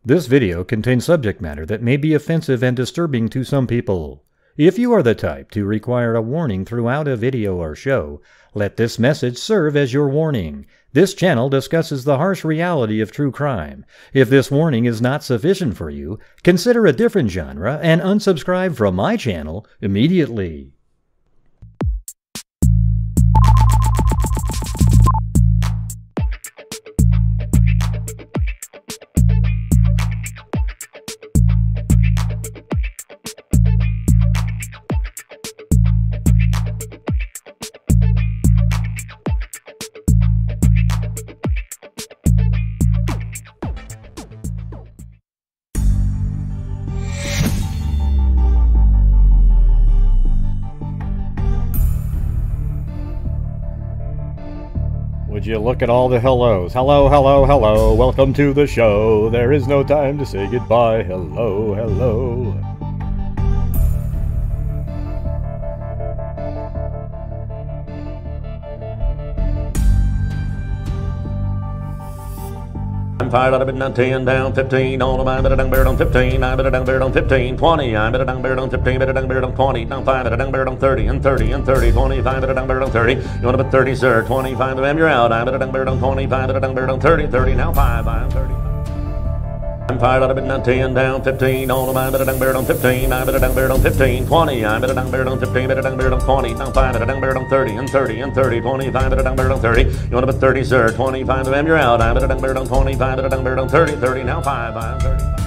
This video contains subject matter that may be offensive and disturbing to some people. If you are the type to require a warning throughout a video or show, let this message serve as your warning. This channel discusses the harsh reality of true crime. If this warning is not sufficient for you, consider a different genre and unsubscribe from my channel immediately. Would you look at all the hellos? Hello, hello, hello. Welcome to the show. There is no time to say goodbye. Hello, hello. I'm fired out of it, 10 down, 15, all of mine, better dung bird on 15, I better dung bird on 15, 20, I better dung bird on 15, better dung bird on 20, down 5, better dung bird on 30, and 30, and 30, 25, better dung bird on 30, you want to put 30, sir, 25, of them, you're out, I better dung bird on 25, better dung bird on 30, 30, now 5, I'm 30. I'm fired out of it, 10 down, 15, all of mine, better dung bird on 15, I better dung bird on 15, 20, I better dung bird on 15, better dung bird on 20, down 5, better dung bird on 30, and 30, and 30, 25, better dung bird on 30, you want to put 30, sir, 25, of them, you're out, I better dung bird on 25, better dung bird on 30, 30, now 5, I'm 30.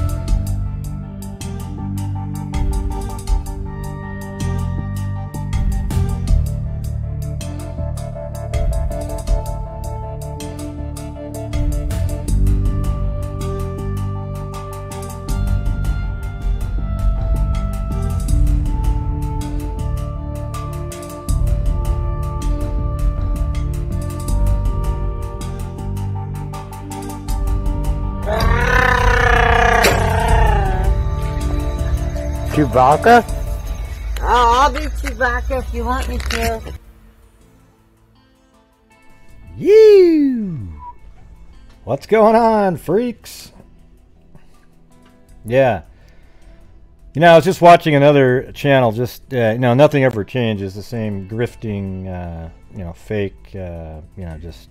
Chewbacca? Oh, I'll be Chewbacca if you want me to. You. What's going on, freaks? Yeah. You know, I was just watching another channel. Just you know, nothing ever changes. The same grifting, you know, fake. You know, just.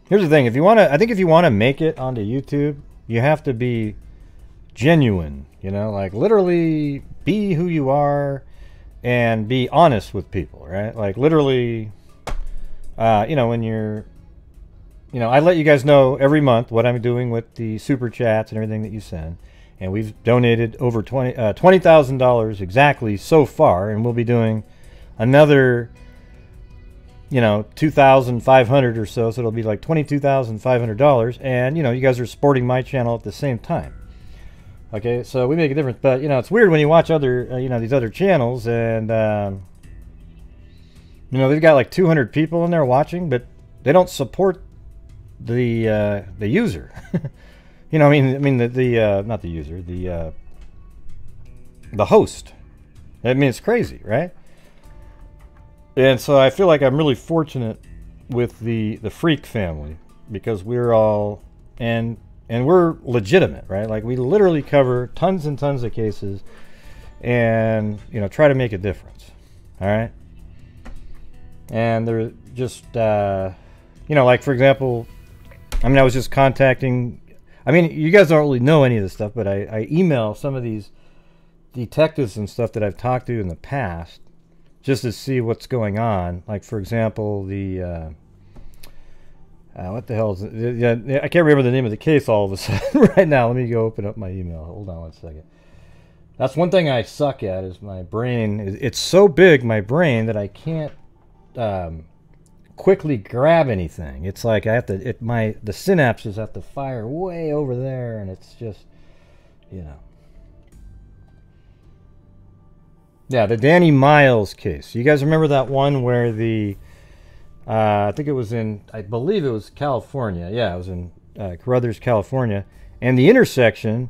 Here's the thing: if you want to, I think if you want to make it onto YouTube, you have to be genuine. You know, like literally be who you are and be honest with people, right? Like literally, you know, when you're, you know, I let you guys know every month what I'm doing with the super chats and everything that you send. And we've donated over $20,000 exactly so far. And we'll be doing another, you know, $2,500 or so. So it'll be like $22,500. And, you know, you guys are supporting my channel at the same time. Okay, so we make a difference, but you know it's weird when you watch other, you know, these other channels, and you know they've got like 200 people in there watching, but they don't support the user. You know, I mean the not the user, the host. I mean it's crazy, right? And so I feel like I'm really fortunate with the freak family because we're all and we're legitimate, right? Like we literally cover tons and tons of cases and, you know, try to make a difference. All right. And they're just, you know, like for example, I mean, I was just contacting, I mean, you guys don't really know any of this stuff, but I email some of these detectives and stuff that I've talked to in the past just to see what's going on. Like for example, the, what the hell is it? Yeah, I can't remember the name of the case all of a sudden right now. Let me go open up my email. Hold on one second. That's one thing I suck at is my brain. It's so big, my brain, that I can't quickly grab anything. It's like I have to, the synapses have to fire way over there, and it's just, you know. Yeah, the Danny Miles case. You guys remember that one where the I think it was in, I believe it was California. Yeah, it was in Carruthers, California. And the intersection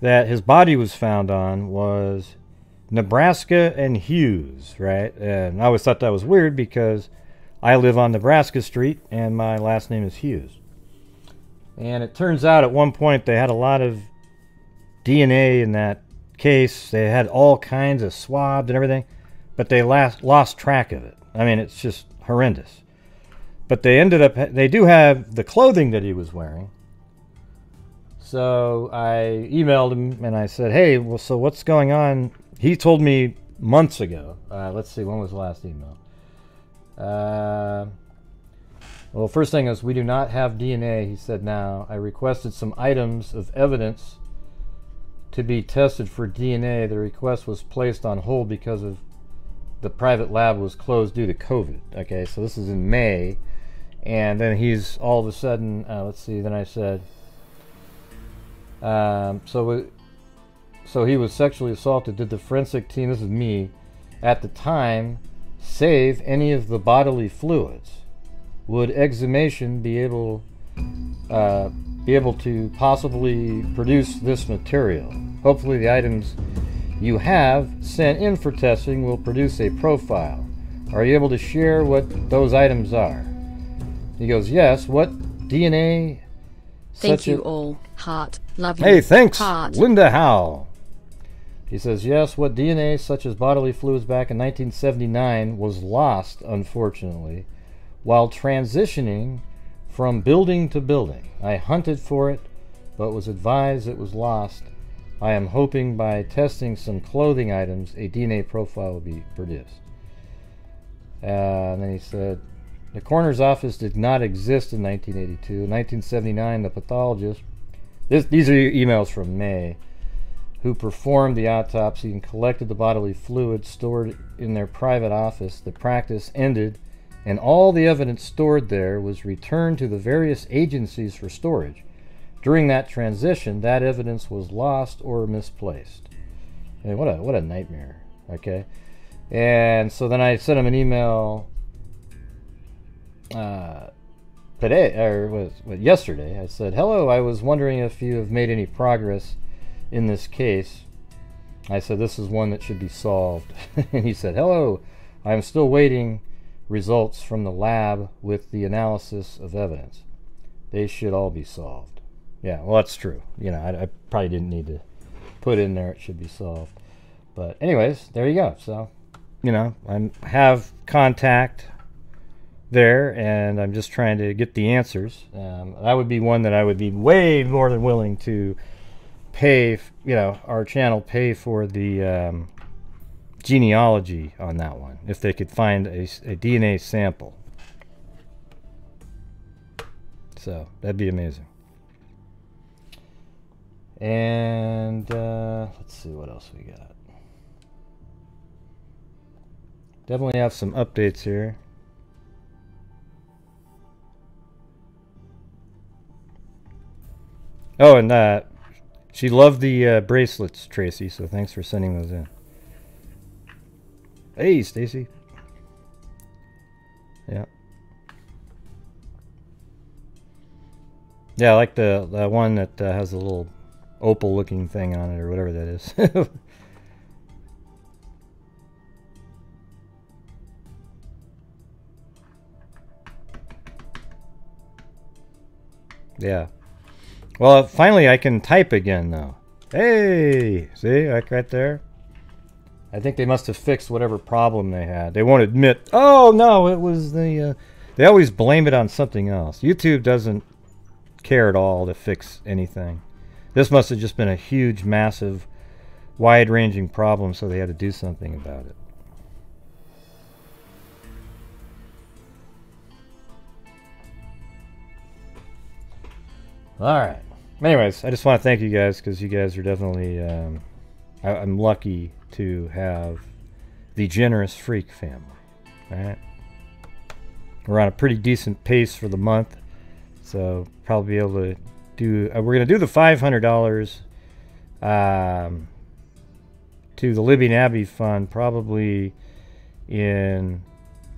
that his body was found on was Nebraska and Hughes, right? And I always thought that was weird because I live on Nebraska Street and my last name is Hughes. And it turns out at one point they had a lot of DNA in that case. They had all kinds of swabs and everything, but they lost track of it. I mean, it's just horrendous. But they do have the clothing that he was wearing. So I emailed him and I said, hey, well, so what's going on? He told me months ago. Let's see, when was the last email? Well, first thing is, we do not have DNA, he said now. I requested some items of evidence to be tested for DNA. The request was placed on hold because of the private lab was closed due to COVID. Okay, so this is in May. And then he's all of a sudden, let's see, then I said, so he was sexually assaulted. Did the forensic team, this is me, at the time, save any of the bodily fluids? Would exhumation be able to possibly produce this material? Hopefully the items you have sent in for testing will produce a profile. Are you able to share what those items are? He goes, yes. What DNA? Thank you all. Heart. Love you. Hey, thanks, Heart. Linda Howe. He says, yes, what DNA, such as bodily fluids back in 1979, was lost, unfortunately, while transitioning from building to building. I hunted for it, but was advised it was lost. I am hoping by testing some clothing items, a DNA profile will be produced. And then he said, the coroner's office did not exist in 1982. In 1979, the pathologist, these are emails from May, who performed the autopsy and collected the bodily fluids stored in their private office. The practice ended, and all the evidence stored there was returned to the various agencies for storage. During that transition, that evidence was lost or misplaced. I mean, what a nightmare. Okay, and so then I sent him an email today, or yesterday. I said, hello, I was wondering if you have made any progress in this case. I said, this is one that should be solved. And he said, hello, I'm still waiting results from the lab with the analysis of evidence. They should all be solved. Yeah, well, that's true. You know, I probably didn't need to put in there it should be solved. But anyways, there you go. So, you know, I have contact there, and I'm just trying to get the answers. That would be one that I would be way more than willing to pay, you know, our channel pay for the genealogy on that one, if they could find a DNA sample. So that'd be amazing. And let's see what else we got. Definitely have some updates here. Oh, and she loved the bracelets, Tracy, so thanks for sending those in. Hey, Stacy. Yeah. Yeah, I like the one that has a little opal-looking thing on it, or whatever that is. Yeah. Well, finally I can type again, though. Hey! See, like right there? I think they must have fixed whatever problem they had. They won't admit, oh, no, it was the... they always blame it on something else. YouTube doesn't care at all to fix anything. This must have just been a huge, massive, wide-ranging problem, so they had to do something about it. Alright. Anyways, I just want to thank you guys, because you guys are definitely... I'm lucky to have the generous freak family. Alright? We're on a pretty decent pace for the month, so probably be able to do... we're going to do the $500 to the Libby and Abby Fund probably on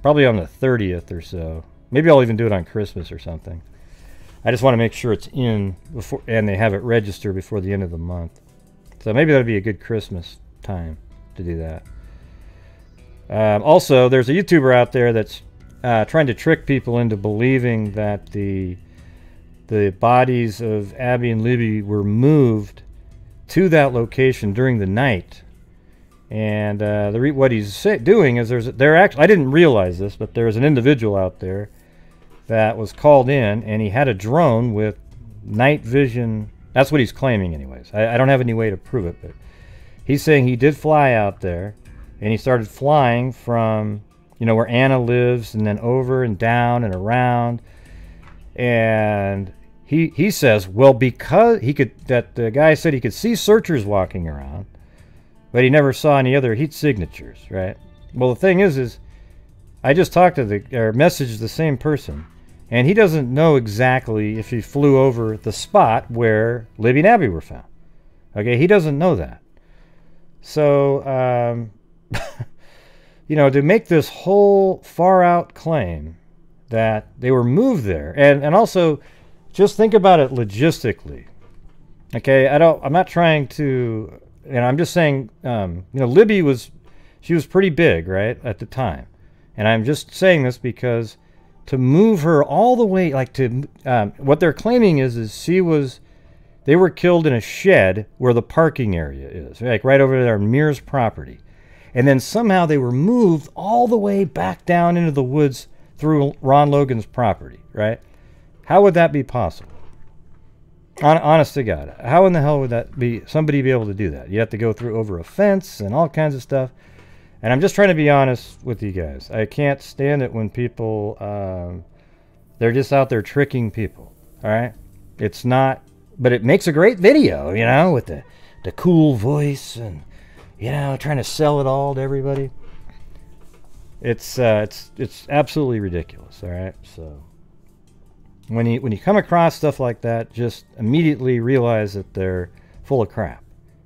the 30th or so. Maybe I'll even do it on Christmas or something. I just want to make sure it's in before, and they have it registered before the end of the month. So maybe that'll be a good Christmas time to do that. Also, there's a YouTuber out there that's trying to trick people into believing that the the bodies of Abby and Libby were moved to that location during the night. And what he's doing is I didn't realize this, but there's an individual out there that was called in, and he had a drone with night vision. That's what he's claiming anyways. I don't have any way to prove it, but he's saying he did fly out there, and he started flying from, you know, where Anna lives, and then over and down and around. And he says, well, because the guy said he could see searchers walking around, but he never saw any other heat signatures, right? Well, the thing is I just talked to or messaged the same person, and he doesn't know exactly if he flew over the spot where Libby and Abby were found. Okay, he doesn't know that. So, you know, to make this whole far-out claim that they were moved there, and also just think about it logistically. Okay, I'm not trying to, you know, I'm just saying, you know, Libby was pretty big, right, at the time. And I'm just saying this because to move her all the way, like to, what they're claiming is they were killed in a shed where the parking area is, like right over there on Mears property. And then somehow they were moved all the way back down into the woods through Ron Logan's property, right? How would that be possible? Honest to God, how in the hell would that be? Somebody be able to do that? You have to go through over a fence and all kinds of stuff. And I'm just trying to be honest with you guys. I can't stand it when people, they're just out there tricking people. All right, it's not, but it makes a great video, you know, with the cool voice and, you know, trying to sell it all to everybody. It's absolutely ridiculous. All right, so when you come across stuff like that, just immediately realize that they're full of crap.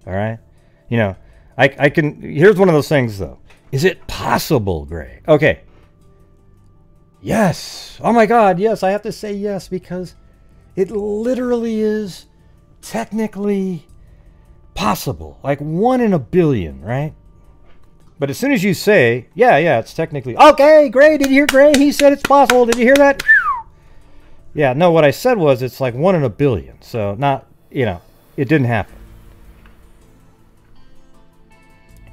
All right, you know, I can. Here's one of those things though. Is it possible, Gray? Okay. Yes. Oh my God. Yes, I have to say yes because it literally is technically possible, like 1 in a billion, right? But as soon as you say, yeah, it's technically okay, Gray, did you hear Gray? He said it's possible. Did you hear that? Yeah, no, what I said was it's like 1 in a billion. So not, you know, it didn't happen.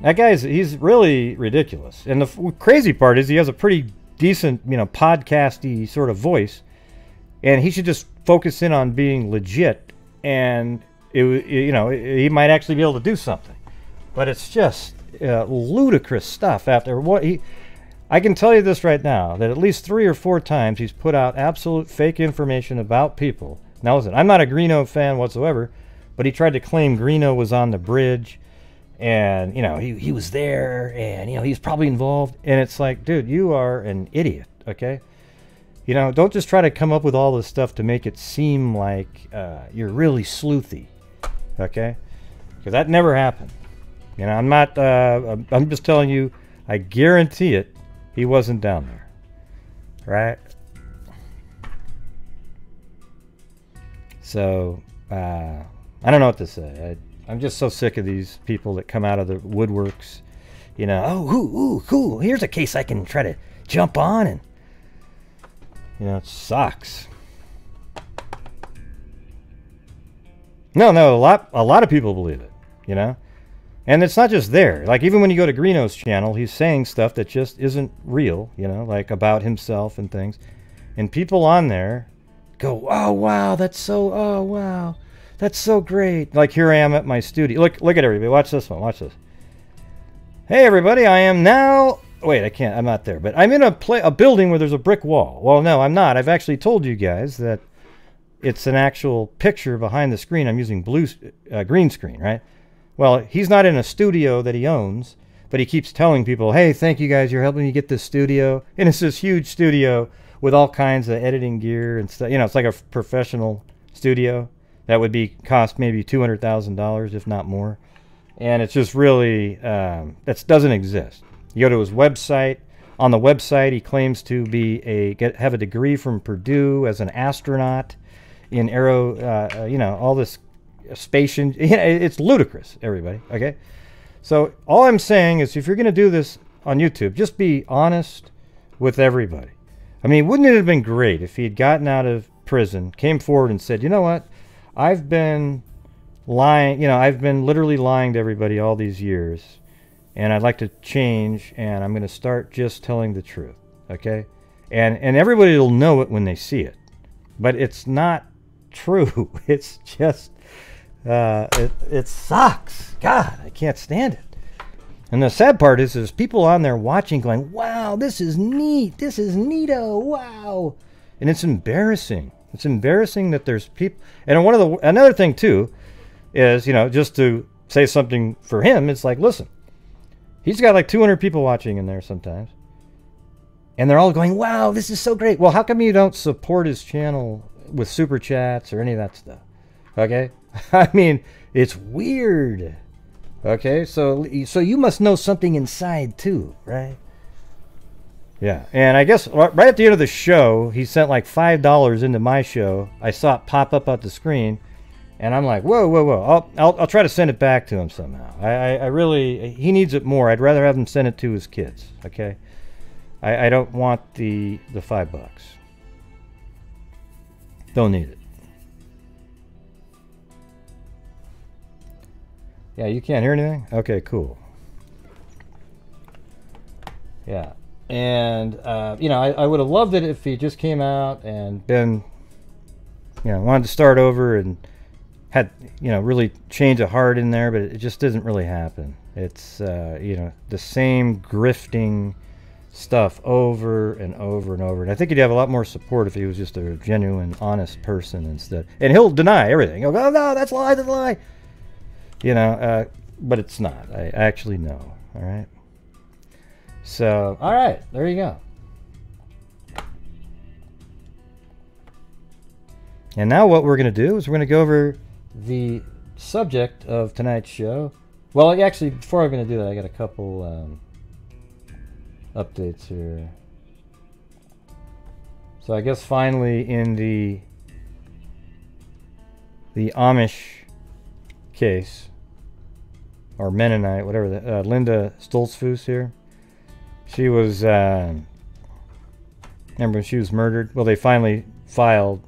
That guy's, he's really ridiculous. And the crazy part is he has a pretty decent, you know, podcasty sort of voice. And he should just focus in on being legit. And, you know, he might actually be able to do something. But it's just ludicrous stuff after what he... I can tell you this right now, that at least 3 or 4 times he's put out absolute fake information about people. Now listen, I'm not a Greeno fan whatsoever, but he tried to claim Greeno was on the bridge. And, you know, he was there, and, you know, he's probably involved. And it's like, dude, you are an idiot, okay? You know, don't just try to come up with all this stuff to make it seem like you're really sleuthy, okay? Because that never happened. You know, I'm not, I'm just telling you, I guarantee it, he wasn't down there, right? So, I don't know what to say. I'm just so sick of these people that come out of the woodworks, you know, oh, ooh, cool, here's a case I can try to jump on, and, you know, it sucks. No, a lot of people believe it, you know, and it's not just there. Like, even when you go to Greeno's channel, he's saying stuff that just isn't real, you know, like about himself and things, and people on there go, oh, wow, that's so, oh, wow. That's so great. Like, here I am at my studio. Look at everybody. Watch this one. Watch this. Hey, everybody. I am now... Wait, I can't. I'm not there. But I'm in a building where there's a brick wall. Well, no, I'm not. I've actually told you guys that it's an actual picture behind the screen. I'm using green screen, right? Well, he's not in a studio that he owns, but he keeps telling people, hey, thank you guys. You're helping me get this studio. And it's this huge studio with all kinds of editing gear and stuff. You know, it's like a professional studio. That would cost maybe $200,000, if not more. And it's just really, that doesn't exist. You go to his website. On the website, he claims to be have a degree from Purdue as an astronaut in you know, all this space. It's ludicrous, everybody, okay? So all I'm saying is if you're going to do this on YouTube, just be honest with everybody. I mean, wouldn't it have been great if he had gotten out of prison, came forward and said, you know what, I've been lying, I've been literally lying to everybody all these years, and I'd like to change, and I'm going to start just telling the truth, okay? And everybody will know it when they see it. But it's not true. It's just, it sucks. God, I can't stand it. And the sad part is there's people on there watching going, wow, this is neat. This is neato. Wow. And it's embarrassing. It's embarrassing that there's people. And another thing, too, is, just to say something for him, it's like, listen, he's got like 200 people watching in there sometimes. And they're all going, wow, this is so great. Well, how come you don't support his channel with super chats or any of that stuff? Okay? I mean, it's weird. Okay? So you must know something inside too, right? Yeah. And I guess right at the end of the show, he sent like $5 into my show. I saw it pop up on the screen. And I'm like, whoa, whoa, whoa. I'll try to send it back to him somehow. I really, he needs it more. I'd rather have him send it to his kids. Okay? I don't want the $5. Don't need it. Yeah, you can't hear anything? Okay, cool. Yeah. And, I would have loved it if he just came out and been, wanted to start over and had, really change a heart in there, but it just doesn't really happen. It's, the same grifting stuff over and over and over. And I think he'd have a lot more support if he was just a genuine, honest person instead. And he'll deny everything. He'll go, oh, no, that's a lie, that's a lie. But it's not. I actually know. All right. So, all right, there you go. And now what we're going to do is we're going to go over the subject of tonight's show. Well, actually, before I'm going to do that, I got a couple updates here. So I guess finally in the Amish case, or Mennonite, whatever, Linda Stoltzfus here, she was, remember when she was murdered? Well, they finally filed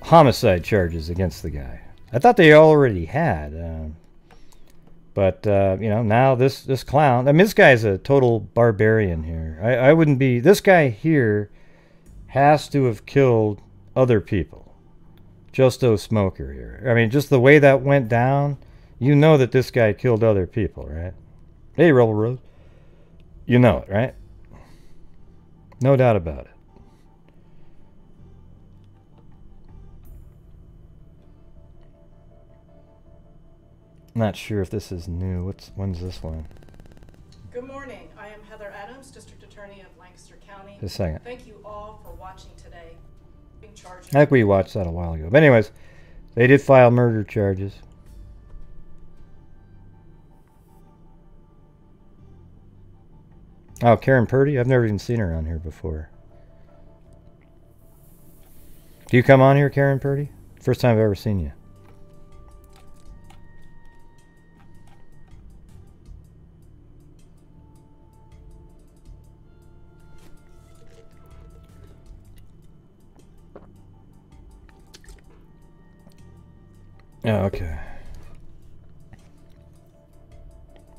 homicide charges against the guy. I thought they already had, but now this clown. I mean, this guy's a total barbarian here. I wouldn't be. This guy here has to have killed other people. Justo Smoker here. I mean, just the way that went down, you know that this guy killed other people, right? Hey, Rebel Rose. You know it, right? No doubt about it. Not sure if this is new. When's this one? Good morning. I am Heather Adams, District Attorney of Lancaster County. Just a second. Thank you all for watching today. Being charged. I think we watched that a while ago. But anyways, they did file murder charges. Oh, Karen Purdy? I've never even seen her on here before. Do you come on here, Karen Purdy? First time I've ever seen you. Oh, okay.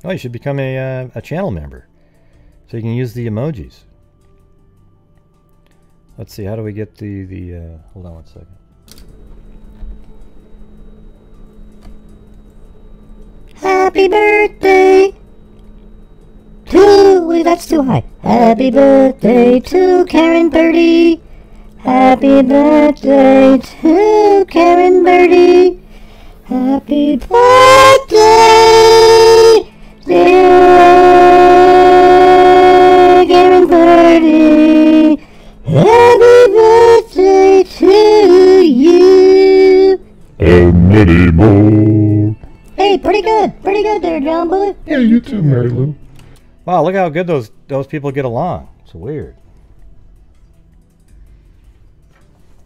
Oh, you should become a channel member, so you can use the emojis. Let's see, how do we get the hold on one second. Happy birthday to... Wait, that's too high. Happy birthday to Karen Birdie. Happy birthday to Karen Birdie. Happy birthday, dear Karen Birdie. Happy birthday to you. And many more. Hey, pretty good there, John Bullet. Yeah, you too, Mary Lou. Wow, look how good those people get along. It's weird.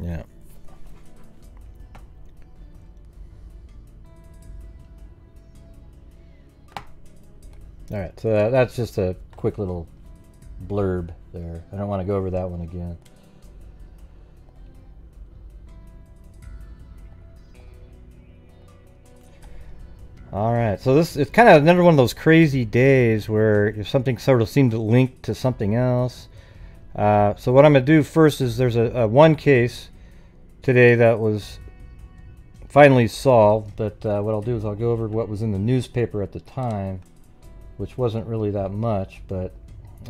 Yeah. All right, so that's just a quick little blurb there. I don't want to go over that one again. All right, so it's kind of another one of those crazy days where something sort of seemed to link to something else. So what I'm going to do first is there's a one case today that was finally solved, but what I'll do is I'll go over what was in the newspaper at the time, which wasn't really that much, but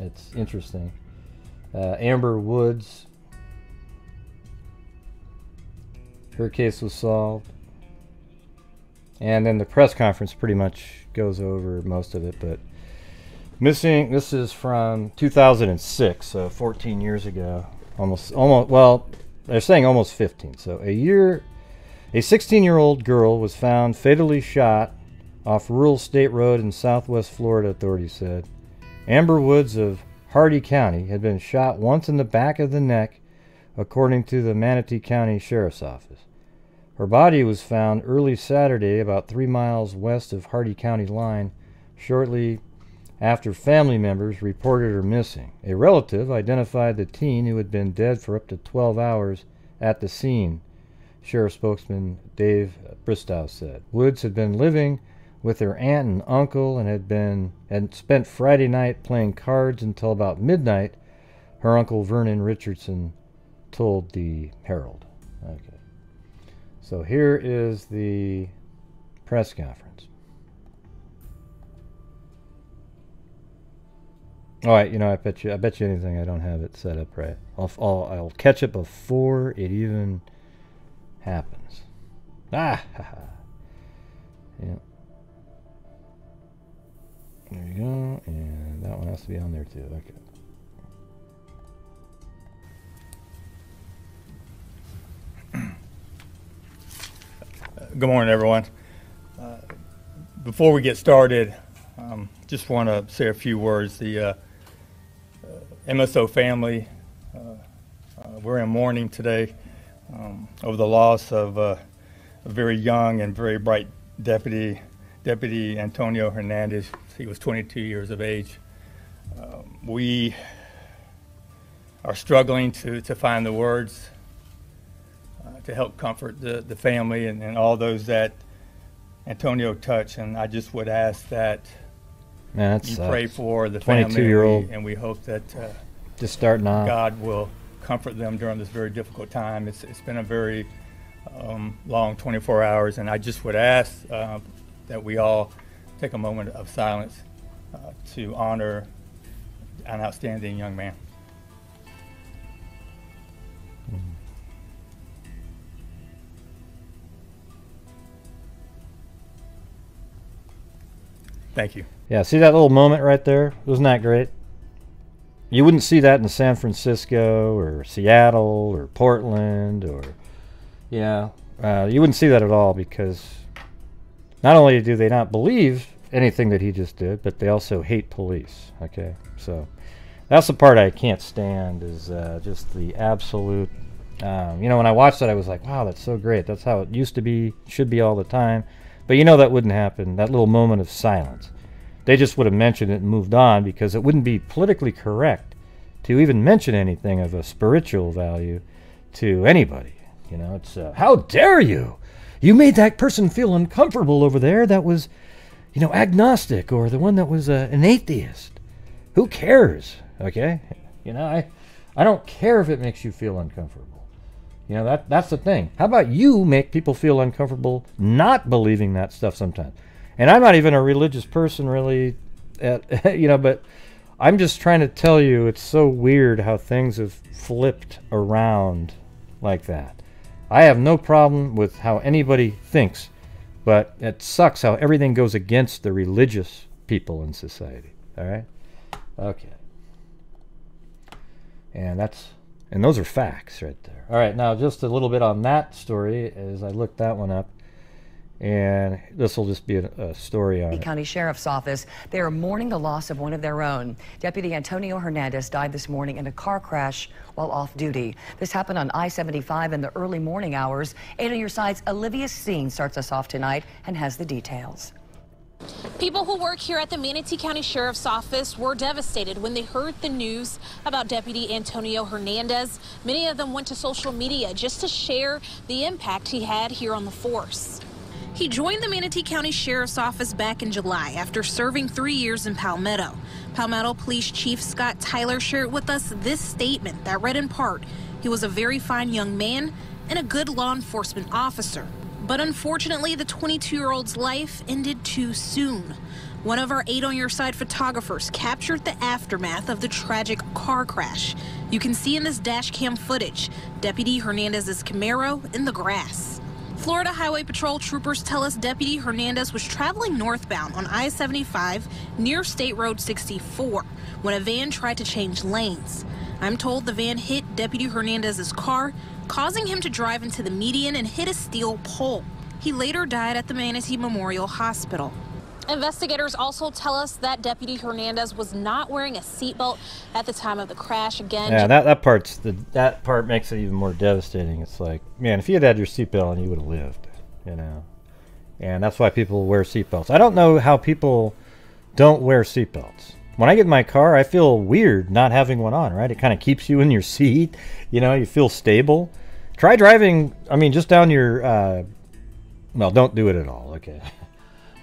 it's interesting. Amber Woods, her case was solved. And then the press conference pretty much goes over most of it, but missing, this is from 2006, so 14 years ago. Almost, well, they're saying almost 15. So a 16-year-old girl was found fatally shot off Rural State Road in southwest Florida, authorities said. Amber Woods of Hardy County had been shot once in the back of the neck, according to the Manatee County Sheriff's Office. Her body was found early Saturday, about 3 miles west of Hardy County line, shortly after family members reported her missing. A relative identified the teen, who had been dead for up to 12 hours, at the scene, Sheriff spokesman Dave Bristow said. Woods had been living with her aunt and uncle and had spent Friday night playing cards until about midnight, her uncle Vernon Richardson told the Herald. Okay. So here is the press conference. All right, you know, I bet you anything I don't have it set up right. I'll catch it before it even happens. Ah, yeah. There you go, and that one has to be on there too. Okay. Good morning, everyone. Before we get started, just want to say a few words. The MSO family, we're in mourning today over the loss of a very young and very bright Deputy Antonio Hernandez. He was 22 years of age. We are struggling to find the words to help comfort the family and all those that Antonio touched, and I just would ask that you pray for the family, 22-year-old, and we hope that just starting off, God will comfort them during this very difficult time. It's been a very long 24 hours, and I just would ask that we all take a moment of silence to honor an outstanding young man. Thank you. Yeah, see that little moment right there? Wasn't that great? You wouldn't see that in San Francisco or Seattle or Portland or, you know, you wouldn't see that at all, because not only do they not believe anything that he just did, but they also hate police, okay? So that's the part I can't stand, is just the absolute, you know, when I watched that I was like, wow, that's so great. That's how it used to be, should be all the time. But you know that wouldn't happen, that little moment of silence. They just would have mentioned it and moved on, because it wouldn't be politically correct to even mention anything of a spiritual value to anybody. You know, it's, how dare you? You made that person feel uncomfortable over there that was, you know, agnostic, or the one that was an atheist. Who cares, okay? You know, I don't care if it makes you feel uncomfortable. You know, that's the thing. How about you make people feel uncomfortable not believing that stuff sometimes? And I'm not even a religious person, really, you know, but I'm just trying to tell you it's so weird how things have flipped around like that. I have no problem with how anybody thinks, but it sucks how everything goes against the religious people in society. All right? Okay. And those are facts right there. All right, now just a little bit on that story as I looked that one up. And this will just be a story on it. County Sheriff's Office, they are mourning the loss of one of their own. Deputy Antonio Hernandez died this morning in a car crash while off duty. This happened on I-75 in the early morning hours. 8 on your sides, Olivia Steen starts us off tonight and has the details. People who work here at the Manatee County Sheriff's Office were devastated when they heard the news about Deputy Antonio Hernandez. Many of them went to social media just to share the impact he had here on the force. He joined the Manatee County Sheriff's Office back in July after serving 3 years in Palmetto. Palmetto Police Chief Scott Tyler shared with us this statement that read in part, he was a very fine young man and a good law enforcement officer. But unfortunately, the 22-year-old's life ended too soon. One of our 8 on Your Side photographers captured the aftermath of the tragic car crash. You can see in this dash cam footage, Deputy Hernandez's Camaro in the grass. Florida Highway Patrol troopers tell us Deputy Hernandez was traveling northbound on I-75 near State Road 64 when a van tried to change lanes. I'm told the van hit Deputy Hernandez's car, causing him to drive into the median and hit a steel pole. He later died at the Manatee Memorial Hospital. Investigators also tell us that Deputy Hernandez was not wearing a seatbelt at the time of the crash. Again, yeah, that part makes it even more devastating. It's like, man, if you had had your seatbelt on, you would have lived, you know. And that's why people wear seatbelts. I don't know how people don't wear seatbelts. When I get in my car, I feel weird not having one on, right? It kind of keeps you in your seat, you know, you feel stable. Try driving, I mean, just down your, well, don't do it at all, okay?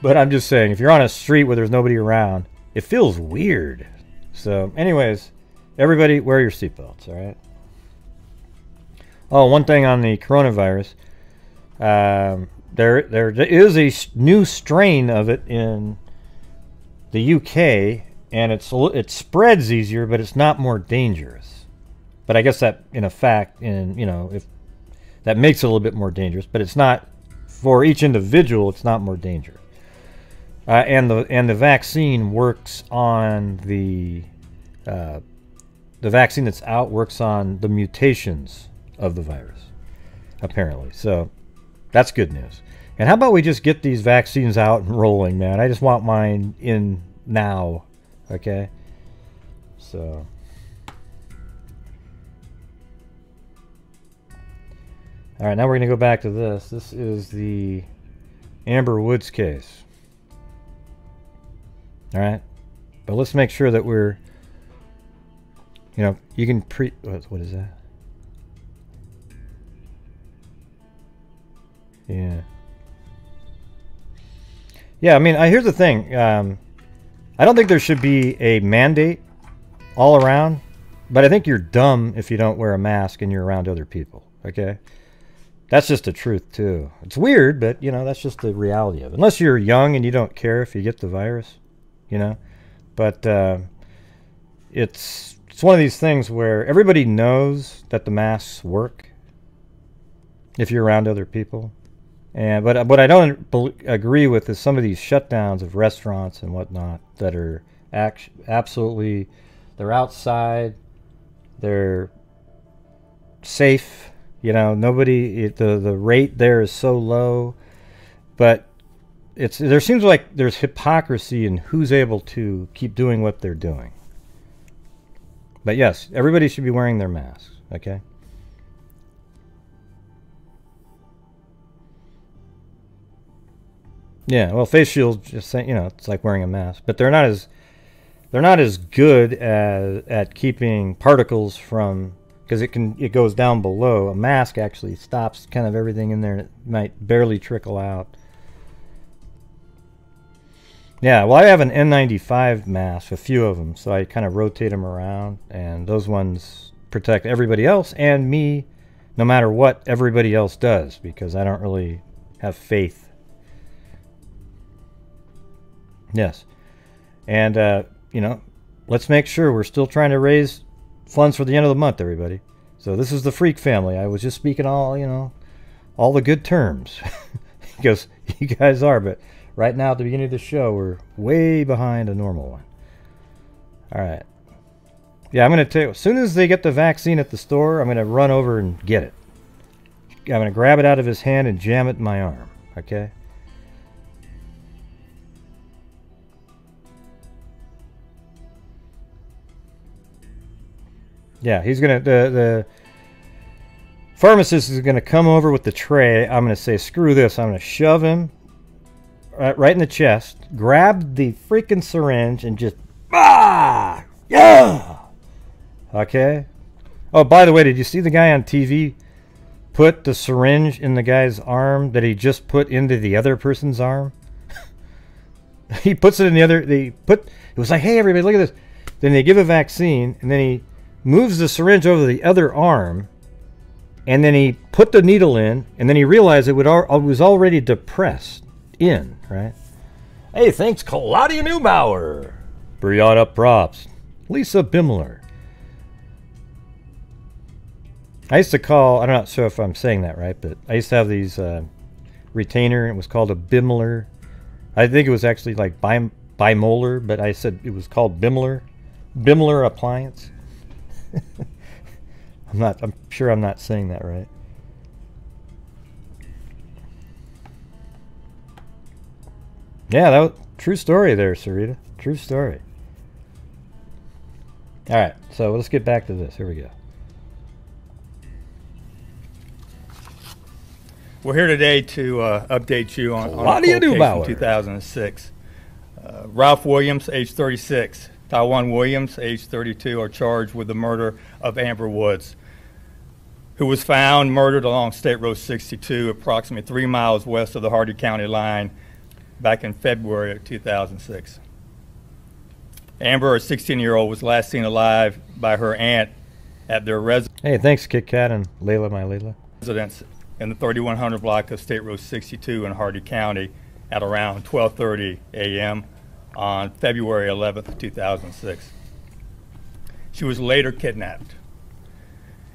But I'm just saying, if you're on a street where there's nobody around, it feels weird. So, anyways, everybody wear your seatbelts, all right? Oh, one thing on the coronavirus. There is a new strain of it in the UK, and it spreads easier, but it's not more dangerous. But I guess that, in effect, if that makes it a little bit more dangerous, but it's not, for each individual, it's not more dangerous. And the vaccine works on the vaccine that's out works on the mutations of the virus, apparently. So that's good news. And how about we just get these vaccines out and rolling, man? I just want mine in now, okay? So all right, now we're going to go back to this. This is the Amber Woods case. All right, but let's make sure that we're, you can what is that? Yeah, I mean, here's the thing. I don't think there should be a mandate all around, but I think you're dumb if you don't wear a mask and you're around other people, okay? That's just the truth, too. It's weird, but, that's just the reality of it. Unless you're young and you don't care if you get the virus. But it's one of these things where everybody knows that the masks work if you're around other people. And but what I don't agree with is some of these shutdowns of restaurants and whatnot that are absolutely, they're outside, they're safe. Nobody, the rate there is so low, but there seems like there's hypocrisy in who's able to keep doing what they're doing. But yes, everybody should be wearing their masks, okay? Yeah, well, face shields, just saying, it's like wearing a mask, but they're not as good at keeping particles from, because it goes down below. A mask actually stops kind of everything in there, and it might barely trickle out. Yeah, well, I have an N95 mask, a few of them, so I kind of rotate them around, and those ones protect everybody else and me, no matter what everybody else does, because I don't really have faith. Yes. And, let's make sure we're still trying to raise funds for the end of the month, everybody. So this is the Freak family. I was just speaking all the good terms. Because you guys are, but right now, at the beginning of the show, we're way behind a normal one. All right. Yeah, I'm going to tell you, as soon as they get the vaccine at the store, I'm going to run over and get it. I'm going to grab it out of his hand and jam it in my arm. Okay? Yeah, he's going to, the pharmacist is going to come over with the tray. I'm going to say, screw this. I'm going to shove him right in the chest, grab the freaking syringe, and just, yeah! Okay? Oh, by the way, did you see the guy on TV put the syringe in the guy's arm that he just put into the other person's arm. He puts it in the other. It was like, hey, everybody, look at this. Then they give a vaccine, and then he moves the syringe over the other arm, and then he put the needle in, and then he realized it was already depressed in, right? Hey, thanks, Claudia Neubauer. Brianna Props. Lisa Bimler. I used to call, I'm not sure if I'm saying that right, but I used to have these retainer. It was called a Bimler. I think it was actually like bimolar, but I said it was called Bimler. Bimler appliance. I'm sure I'm not saying that right. Yeah, that was true story there, Sarita. True story. All right, so let's get back to this. Here we go. We're here today to update you on a cold case in 2006. Ralph Williams, age 36, Taiwan Williams, age 32, are charged with the murder of Amber Woods, who was found murdered along State Road 62, approximately 3 miles west of the Hardy County line, back in February of 2006. Amber, a 16-year-old, was last seen alive by her aunt at their residence. Hey, thanks, Kit Kat and Layla, my Layla. Residence in the 3100 block of State Road 62 in Hardy County at around 12:30 a.m. on February 11th, 2006. She was later kidnapped.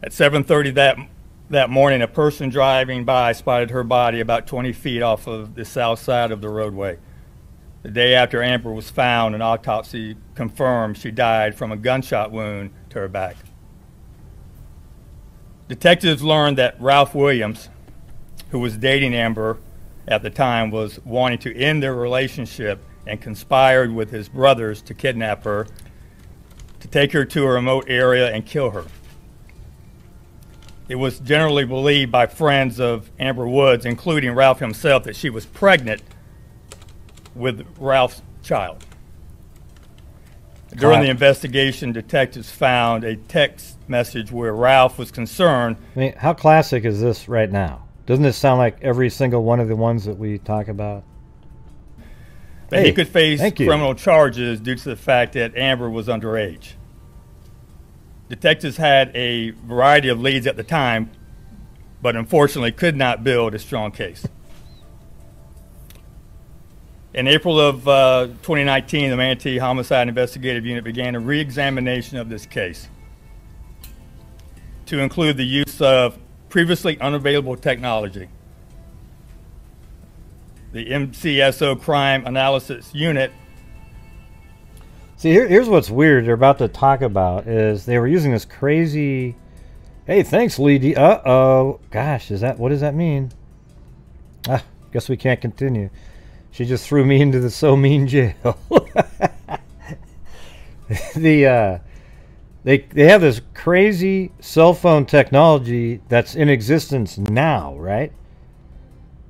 At 7:30 that morning, a person driving by spotted her body about 20 feet off of the south side of the roadway. The day after Amber was found, an autopsy confirmed she died from a gunshot wound to her back. Detectives learned that Ralph Williams, who was dating Amber at the time, was wanting to end their relationship and conspired with his brothers to kidnap her, to take her to a remote area and kill her. It was generally believed by friends of Amber Woods, including Ralph himself, that she was pregnant with Ralph's child. During the investigation, detectives found a text message where Ralph was concerned. I mean, how classic is this right now? Doesn't this sound like every single one of the ones that we talk about? That he could face criminal charges due to the fact that Amber was underage. Detectives had a variety of leads at the time, but unfortunately could not build a strong case. In April of 2019, the Manatee Homicide Investigative Unit began a re-examination of this case to include the use of previously unavailable technology. The MCSO Crime Analysis Unit. See, here's what's weird they're about to talk about is they were using this crazy, hey, thanks, Lee D. Uh-oh. Gosh, what does that mean? Ah, guess we can't continue. She just threw me into the so mean jail. They have this crazy cell phone technology that's in existence now, right?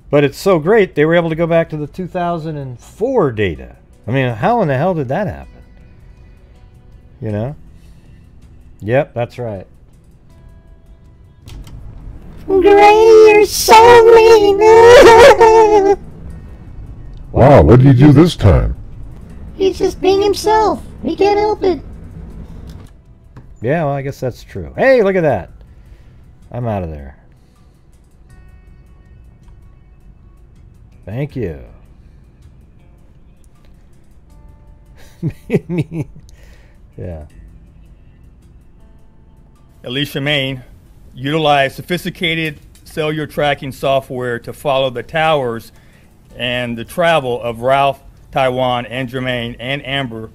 But it's so great they were able to go back to the 2004 data. I mean, how in the hell did that happen? You know? Yep, that's right. Gray, you're so mean. Wow, what did he do this time? He's just being himself. He can't help it. Yeah, well, I guess that's true. Hey, look at that. I'm out of there. Thank you. Yeah. Alicia Main utilized sophisticated cellular tracking software to follow the towers and the travel of Ralph, Taiwan, and Jermaine and Amber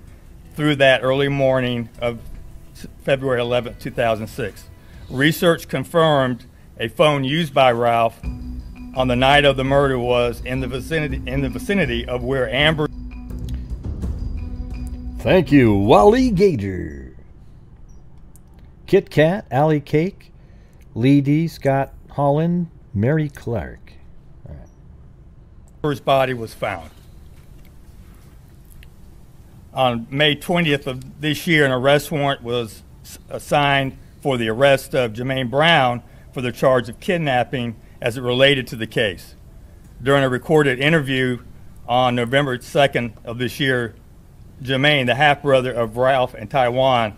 through that early morning of February 11, 2006. Research confirmed a phone used by Ralph on the night of the murder was in the vicinity of where Amber. Thank you, Wally Gager. Kit Kat, Allie Cake, Lee D, Scott Holland, Mary Clark. Amber's body was found. On May 20th of this year, an arrest warrant was assigned for the arrest of Jermaine Brown for the charge of kidnapping as it related to the case. During a recorded interview on November 2nd of this year, Jermaine, the half-brother of Ralph and Taiwan,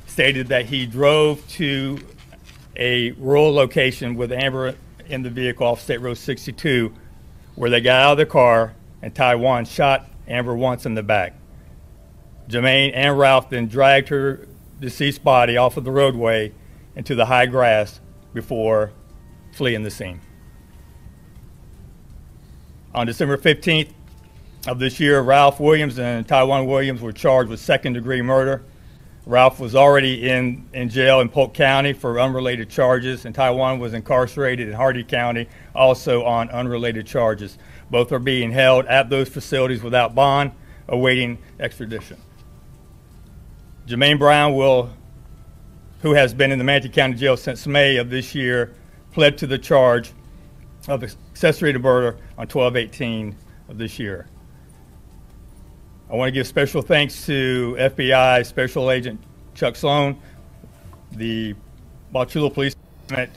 stated that he drove to a rural location with Amber in the vehicle off State Road 62, where they got out of the car and Taiwan shot Amber once in the back. Jermaine and Ralph then dragged her deceased body off of the roadway into the high grass before fleeing the scene. On December 15th of this year, Ralph Williams and Taiwan Williams were charged with second-degree murder. Ralph was already in jail in Polk County for unrelated charges, and Taiwan was incarcerated in Hardy County also on unrelated charges. Both are being held at those facilities without bond, awaiting extradition. Jermaine Brown, who has been in the Manatee County Jail since May of this year, pled to the charge of accessory to murder on 12/18 of this year. I want to give special thanks to FBI Special Agent Chuck Sloan, the Wauchula Police Department,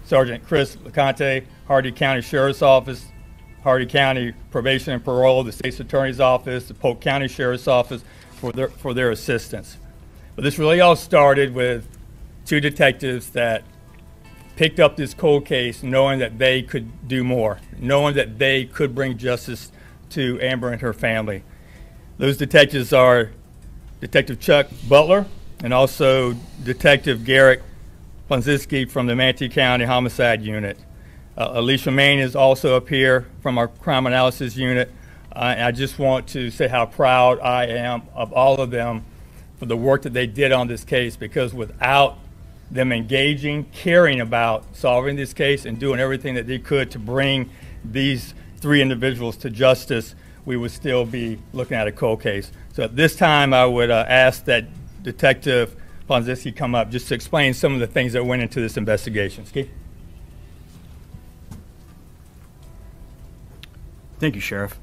Sergeant Chris LeConte, Hardy County Sheriff's Office, Hardy County Probation and Parole, the State's Attorney's Office, the Polk County Sheriff's Office for their assistance. But this really all started with two detectives that picked up this cold case knowing that they could do more, knowing that they could bring justice to Amber and her family. Those detectives are Detective Chuck Butler and also Detective Garecht Plunzinski from the Manatee County Homicide Unit. Alicia Main is also up here from our Crime Analysis Unit. I just want to say how proud I am of all of them for the work that they did on this case, because without them engaging, caring about solving this case and doing everything that they could to bring these three individuals to justice, we would still be looking at a cold case. So at this time, I would ask that Detective Plunzinski come up just to explain some of the things that went into this investigation. Ski? Thank you, Sheriff.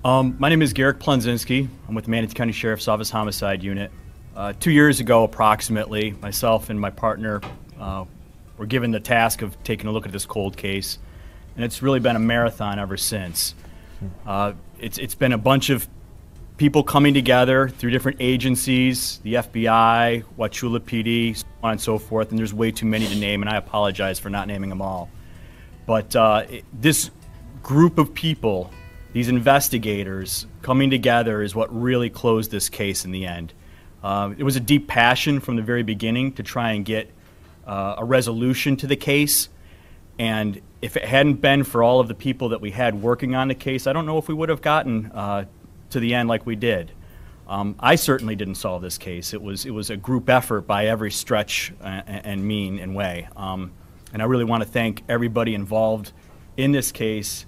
My name is Garecht Plunzinski. I'm with the Manatee County Sheriff's Office Homicide Unit. 2 years ago, approximately, myself and my partner were given the task of taking a look at this cold case, and it's really been a marathon ever since. It's been a bunch of people coming together through different agencies, the FBI, Wauchula PD, so on and so forth, and there's way too many to name, and I apologize for not naming them all. But this group of people, these investigators coming together, is what really closed this case in the end. It was a deep passion from the very beginning to try and get a resolution to the case, and if it hadn't been for all of the people that we had working on the case, I don't know if we would have gotten to the end like we did. I certainly didn't solve this case. It was a group effort by every stretch and mean and way. And I really want to thank everybody involved in this case,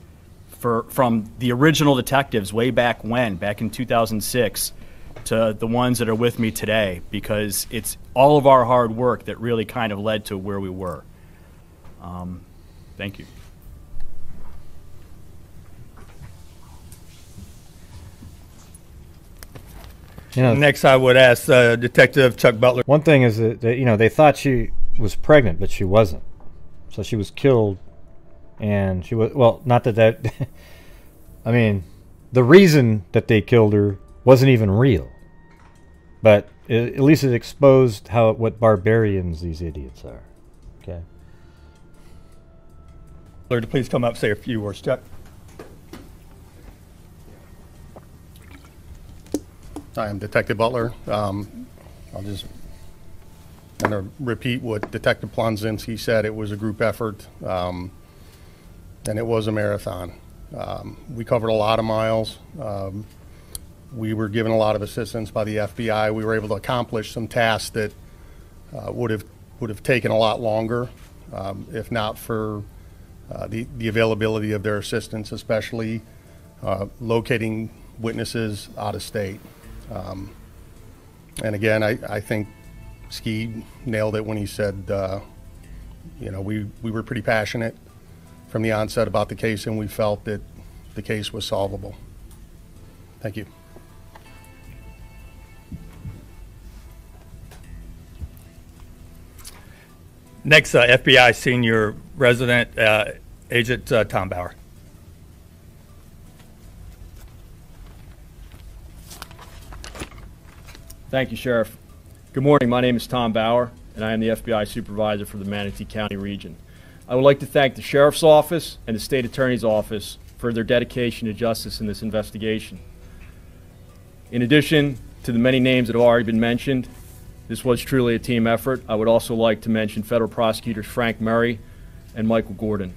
from the original detectives way back when, back in 2006, to the ones that are with me today, because it's all of our hard work that really kind of led to where we were. Thank you. Next, I would ask Detective Chuck Butler. One thing is that they thought she was pregnant, but she wasn't. So she was killed, and she was, well, not that I mean, the reason that they killed her wasn't even real, but at least it exposed what barbarians these idiots are. Okay. Please come up, say a few words, Chuck. Hi, I'm Detective Butler. I'll just kind of repeat what Detective Plunzinski said. It was a group effort, and it was a marathon. We covered a lot of miles. We were given a lot of assistance by the FBI. We were able to accomplish some tasks that would have taken a lot longer, if not for the availability of their assistance, especially locating witnesses out of state. And again, I think Ski nailed it when he said, we were pretty passionate from the onset about the case, and we felt that the case was solvable. Thank you. Next, FBI Senior Resident Agent Tom Bauer. Thank you, Sheriff. Good morning. My name is Tom Bauer, and I am the FBI Supervisor for the Manatee County region. I would like to thank the Sheriff's Office and the State Attorney's Office for their dedication to justice in this investigation. In addition to the many names that have already been mentioned, this was truly a team effort. I would also like to mention Federal Prosecutors Frank Murray and Michael Gordon.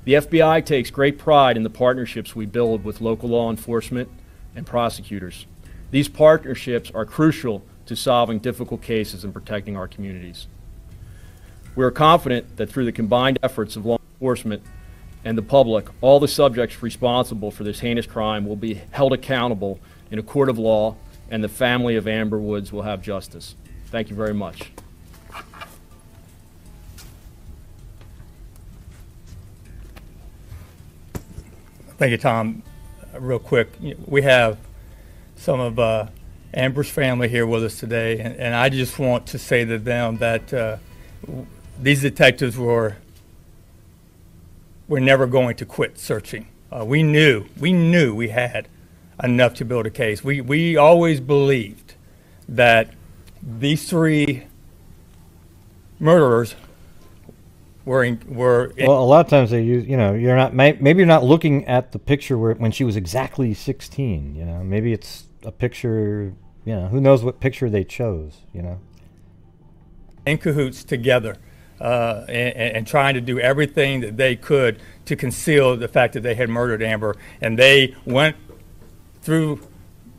The FBI takes great pride in the partnerships we build with local law enforcement and prosecutors. These partnerships are crucial to solving difficult cases and protecting our communities. We are confident that through the combined efforts of law enforcement and the public, all the subjects responsible for this heinous crime will be held accountable in a court of law, and the family of Amber Woods will have justice. Thank you very much. Thank you, Tom. Real quick, we have some of Amber's family here with us today, and I just want to say to them that these detectives were never going to quit searching. We knew we had enough to build a case. We always believed that these three murderers were well, a lot of times they use, you're not, maybe you're not looking at the picture when she was exactly 16, maybe it's a picture, who knows what picture they chose, in cahoots together, and trying to do everything that they could to conceal the fact that they had murdered Amber. And they went through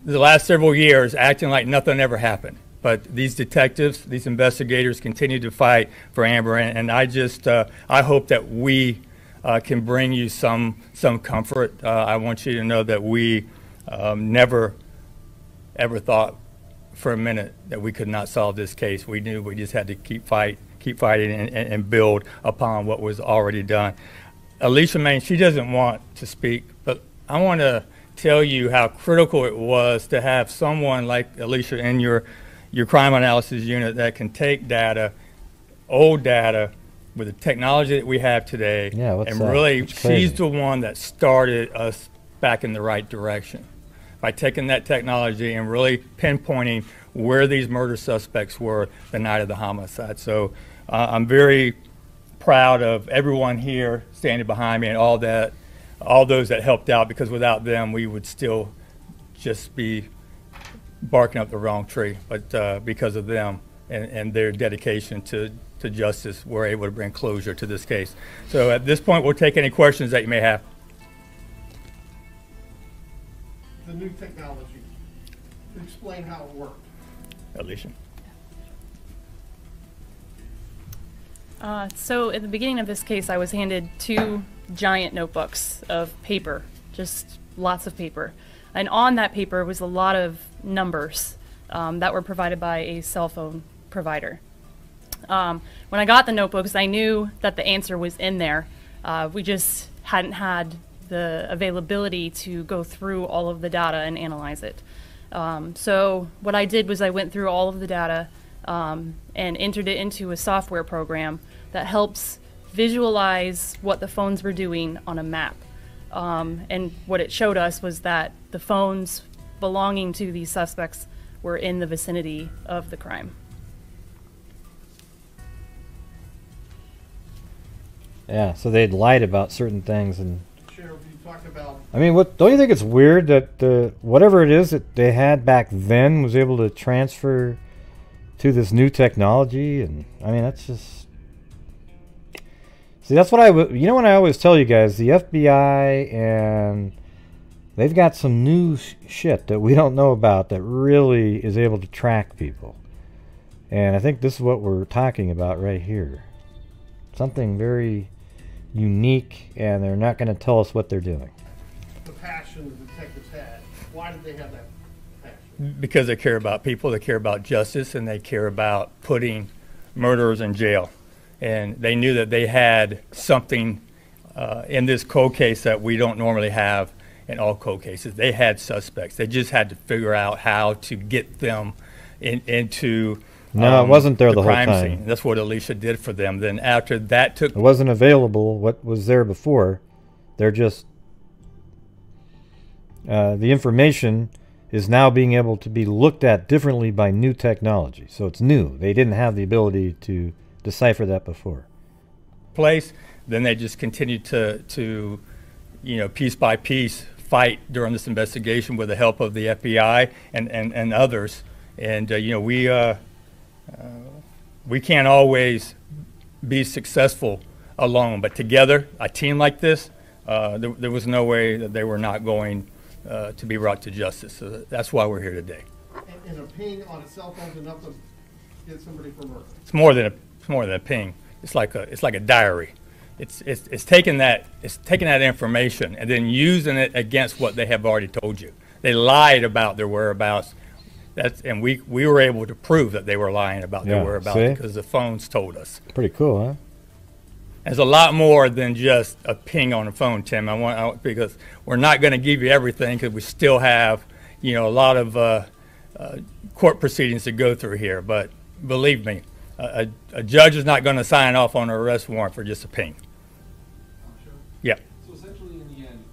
the last several years acting like nothing ever happened. But these detectives, these investigators continue to fight for Amber, and I just, I hope that we can bring you some comfort. I want you to know that we never, ever thought for a minute that we could not solve this case. We knew we just had to keep fighting and build upon what was already done. Alicia Main, she doesn't want to speak, but I want to tell you how critical it was to have someone like Alicia in your crime analysis unit that can take data, old data, with the technology that we have today, and really, she's the one that started us back in the right direction by taking that technology and really pinpointing where these murder suspects were the night of the homicide. So I'm very proud of everyone here standing behind me and all those that helped out, because without them, we would still just be barking up the wrong tree. But because of them and their dedication to justice, we're able to bring closure to this case. So at this point, we'll take any questions that you may have. The new technology, explain how it worked. Alicia. So at the beginning of this case, I was handed 2 giant notebooks of paper, just lots of paper. And on that paper was a lot of numbers that were provided by a cell phone provider. When I got the notebooks, I knew that the answer was in there. We just hadn't had the availability to go through all of the data and analyze it. So what I did was I went through all of the data and entered it into a software program that helps visualize what the phones were doing on a map. And what it showed us was that the phones belonging to these suspects were in the vicinity of the crime. Yeah, so they'd lied about certain things. And Sheriff, you talked about... I mean, don't you think it's weird that whatever it is that they had back then was able to transfer to this new technology? And I mean, that's just... See, that's what when I always tell you guys, the FBI, and they've got some new shit that we don't know about that really is able to track people. And I think this is what we're talking about right here. Something very unique, and they're not going to tell us what they're doing. The passion the detectives had, why did they have that passion? Because they care about people, they care about justice, and they care about putting murderers in jail. And they knew that they had something in this cold case that we don't normally have in all cold cases. They had suspects. They just had to figure out how to get them into No, it wasn't there the whole crime time. scene. That's what Alicia did for them. Then after that took... It wasn't available, what was there before. They're just... the information is now being able to be looked at differently by new technology. So it's new. They didn't have the ability to decipher that before. Place, then they just continued to you know, piece by piece fight during this investigation with the help of the FBI and others. And you know, we can't always be successful alone, but together, a team like this, there was no way that they were not going to be brought to justice. So that's why we're here today. And a ping on a cell phone is enough to get somebody for murder. It's more than a ping. It's like a diary. It's taking that information and then using it against what they have already told you. They lied about their whereabouts. And we were able to prove that they were lying about their whereabouts because the phones told us. Pretty cool, huh? There's a lot more than just a ping on a phone, Tim. Because we're not going to give you everything because we still have, you know, a lot of court proceedings to go through here. But believe me, a judge is not going to sign off on an arrest warrant for just a ping. Sure. Yeah. So essentially, in the end,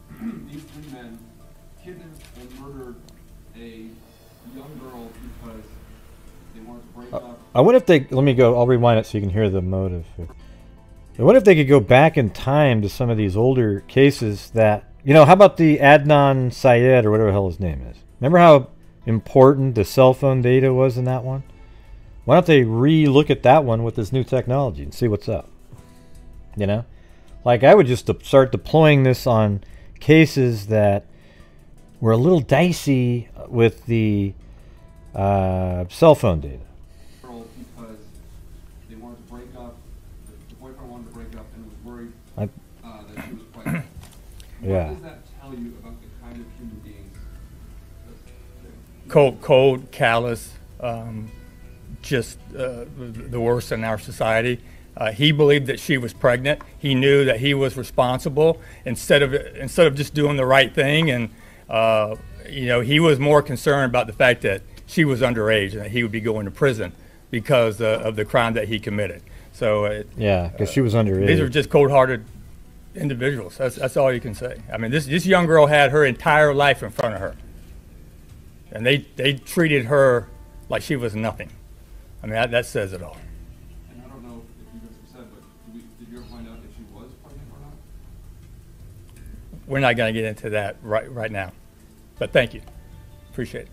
these three men kidnapped and murdered a young girl because they wanted to break up. I wonder if they, let me go, I'll rewind it so you can hear the motive. I wonder if they could go back in time to some of these older cases that, you know, how about the Adnan Syed or whatever the hell his name is? Remember how important the cell phone data was in that one? Why don't they re-look at that one with this new technology and see what's up? You know? Like, I would just start deploying this on cases that were a little dicey with the cell phone data. Because they wanted to break up, the boyfriend wanted to break up and was worried that she was pregnant. Yeah. What does that tell you about the kind of human beings? Cold, callous, just the worst in our society. He believed that she was pregnant. He knew that he was responsible instead of just doing the right thing. And you know, he was more concerned about the fact that she was underage and that he would be going to prison because of the crime that he committed. So yeah, because she was underage. These are just cold-hearted individuals. That's all you can say. I mean, this young girl had her entire life in front of her, and they treated her like she was nothing. I mean, that says it all. And I don't know if you guys have said, but did you ever find out if she was pregnant or not? We're not going to get into that right now. But thank you. Appreciate it.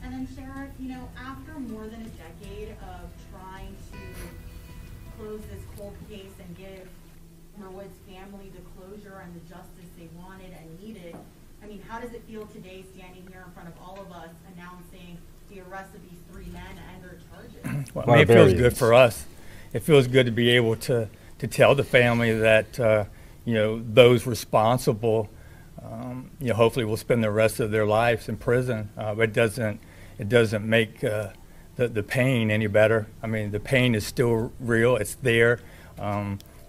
And then, Sheriff, you know, after more than a decade of trying to close this cold case and give Merwood's family the closure and the justice they wanted and needed, I mean, how does it feel today standing here in front of all of us announcing the arrest of these three men and their charges? Well, I mean, it feels good for us. It feels good to be able to tell the family that, you know, those responsible, you know, hopefully will spend the rest of their lives in prison. But it doesn't make the pain any better. I mean, the pain is still real. It's there.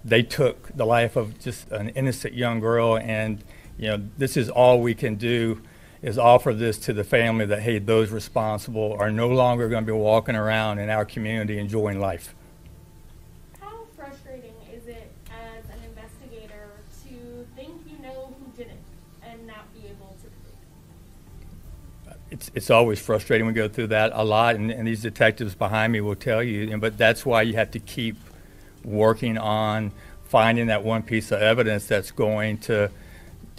They took the life of just an innocent young girl, and you know, this is all we can do is offer this to the family that, hey, those responsible are no longer going to be walking around in our community enjoying life. How frustrating is it as an investigator to think you know who did it and not be able to prove it? It's always frustrating. We go through that a lot, and these detectives behind me will tell you, but that's why you have to keep working on finding that one piece of evidence that's going to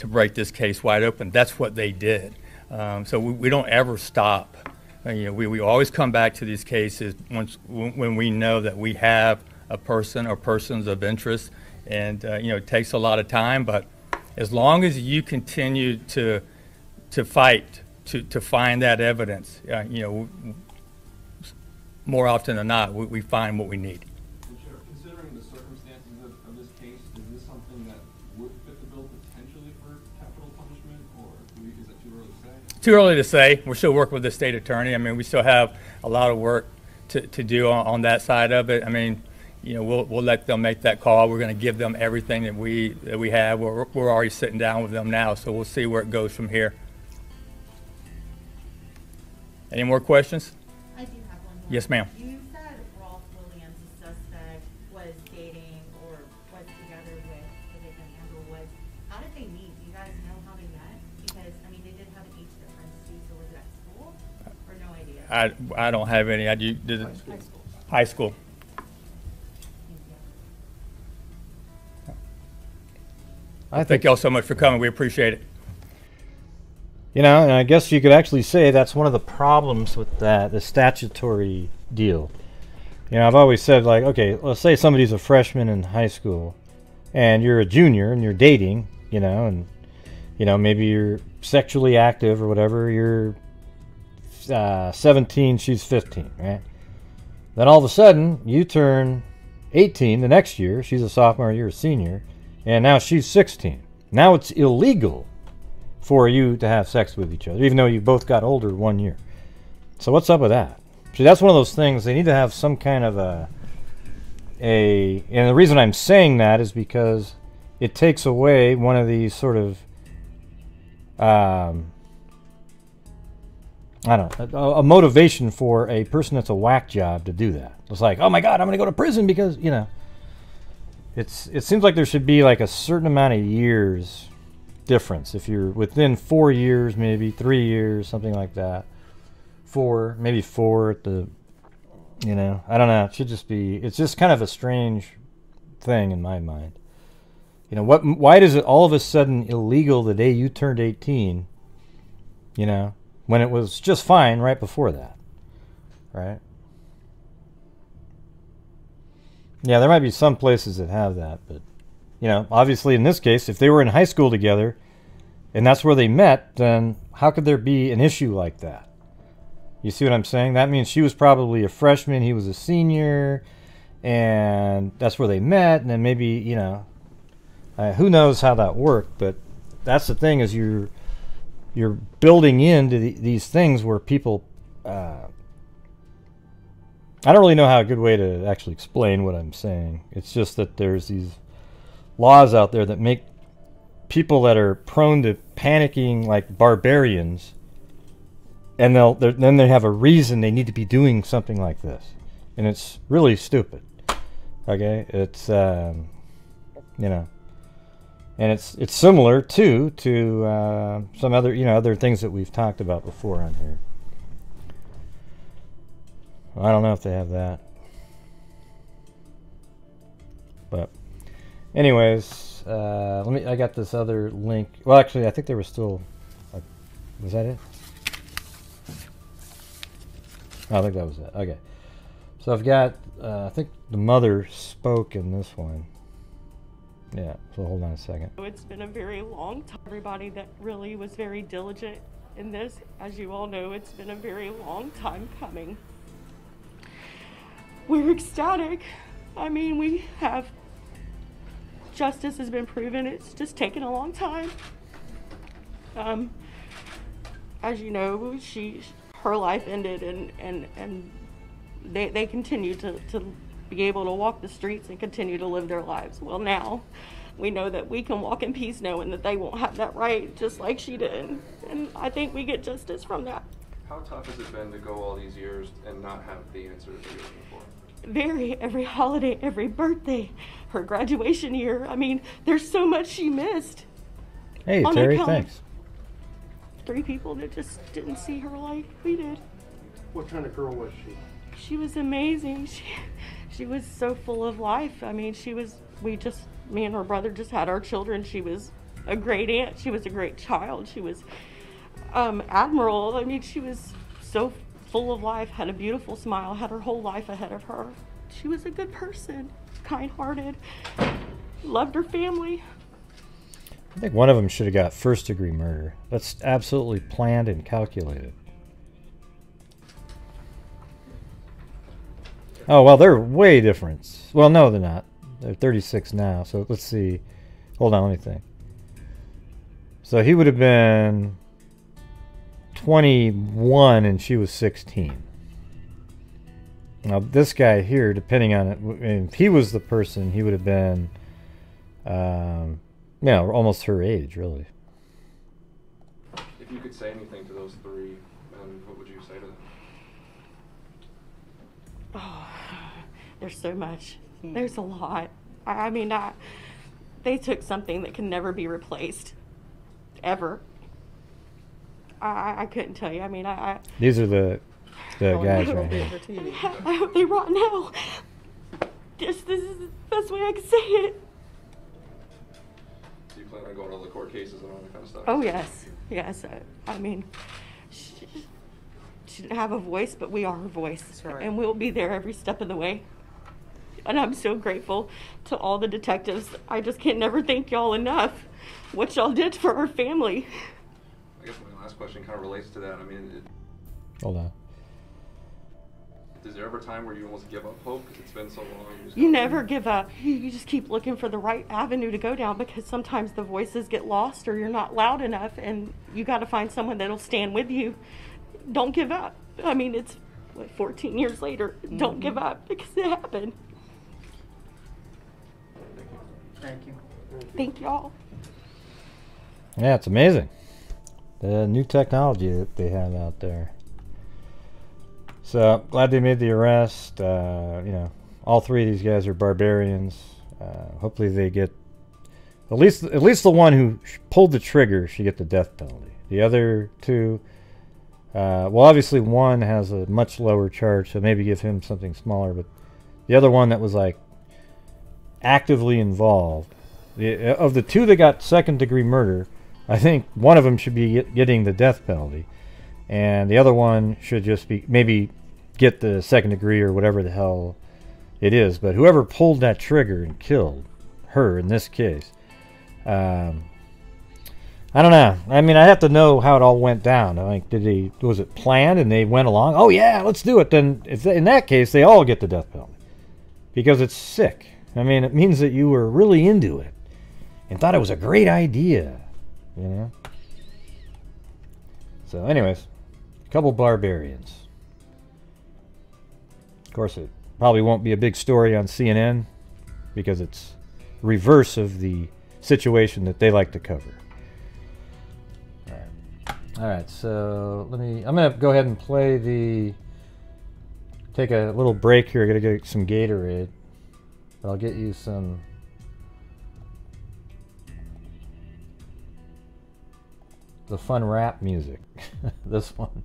break this case wide open. That's what they did. So we don't ever stop. You know, we always come back to these cases when we know that we have a person or persons of interest, and you know, it takes a lot of time, but as long as you continue to fight to find that evidence, you know, more often than not, we find what we need. Considering the circumstances of this case, is this something that would fit the bill potentially for capital punishment, or is that too early to say? Too early to say. We're still working with the state attorney. I mean, we still have a lot of work to do on that side of it. I mean, you know, we'll let them make that call. We're going to give them everything that we have. We're already sitting down with them now, so we'll see where it goes from here. Any more questions? I do Yes, ma'am. You said Rolf Williams, the suspect, was dating or was together with the victim, Amber Woods. How did they meet? Do you guys know how they met? Because, I mean, they did have an age difference too, so was it at school? Or no idea? I don't have any. High school. Thank y'all so much for coming. We appreciate it. You know, and I guess you could actually say that's one of the problems with the statutory deal. You know, I've always said, like, okay, let's say somebody's a freshman in high school and you're a junior and you're dating, you know, and, you know, maybe you're sexually active or whatever. You're 17, she's 15, right? Then all of a sudden, you turn 18 the next year. She's a sophomore, you're a senior, and now she's 16. Now it's illegal for you to have sex with each other, even though you both got older 1 year. So what's up with that? See, that's one of those things. They need to have some kind of and the reason I'm saying that is because it takes away one of these sort of, I don't know, a motivation for a person that's a whack job to do that. It's like, oh my God, I'm going to go to prison because, you know, it seems like there should be like a certain amount of years difference. If you're within 4 years, maybe 3 years, something like that. Maybe 4 at the, you know, I don't know. It should just be, it's just kind of a strange thing in my mind. You know, why is it all of a sudden illegal the day you turned 18, you know, when it was just fine right before that, right? Yeah, there might be some places that have that, but, you know, obviously in this case, if they were in high school together and that's where they met, then how could there be an issue like that? You see what I'm saying? That means she was probably a freshman, he was a senior, and that's where they met, and then maybe, you know, who knows how that worked, but that's the thing, is you're building into these things where people, I don't really know how a good way to actually explain what I'm saying. It's just that there's these laws out there that make people that are prone to panicking like barbarians, and then they have a reason they need to be doing something like this, and it's really stupid. Okay, it's you know, and it's similar to some other, you know, other things that we've talked about before on here. I don't know if they have that, but anyways, I got this other link. Well, actually, I think there was still, was that it? Oh, I think that was it. Okay, so I've got, I think the mother spoke in this one. Yeah, so hold on a second. It's been a very long time. Everybody that really was very diligent in this, as you all know, it's been a very long time coming. We're ecstatic. I mean, we have, justice has been proven. It's just taken a long time. As you know, her life ended, and they continue to be able to walk the streets and continue to live their lives. Well, now we know that we can walk in peace knowing that they won't have that right, just like she did. And I think we get justice from that. How tough has it been to go all these years and not have the answers that you're looking for? Every holiday, every birthday, her graduation year. I mean, there's so much she missed. Hey, Terry, thanks. 3 people that just didn't see her like we did. What kind of girl was she? She was amazing. She was so full of life. I mean, me and her brother just had our children. She was a great aunt. She was a great child. She was admiral. I mean, she was so full of life, had a beautiful smile, had her whole life ahead of her. She was a good person, kind-hearted, loved her family. I think one of them should have got first-degree murder. That's absolutely planned and calculated. Oh, well, they're way different. Well, no, they're not. They're 36 now, so let's see. Hold on, let me think. So he would have been 21 and she was 16. Now, this guy here, depending on it, if he was the person, he would have been, yeah, almost her age, really. If you could say anything to those 3, what would you say to them? Oh, there's so much. There's a lot. I mean, they took something that can never be replaced, ever. I couldn't tell you. I mean, These are the guys I right here. I hope they rot now. Just this is the best way I can say it. Do you plan on going to all the court cases and all that kind of stuff? Oh yes, yes. I mean, she didn't have a voice, but we are her voice, and we'll be there every step of the way. And I'm so grateful to all the detectives. I just can't never thank y'all enough. What y'all did for our family. I guess my last question kind of relates to that. I mean, Hold on. is there ever a time where you almost give up hope because it's been so long? You never give up. You just keep looking for the right avenue to go down, because sometimes the voices get lost or you're not loud enough, and you got to find someone that'll stand with you. Don't give up. I mean, it's 14 years later. Don't give up, because it happened. Thank you. Thank y'all. Yeah, it's amazing. The new technology that they have out there. So glad they made the arrest. You know, all three of these guys are barbarians. Hopefully they get at least the one who pulled the trigger should get the death penalty. The other two, well, obviously one has a much lower charge, so maybe give him something smaller. But the other one that was like actively involved, of the two that got second-degree murder, I think one of them should be getting the death penalty, and the other one should just be maybe get the second degree or whatever the hell it is. But whoever pulled that trigger and killed her in this case, I don't know. I mean, I have to know how it all went down. Like, was it planned and they went along? Oh yeah, let's do it. Then if in that case, they all get the death penalty because it's sick. I mean, it means that you were really into it and thought it was a great idea, you know? So anyways, a couple barbarians. Of course, it probably won't be a big story on CNN because it's reverse of the situation that they like to cover. All right, so I'm going to go ahead and take a little break here. I got to get some Gatorade. But I'll get you some the fun rap music. This one.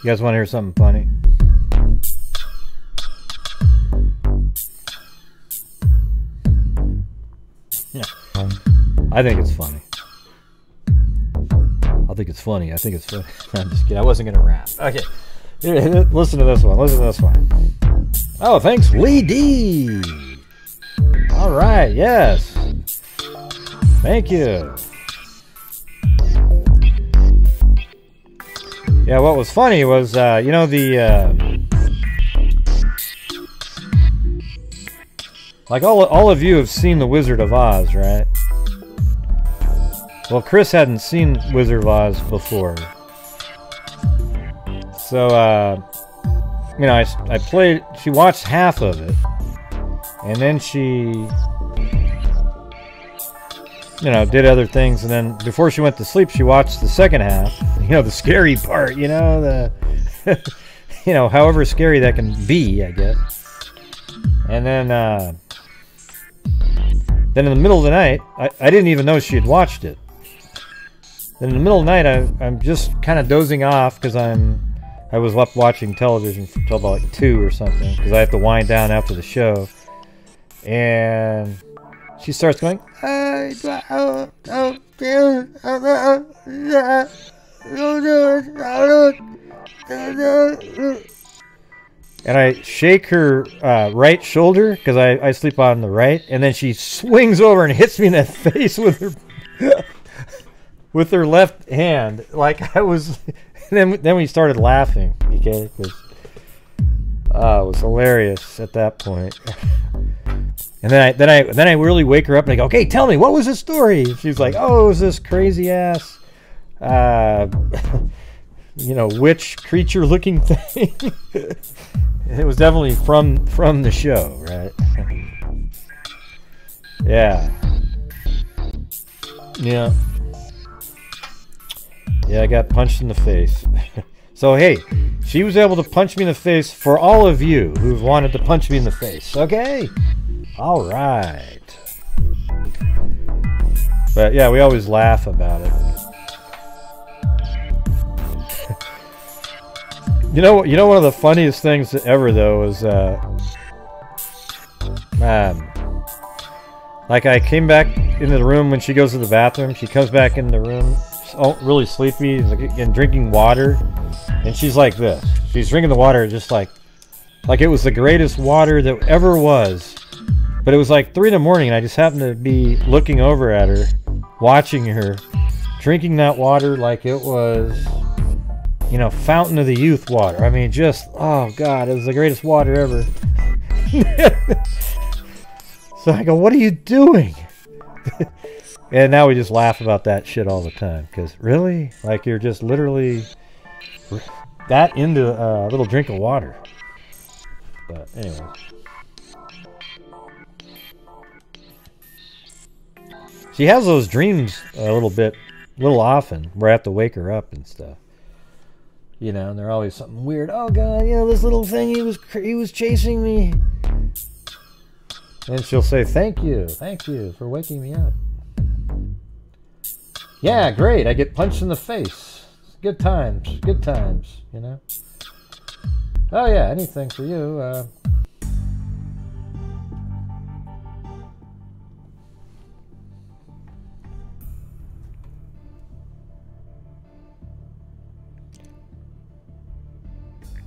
You guys want to hear something funny? Yeah. I think it's funny. I think it's funny. I think it's funny. I'm just kidding. I wasn't going to rap. Okay. Here, listen to this one. Listen to this one. Oh, thanks, Lee D. All right. Yes. Thank you. Yeah, what was funny was, you know, the Like all of you have seen The Wizard of Oz, right? Well, Chris hadn't seen Wizard of Oz before. So, you know, I played, she watched half of it. And then she, you know, did other things. And then before she went to sleep, she watched the second half. You know, the scary part, you know, the, you know, however scary that can be, I guess. And then in the middle of the night, I didn't even know she had watched it. Then in the middle of the night, I'm just kind of dozing off because I was up watching television until about like 2 or something because I have to wind down after the show. And she starts going, and I shake her right shoulder because I sleep on the right, and then she swings over and hits me in the face with her with her left hand, like I was. Then we started laughing, okay? Because it was hilarious at that point. And then I really wake her up and I go, okay, tell me, what was the story? She's like, oh, it was this crazy ass, you know, witch creature looking thing. It was definitely from the show, right? Yeah. Yeah. Yeah, I got punched in the face. So, hey, she was able to punch me in the face for all of you who've wanted to punch me in the face. Okay? All right. But, yeah, we always laugh about it. You know, one of the funniest things ever, though, is, like, I came back into the room when she goes to the bathroom. She comes back in the room. Oh, really sleepy, and drinking water, and she's like this. She's drinking the water just like it was the greatest water that ever was. But it was like 3 in the morning, and I just happened to be looking over at her, watching her, drinking that water like it was, you know, Fountain of the Youth water. I mean, just, oh God, it was the greatest water ever. So I go, what are you doing? And now we just laugh about that shit all the time. Because really? Like you're just literally that into a little drink of water. But anyway. She has those dreams a little often where I have to wake her up and stuff. You know, and they're always something weird. Oh God, you know, this little thing, he was chasing me. And she'll say, thank you for waking me up. Yeah, great. I get punched in the face. Good times, you know. Oh yeah, anything for you.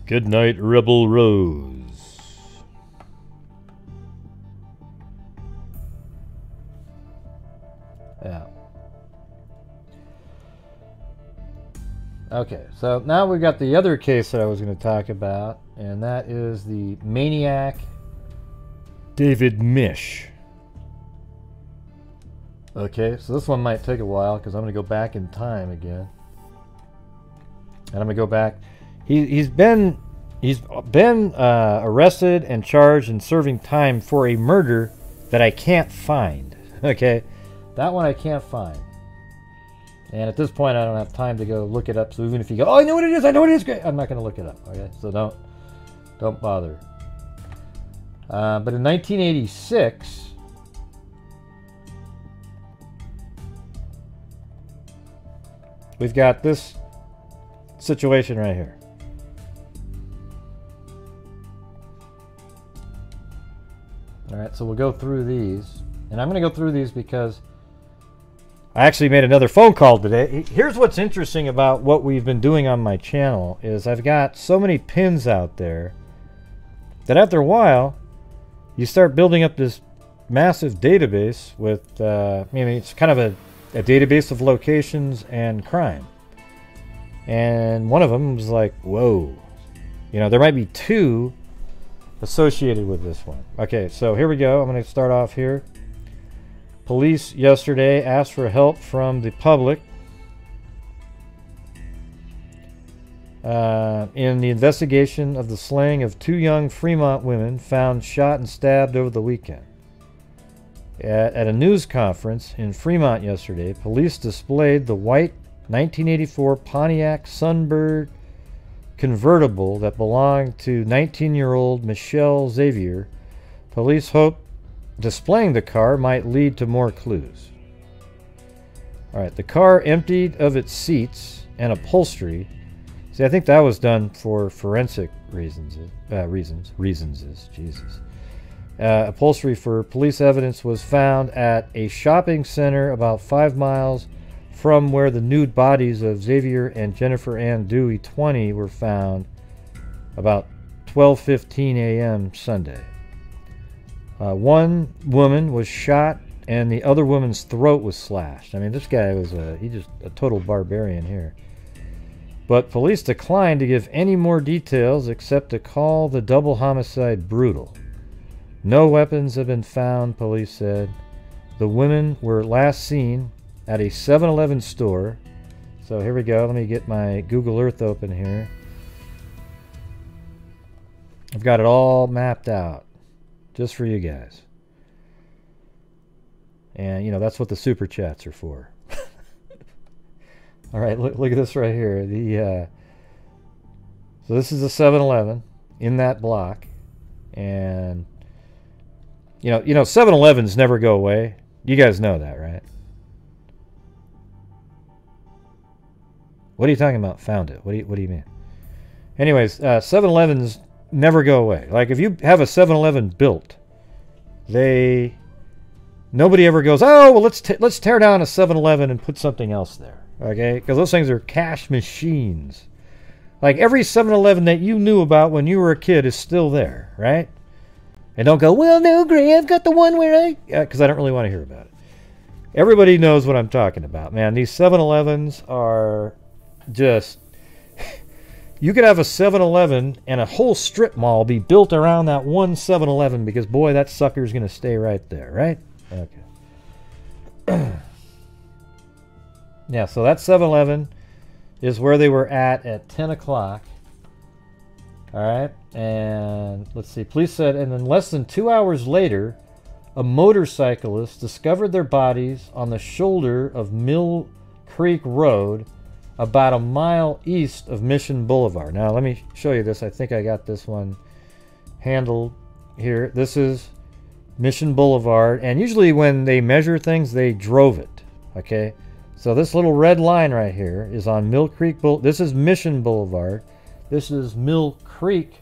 Good night, Rebel Rose. Yeah. Okay, so now we've got the other case that I was going to talk about, and that is the Maniac David Misch. Okay, so this one might take a while because I'm going to go back in time again. And I'm going to go back. He's been arrested and charged and serving time for a murder that I can't find. Okay, that one I can't find. And at this point, I don't have time to go look it up. So even if you go, oh, I know what it is, great, I'm not going to look it up. Okay, so don't bother. But in 1986, we've got this situation right here. All right, so we'll go through these, and I'm going to go through these because I actually made another phone call today. Here's what's interesting about what we've been doing on my channel is I've got so many pins out there that after a while you start building up this massive database with I mean, it's kind of a database of locations and crime. And one of them was like, whoa, you know, there might be 2 associated with this one. Okay, so here we go. I'm going to start off here. Police yesterday asked for help from the public in the investigation of the slaying of 2 young Fremont women found shot and stabbed over the weekend. At a news conference in Fremont yesterday, police displayed the white 1984 Pontiac Sunbird convertible that belonged to 19-year-old Michaela Xavier. Police hope displaying the car might lead to more clues. All right, the car emptied of its seats and upholstery. See, I think that was done for forensic reasons. Jesus. Upholstery for police evidence was found at a shopping center about 5 miles from where the nude bodies of Xavier and Jennifer Ann Duey, 20, were found about 12:15 a.m. Sunday. One woman was shot and the other woman's throat was slashed. I mean, this guy was he's just a total barbarian here. But police declined to give any more details except to call the double homicide brutal. No weapons have been found, police said. The women were last seen at a 7-Eleven store. So here we go. Let me get my Google Earth open here. I've got it all mapped out just for you guys. And, you know, that's what the super chats are for. All right, look at this right here. So this is a 7-Eleven in that block. And, you know, 7-Elevens never go away. You guys know that, right? What are you talking about? Found it. What do you mean? Anyways, 7-Elevens never go away. Like, if you have a 7-Eleven built, nobody ever goes, oh, well, let's tear down a 7-Eleven and put something else there. Okay? Because those things are cash machines. Like, every 7-Eleven that you knew about when you were a kid is still there, right? And don't go, well, no, Gray, I've got the one where because I don't really want to hear about it. Everybody knows what I'm talking about, man. These 7-Elevens are just... You could have a 7-Eleven and a whole strip mall be built around that one 7-Eleven because, boy, that sucker's going to stay right there, right? Okay. Yeah, so that 7-Eleven is where they were at 10 o'clock. All right, and let's see. Police said, and then less than 2 hours later, a motorcyclist discovered their bodies on the shoulder of Mill Creek Road, about a mile east of Mission Boulevard. Now, let me show you this. I think I got this one handled here. This is Mission Boulevard, and usually when they measure things, they drove it. Okay, so this little red line right here is on Mill Creek Boulevard. This is Mission Boulevard. This is Mill Creek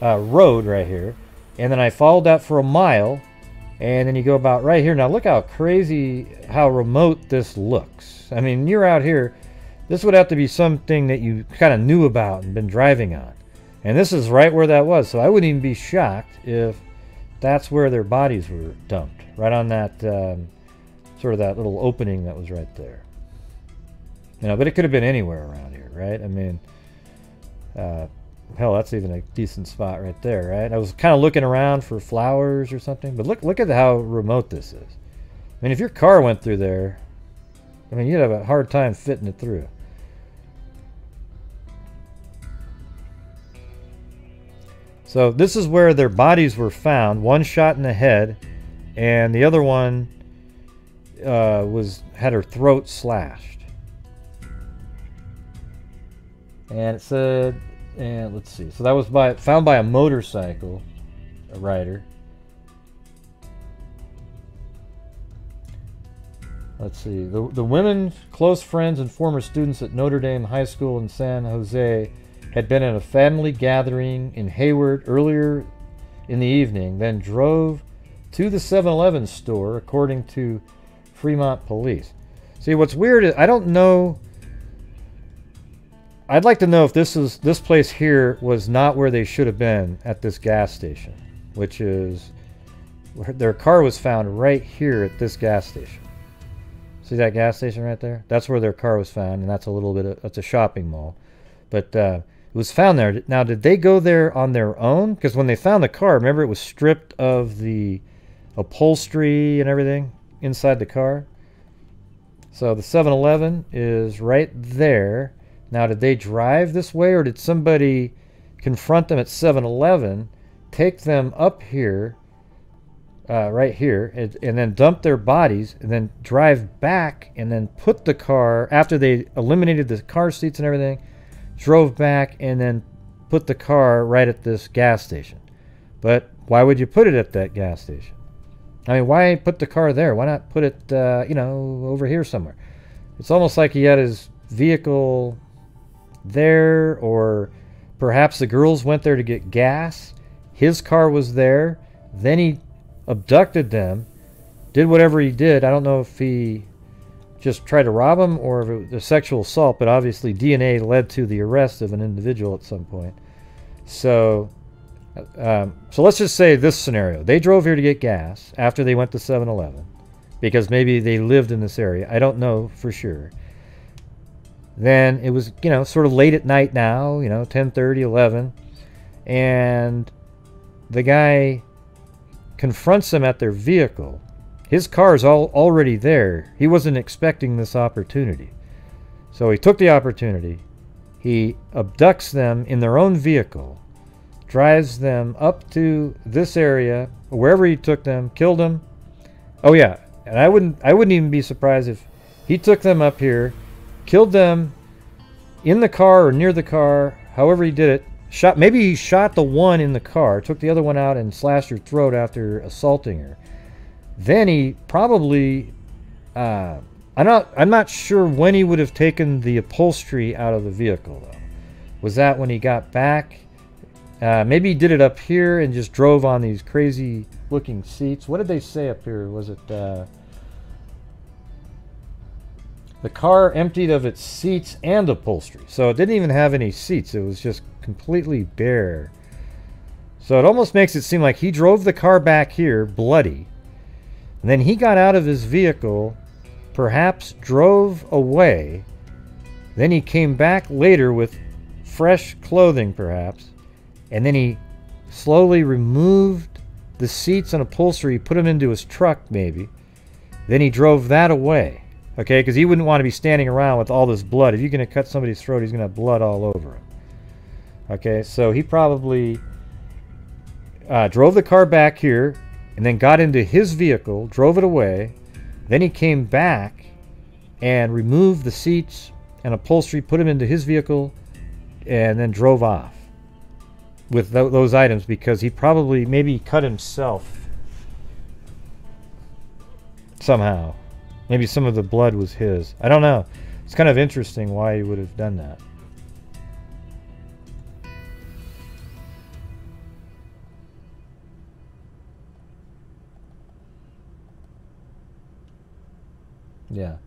Road right here. And then I followed that for a mile. And then you go about right here. Now look how crazy, how remote this looks. I mean, you're out here. This would have to be something that you kind of knew about and been driving on. And this is right where that was. So I wouldn't even be shocked if that's where their bodies were dumped. Right on that, sort of that little opening that was right there. You know, but it could have been anywhere around here, right? I mean... hell, that's even a decent spot right there, right? I was kind of looking around for flowers or something, but look at how remote this is. I mean, if your car went through there, I mean, you'd have a hard time fitting it through. So this is where their bodies were found. One shot in the head, and the other one had her throat slashed. And it said, and let's see. So that was found by a motorcycle rider. Let's see. The women, close friends and former students at Notre Dame High School in San Jose, had been at a family gathering in Hayward earlier in the evening, then drove to the 7-Eleven store, according to Fremont police. See, what's weird is I don't know. I'd like to know if this place here was not where they should have been at this gas station, which is where their car was found right here at this gas station. See that gas station right there? That's where their car was found, and that's a little bit of, that's a shopping mall. But it was found there. Now, did they go there on their own? Because when they found the car, remember it was stripped of the upholstery and everything inside the car? So the 7-Eleven is right there. Now, did they drive this way, or did somebody confront them at 7-Eleven, take them up here, right here, and then dump their bodies, and then drive back, and then put the car, after they eliminated the car seats and everything, drove back and then put the car right at this gas station? But why would you put it at that gas station? I mean, why put the car there? Why not put it, you know, over here somewhere? It's almost like he had his vehicle there, or perhaps the girls went there to get gas. His car was there. Then he abducted them, did whatever he did. I don't know if he just tried to rob them or if it was a sexual assault, but obviously DNA led to the arrest of an individual at some point. So let's just say this scenario. They drove here to get gas after they went to 7-Eleven because maybe they lived in this area. I don't know for sure. Then it was, you know, sort of late at night now, you know, 10:30, 11, and the guy confronts them at their vehicle. His car's already there. He wasn't expecting this opportunity. So he took the opportunity. He abducts them in their own vehicle, drives them up to this area, wherever he took them, killed them. Oh yeah, and I wouldn't even be surprised if he took them up here, killed them in the car or near the car, however he did it. Maybe he shot the one in the car, took the other one out and slashed her throat after assaulting her. Then he probably, I'm not sure when he would have taken the upholstery out of the vehicle though. Was that when he got back? Maybe he did it up here and just drove on these crazy looking seats. What did they say up here? Was it the car emptied of its seats and upholstery? So it didn't even have any seats. It was just completely bare. So it almost makes it seem like he drove the car back here bloody, and then he got out of his vehicle, perhaps drove away, then he came back later with fresh clothing perhaps, and then he slowly removed the seats and upholstery, put them into his truck maybe, then he drove that away. Okay, because he wouldn't want to be standing around with all this blood. If you're going to cut somebody's throat, he's going to have blood all over him. Okay, so he probably drove the car back here and then got into his vehicle, drove it away. Then he came back and removed the seats and upholstery, put them into his vehicle, and then drove off with those items, because he probably maybe cut himself somehow. Maybe some of the blood was his. I don't know. It's kind of interesting why he would have done that. Yeah.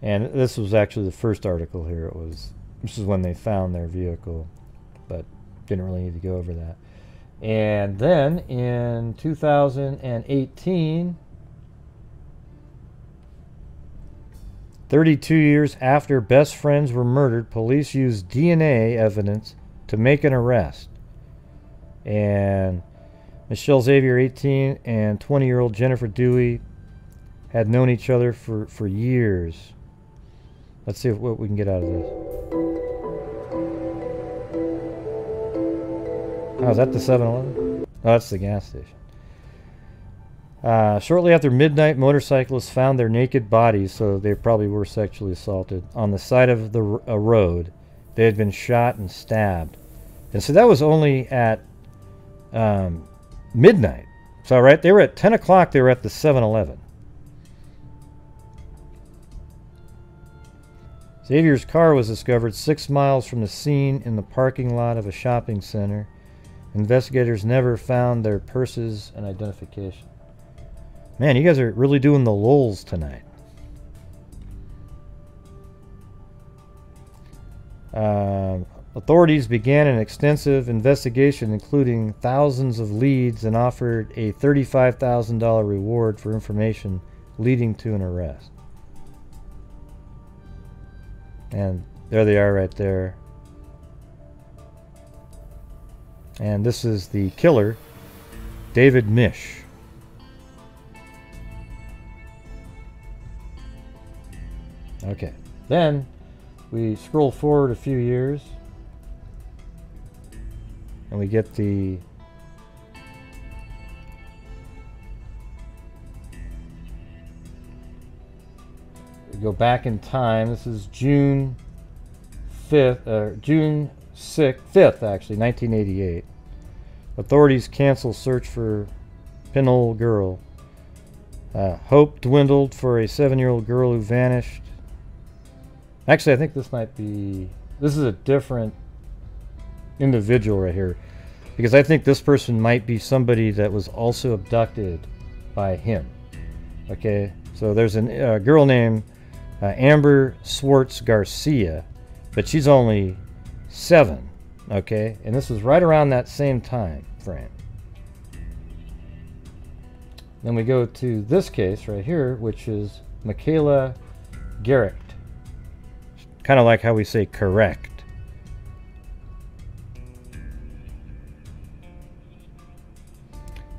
And this was actually the first article here. This is when they found their vehicle, but didn't really need to go over that. And then in 2018, 32 years after best friends were murdered, police used DNA evidence to make an arrest. And Michelle Xavier, 18, and 20-year-old Jennifer Duey had known each other for years. Let's see what we can get out of this. Oh, is that the 7-Eleven? Oh, that's the gas station. Shortly after midnight, motorcyclists found their naked bodies, so they probably were sexually assaulted, on the side of a road. They had been shot and stabbed. And so that was only at midnight. So right, they were at 10 o'clock, they were at the 7-Eleven. Xavier's car was discovered 6 miles from the scene in the parking lot of a shopping center. Investigators never found their purses and identification. Man, you guys are really doing the lulz tonight. Authorities began an extensive investigation, including thousands of leads, and offered a $35,000 reward for information leading to an arrest. And there they are right there. And this is the killer, David Misch. Okay, then we scroll forward a few years and we get the we go back in time. This is June 5th, June 5th actually, 1988. Authorities cancel search for pinhole girl. Hope dwindled for a 7-year-old girl who vanished. Actually, I think this might be... This is a different individual right here. Because I think this person might be somebody that was also abducted by him. Okay, so there's a girl named Amber Swartz Garcia. But she's only 7. Okay, and this was right around that same time frame. Then we go to this case right here, which is Michaela Garecht. Kind of like how we say correct.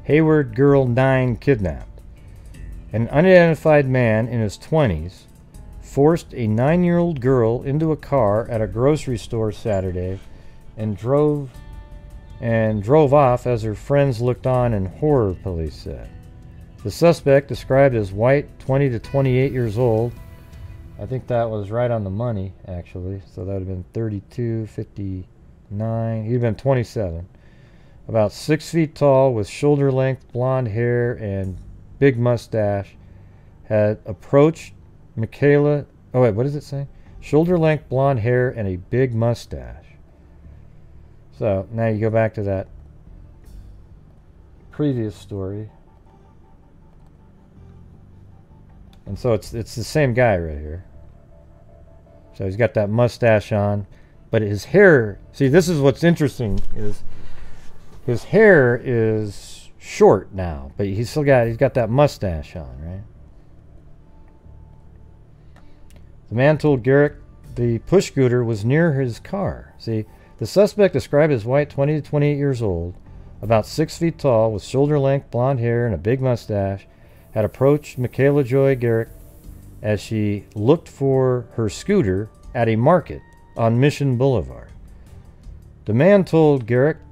Hayward girl 9 kidnapped. An unidentified man in his 20s forced a 9-year-old girl into a car at a grocery store Saturday and drove off as her friends looked on in horror, police said. The suspect, described as white, 20 to 28 years old, I think that was right on the money, actually. So that would have been 32, 59. He'd been 27. About 6 feet tall, with shoulder-length blonde hair and big mustache, had approached Michaela. Oh wait, what does it say? Shoulder-length blonde hair and a big mustache. So now you go back to that previous story. And so it's the same guy right here. So he's got that mustache on, but his hair, see, this is what's interesting, is his hair is short now, but he's got that mustache on, right? The man told Garecht the push scooter was near his car. See, the suspect, described as white, 20 to 28 years old, about 6 feet tall, with shoulder-length blonde hair and a big mustache, had approached Michaela Joy Garecht as she looked for her scooter at a market on Mission Boulevard. The man told Garecht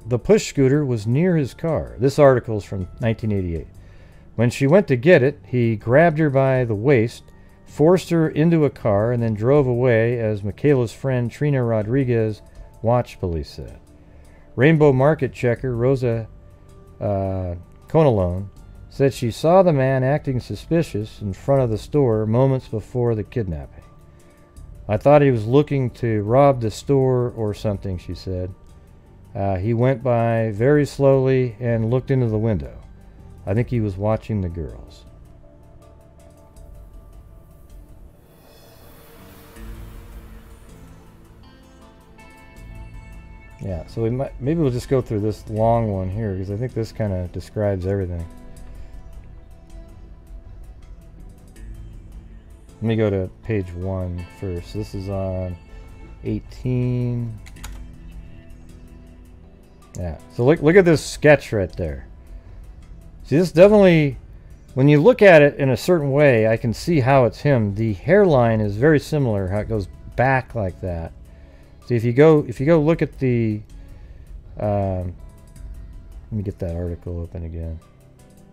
the push scooter was near his car. This article is from 1988. When she went to get it, he grabbed her by the waist, forced her into a car, and then drove away as Michaela's friend Trina Rodriguez watched, police said. Rainbow Market checker Rosa Conalone said she saw the man acting suspicious in front of the store moments before the kidnapping. I thought he was looking to rob the store or something, she said. He went by very slowly and looked into the window. I think he was watching the girls. Yeah, so maybe we'll just go through this long one here, because I think this kind of describes everything. Let me go to page 1 first. This is on 18. Yeah, so look at this sketch right there. See, this definitely, when you look at it in a certain way, I can see how it's him. The hairline is very similar, how it goes back like that. See, if you go look at the, let me get that article open again.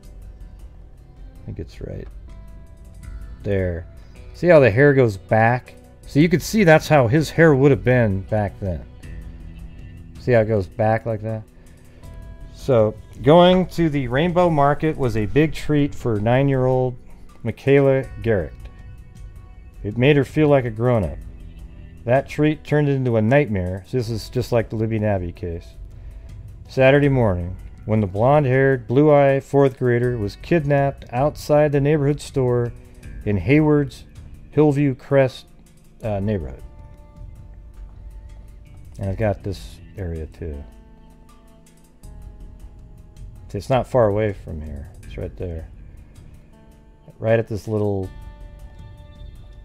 I think it's right there. See how the hair goes back? So you could see that's how his hair would have been back then. See how it goes back like that? So going to the Rainbow Market was a big treat for 9-year-old Michaela Garecht. It made her feel like a grown-up. That treat turned into a nightmare. So this is just like the Libby Nabby case. Saturday morning, when the blonde-haired, blue-eyed 4th grader was kidnapped outside the neighborhood store in Hayward's Hillview Crest neighborhood. And I've got this area too. It's not far away from here. It's right there. Right at this little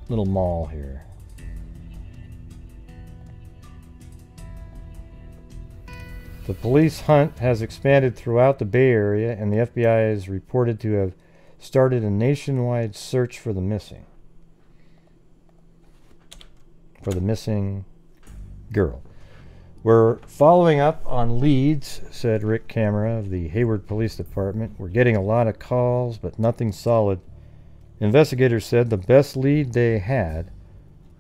mall here. The police hunt has expanded throughout the Bay Area, and the FBI is reported to have started a nationwide search for the missing girl. We're following up on leads, said Rick Camera of the Hayward Police Department. We're getting a lot of calls, but nothing solid. Investigators said the best lead they had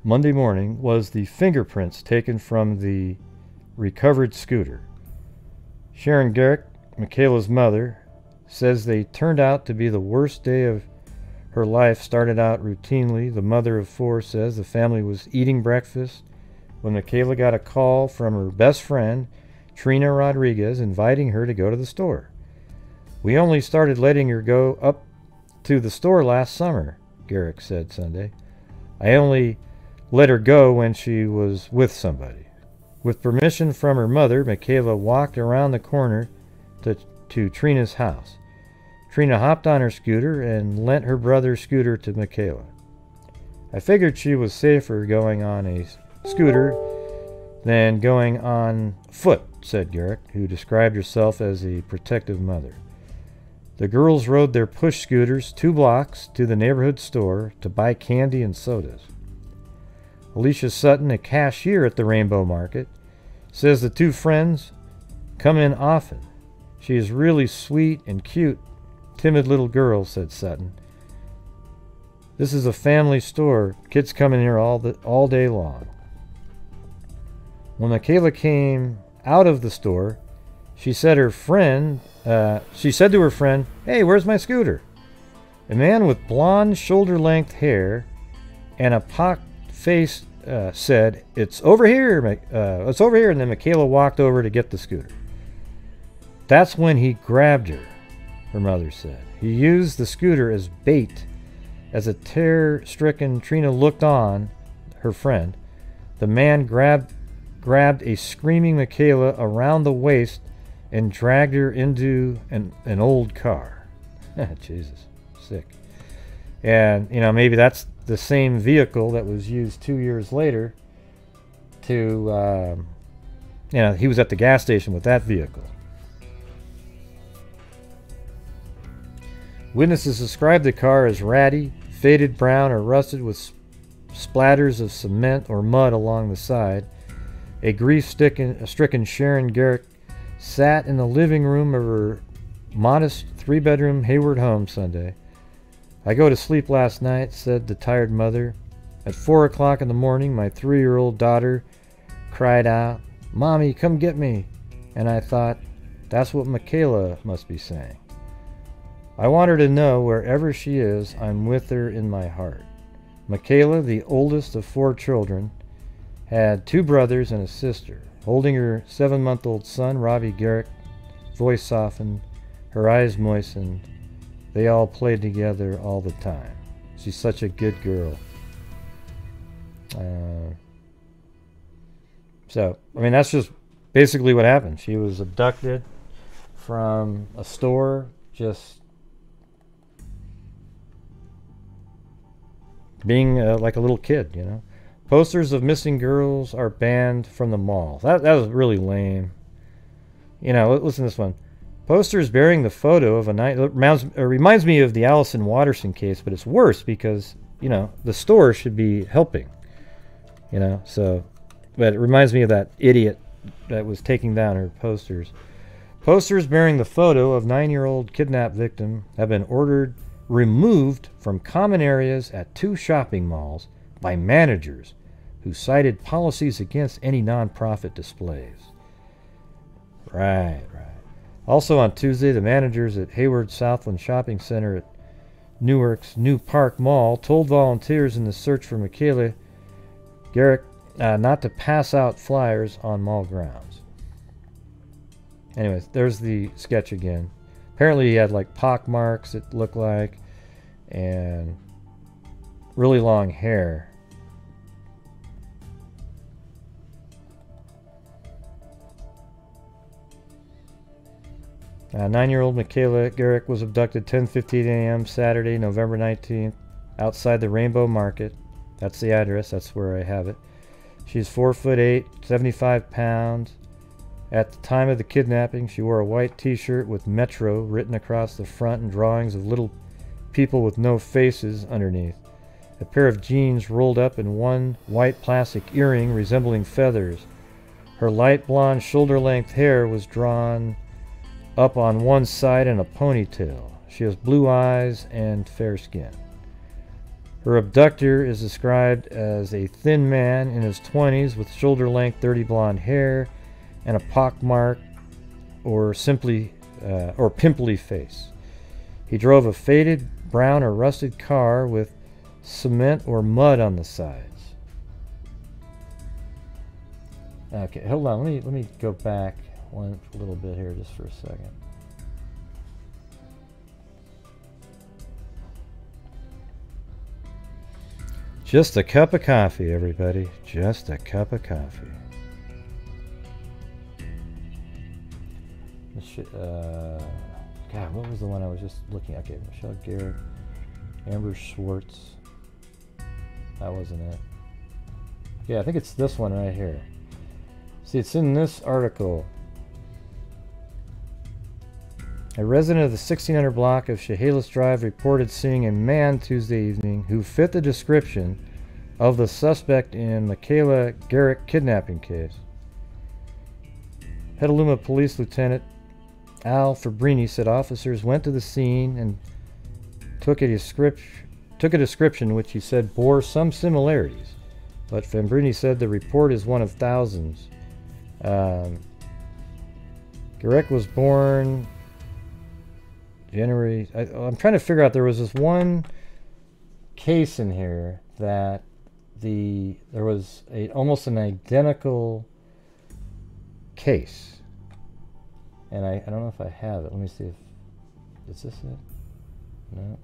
Monday morning was the fingerprints taken from the recovered scooter. Sharon Garecht, Michaela's mother, says they turned out to be the worst day of her life. Started out routinely. The mother of four says the family was eating breakfast when Michaela got a call from her best friend, Trina Rodriguez, inviting her to go to the store. We only started letting her go up to the store last summer, Garecht said Sunday. I only let her go when she was with somebody. With permission from her mother, Michaela walked around the corner to Trina's house. Trina hopped on her scooter and lent her brother's scooter to Michaela. I figured she was safer going on a scooter than going on foot, said Garecht, who described herself as a protective mother. The girls rode their push scooters 2 blocks to the neighborhood store to buy candy and sodas. Alicia Sutton, a cashier at the Rainbow Market, says the two friends come in often. She is really sweet and cute, timid little girl, said Sutton. This is a family store. Kids come in here all day long. When Michaela came out of the store, she said to her friend, "Hey, where's my scooter?" A man with blonde, shoulder-length hair and a pocked face said, "It's over here. It's over here." And then Michaela walked over to get the scooter. That's when he grabbed her mother said. He used the scooter as bait. As a terror-stricken Trina looked on, her friend, the man grabbed a screaming Michaela around the waist and dragged her into an old car. Jesus, sick. And, maybe that's the same vehicle that was used 2 years later to, he was at the gas station with that vehicle. Witnesses described the car as ratty, faded brown, or rusted with splatters of cement or mud along the side. A grief-stricken Sharon Garecht sat in the living room of her modest 3-bedroom Hayward home Sunday. I go to sleep last night, said the tired mother. At 4 o'clock in the morning, my 3-year-old daughter cried out, "Mommy, come get me." And I thought, that's what Michaela must be saying. I want her to know wherever she is, I'm with her in my heart. Michaela, the oldest of 4 children, had 2 brothers and a sister. Holding her 7-month-old son, Robbie Garecht, voice softened, her eyes moistened. They all played together all the time. She's such a good girl. That's just basically what happened. She was abducted from a store, just being like a little kid, Posters of missing girls are banned from the mall. That was really lame. Listen to this one. Posters bearing the photo of a night reminds me of the Allyson Watterson case, but it's worse because, the store should be helping. But it reminds me of that idiot that was taking down her posters. Posters bearing the photo of 9-year-old kidnapped victim have been ordered removed from common areas at 2 shopping malls by managers who cited policies against any nonprofit displays. Right. Also on Tuesday, the managers at Hayward Southland Shopping Center at Newark's New Park Mall told volunteers in the search for Michaela Garecht not to pass out flyers on mall grounds. Anyways, there's the sketch again. Apparently he had like pock marks, it looked like, and really long hair. Nine-year-old Michaela Garecht was abducted 10:15 a.m. Saturday, November 19th, outside the Rainbow Market. That's the address. That's where I have it. She's 4'8", 75 pounds. At the time of the kidnapping, she wore a white t-shirt with Metro written across the front and drawings of little people with no faces underneath. A pair of jeans rolled up in one white plastic earring resembling feathers. Her light blonde shoulder-length hair was drawn up on one side in a ponytail. She has blue eyes and fair skin. Her abductor is described as a thin man in his 20s with shoulder-length dirty blonde hair and a pockmarked or pimply face. He drove a faded brown or rusted car with cement or mud on the sides. Okay, hold on. Let me go back one little bit here just for a second. Just a cup of coffee, everybody. Just a cup of coffee. God, what was the one I was just looking at? Okay, Michaela Garecht, Amber Schwartz. That wasn't it. Yeah, I think it's this one right here. See, it's in this article. A resident of the 1600 block of Chehalis Drive reported seeing a man Tuesday evening who fit the description of the suspect in Michaela Garecht kidnapping case. Petaluma Police Lieutenant Al Fabrini said officers went to the scene and took a description which he said bore some similarities, but Fabrini said the report is one of thousands. Garecht was born January. I'm trying to figure out, there was this one case in here that there was almost an identical case, and I don't know if I have it. Let me see if is this it. No.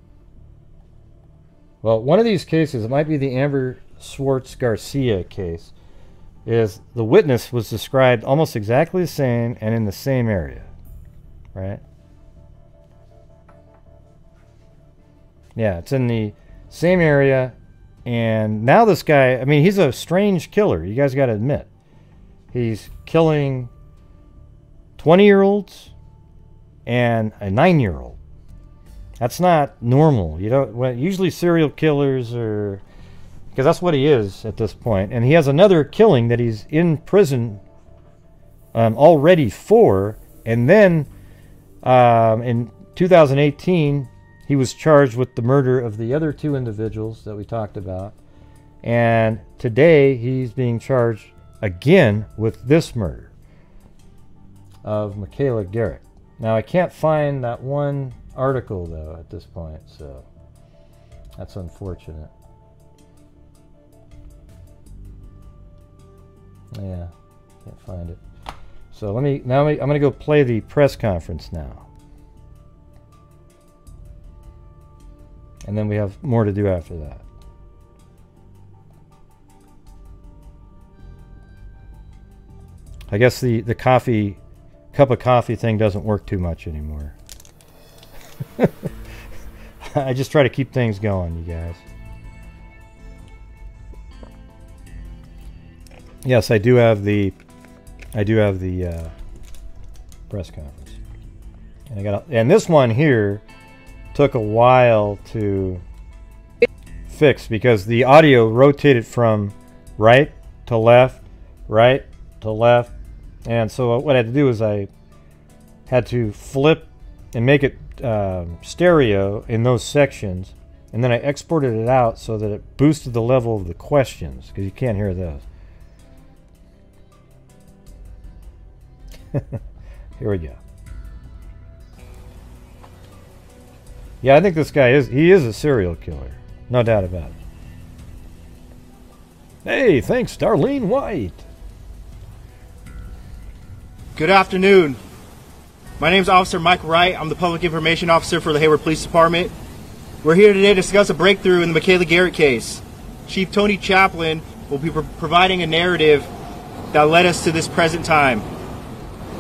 Well, one of these cases, it might be the Amber Schwartz Garcia case, is the witness was described almost exactly the same and in the same area, right? Yeah, it's in the same area, and now this guy, I mean, he's a strange killer, you guys got to admit. He's killing 20-year-olds and a 9-year-old. That's not normal. You don't. Usually serial killers are, because that's what he is at this point. And he has another killing that he's in prison already for, and then in 2018 he was charged with the murder of the other two individuals that we talked about, and today he's being charged again with this murder of Michaela Garecht. Now I can't find that one article though at this point, so that's unfortunate. Yeah, can't find it. So I'm going to go play the press conference now, and then we have more to do after that. I guess the cup of coffee thing doesn't work too much anymore. I just try to keep things going, you guys. Yes, I do have the press conference, and this one here took a while to fix because the audio rotated from right to left, and so what I had to do is I had to flip and make it stereo in those sections, and then I exported it out so that it boosted the level of the questions, because you can't hear those. Here we go. Yeah, I think this guy is a serial killer, no doubt about it. Hey, thanks, Darlene White. Good afternoon. My name is Officer Mike Wright. I'm the Public Information Officer for the Hayward Police Department. We're here today to discuss a breakthrough in the Michaela Garecht case. Chief Tony Chaplin will be providing a narrative that led us to this present time.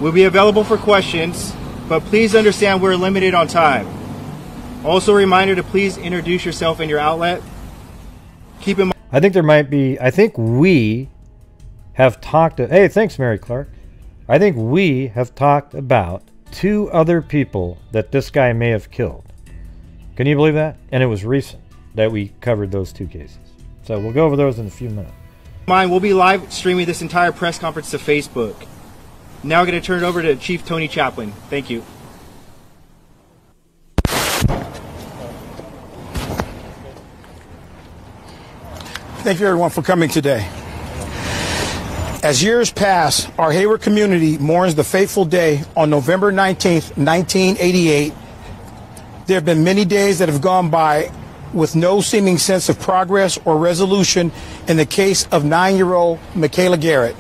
We'll be available for questions, but please understand we're limited on time. Also a reminder to please introduce yourself and your outlet. Keep in mind. I think we have talked to, hey, thanks, Mary Clark. I think we have talked about 2 other people that this guy may have killed. Can you believe that? And it was recent that we covered those 2 cases. So we'll go over those in a few minutes. We'll be live streaming this entire press conference to Facebook. Now I'm going to turn it over to Chief Tony Chaplin. Thank you. Thank you everyone for coming today. As years pass, our Hayward community mourns the fateful day on November 19th, 1988. There have been many days that have gone by with no seeming sense of progress or resolution in the case of 9-year-old Michaela Garecht,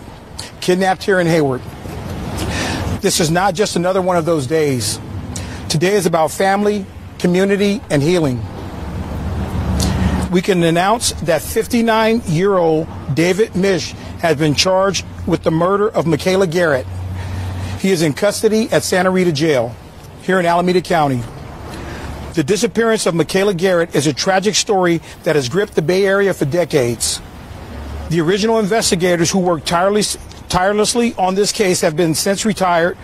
kidnapped here in Hayward. This is not just another one of those days. Today is about family, community, and healing. We can announce that 59-year-old David Misch has been charged with the murder of Michaela Garecht. He is in custody at Santa Rita Jail here in Alameda County. The disappearance of Michaela Garecht is a tragic story that has gripped the Bay Area for decades. The original investigators who worked tirelessly on this case have been since retired.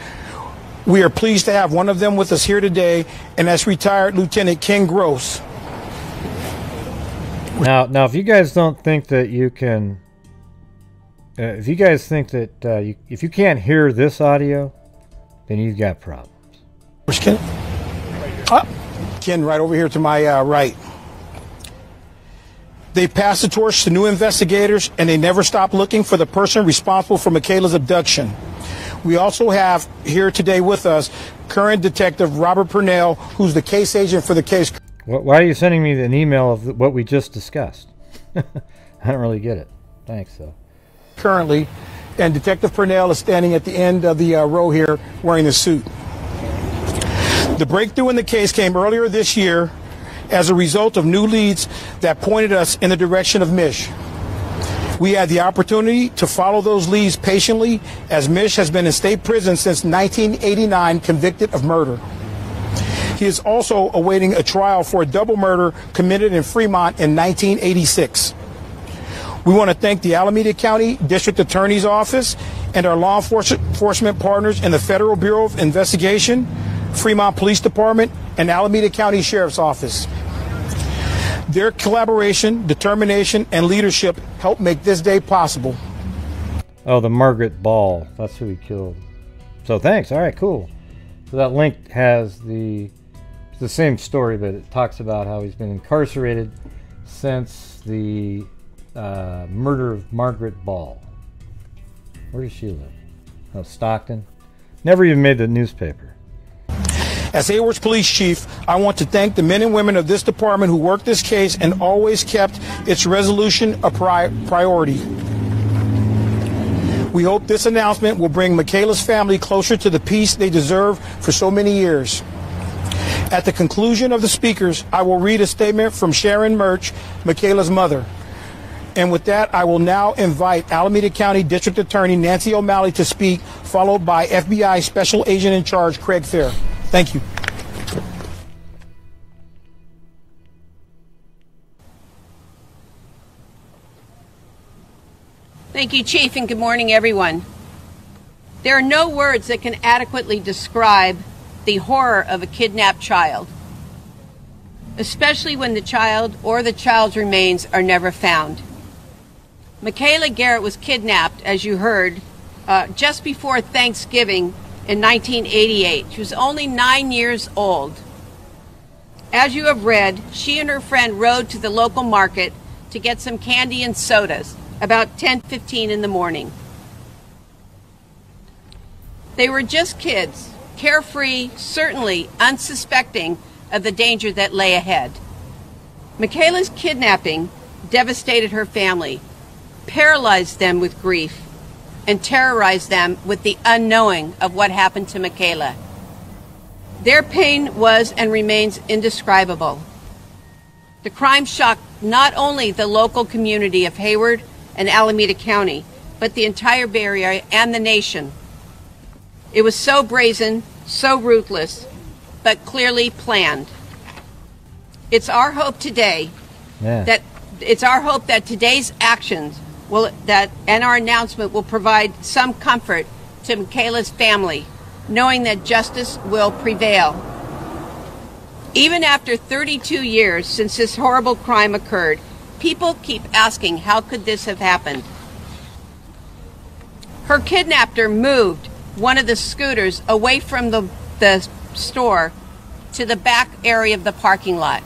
We are pleased to have one of them with us here today, and that's retired Lieutenant Ken Gross. Now, if you guys don't think that you can, if you guys think that if you can't hear this audio, then you've got problems. Where's Ken? Ken, right over here to my right. They passed the torch to new investigators, and they never stopped looking for the person responsible for Michaela's abduction. We also have here today with us current Detective Robert Purnell, who's the case agent for the case. Why are you sending me an email of what we just discussed? I don't really get it. Thanks, though. Currently, and Detective Purnell is standing at the end of the row here wearing the suit. The breakthrough in the case came earlier this year as a result of new leads that pointed us in the direction of Misch. We had the opportunity to follow those leads patiently, as Misch has been in state prison since 1989, convicted of murder. He is also awaiting a trial for a double murder committed in Fremont in 1986. We want to thank the Alameda County District Attorney's Office and our law enforcement partners in the Federal Bureau of Investigation, Fremont Police Department, and Alameda County Sheriff's Office. Their collaboration, determination, and leadership helped make this day possible. Oh, the Margaret Ball. That's who he killed. So thanks. All right, cool. So that link has the same story, but it talks about how he's been incarcerated since the murder of Margaret Ball. Where does she live? Oh, Stockton. Never even made the newspaper. As Hayward's police chief, I want to thank the men and women of this department who worked this case and always kept its resolution a priority. We hope this announcement will bring Michaela's family closer to the peace they deserve for so many years. At the conclusion of the speakers, I will read a statement from Sharon Murch, Michaela's mother. And with that, I will now invite Alameda County District Attorney Nancy O'Malley to speak, followed by FBI Special Agent in Charge Craig Fair. Thank you. Thank you, Chief, and good morning, everyone. There are no words that can adequately describe the horror of a kidnapped child, especially when the child or the child's remains are never found. Michaela Garecht was kidnapped, as you heard, just before Thanksgiving in 1988. She was only 9 years old. As you have read, she and her friend rode to the local market to get some candy and sodas about 10:15 in the morning. They were just kids, carefree, certainly unsuspecting of the danger that lay ahead. Michaela's kidnapping devastated her family, paralyzed them with grief, and terrorized them with the unknowing of what happened to Michaela. Their pain was and remains indescribable. The crime shocked not only the local community of Hayward and Alameda County, but the entire Bay Area and the nation. It was so brazen, so ruthless, but clearly planned. It's our hope today that today's actions and our announcement will provide some comfort to Michaela's family, knowing that justice will prevail. Even after 32 years since this horrible crime occurred, people keep asking, how could this have happened? Her kidnapper moved one of the scooters away from the store to the back area of the parking lot.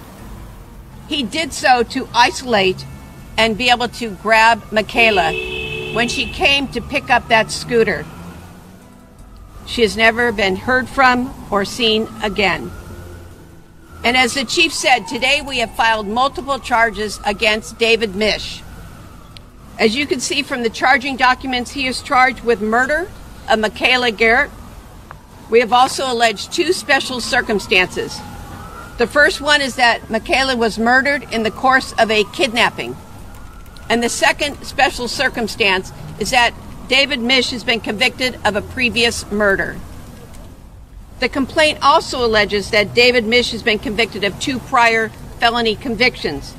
He did so to isolate and be able to grab Michaela when she came to pick up that scooter. She has never been heard from or seen again. And as the chief said, today we have filed multiple charges against David Misch. As you can see from the charging documents, he is charged with murder of Michaela Garecht. We have also alleged two special circumstances. The first one is that Michaela was murdered in the course of a kidnapping. And the second special circumstance is that David Misch has been convicted of a previous murder. The complaint also alleges that David Misch has been convicted of two prior felony convictions,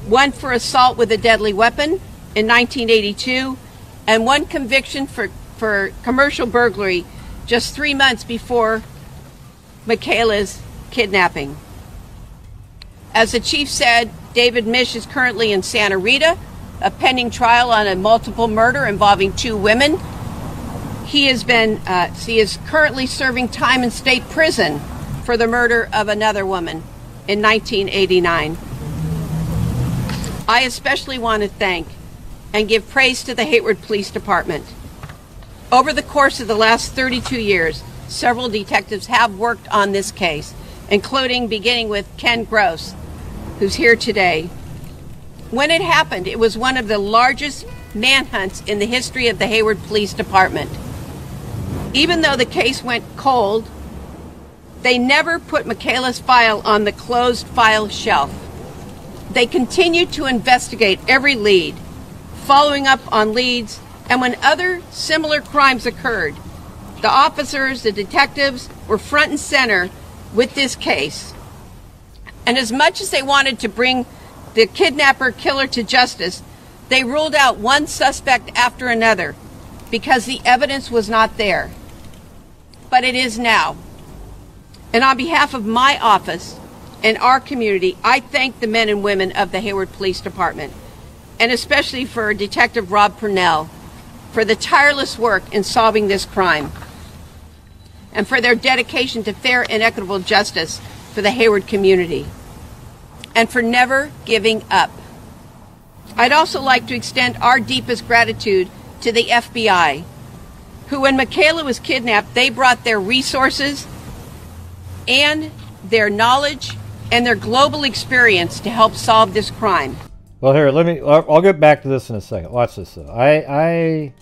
one for assault with a deadly weapon in 1982, and one conviction for commercial burglary just 3 months before Michaela's kidnapping. As the chief said, David Misch is currently in Santa Rita, a pending trial on a multiple murder involving two women. He is currently serving time in state prison for the murder of another woman in 1989. I especially want to thank and give praise to the Hayward Police Department. Over the course of the last 32 years, several detectives have worked on this case, including beginning with Ken Gross, who's here today. When it happened, it was one of the largest manhunts in the history of the Hayward Police Department. Even though the case went cold, they never put Michaela's file on the closed file shelf. They continued to investigate every lead, following up on leads, and when other similar crimes occurred, the officers, the detectives, were front and center with this case. And as much as they wanted to bring the kidnapper killer to justice, they ruled out one suspect after another because the evidence was not there. But it is now. And on behalf of my office and our community, I thank the men and women of the Hayward Police Department, and especially for Detective Rob Purnell, for the tireless work in solving this crime, and for their dedication to fair and equitable justice for the Hayward community, and for never giving up. I'd also like to extend our deepest gratitude to the FBI, who, when Michaela was kidnapped, they brought their resources and their knowledge and their global experience to help solve this crime. Well, here, I'll get back to this in a second. Watch this, though. I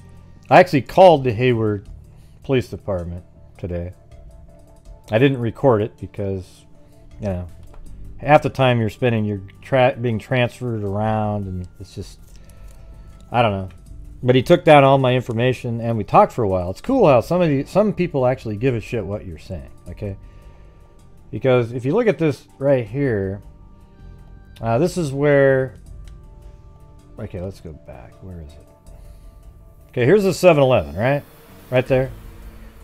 actually called the Hayward Police Department today. I didn't record it because, you know, half the time you're spending, you're being transferred around, and it's just, I don't know. But he took down all my information, and we talked for a while. It's cool how some people actually give a shit what you're saying, okay? Because if you look at this right here, this is where, okay, let's go back. Where is it? Okay, here's the 7-Eleven, right? Right there.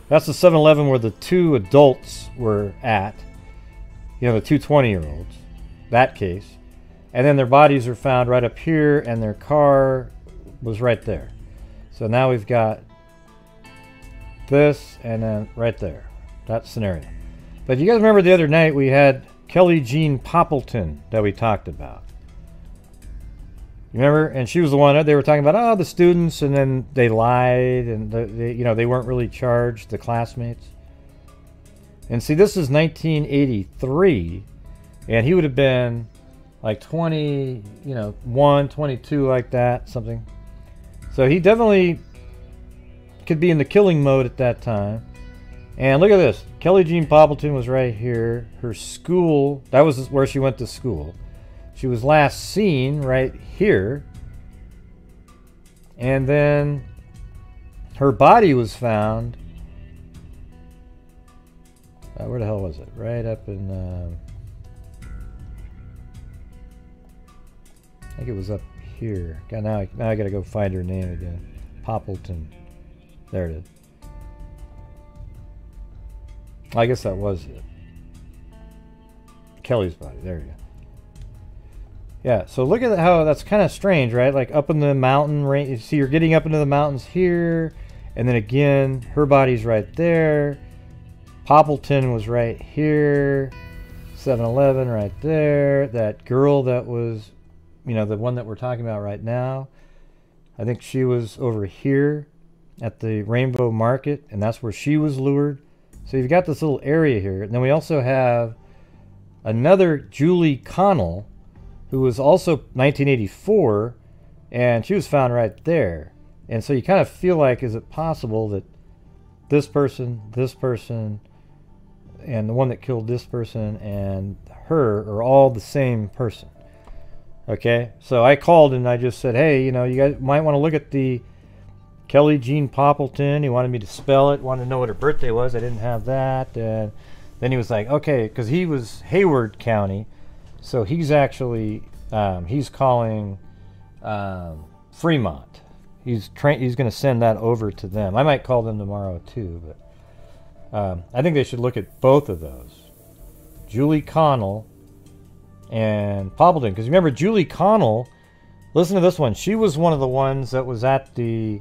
That's the 7-Eleven where the two adults were at. You know, the two 20-year-olds. That case. And then their bodies are found right up here, and their car was right there. So now we've got this, and then right there. That scenario. But you guys remember the other night we had Kelly Jean Poppleton that we talked about. Remember? And she was the one, they were talking about, oh, the students, and then they lied, and they weren't really charged, the classmates. And see, this is 1983, and he would have been like 21, 22, like that, something. So he definitely could be in the killing mode at that time. And look at this. Kelly Jean Poppleton was right here. Her school, that was where she went to school. She was last seen right here. And then her body was found. Where the hell was it? Right up in... I think it was up here. God, now I got to go find her name again. Poppleton. There it is. I guess that was it. Kelly's body. There you go. Yeah, so look at how that's kind of strange, right? Like up in the mountain range. You see, you're getting up into the mountains here, and then again, her body's right there. Poppleton was right here. 7-Eleven right there. That girl that was, you know, the one that we're talking about right now, I think she was over here at the Rainbow Market, and that's where she was lured. So you've got this little area here. And then we also have another Julie Connell, who was also 1984, and she was found right there. And so you kind of feel like, is it possible that this person, and the one that killed this person and her are all the same person? Okay, so I called and I just said, hey, you know, you guys might want to look at the Kelly Jean Poppleton. He wanted me to spell it, wanted to know what her birthday was. I didn't have that. And then he was like, okay, because he was Hayward County, so he's actually he's calling Fremont. He's going to send that over to them. I might call them tomorrow too, but I think they should look at both of those, Julie Connell and Poppleton. Because remember, Julie Connell, listen to this one. She was one of the ones that was at the,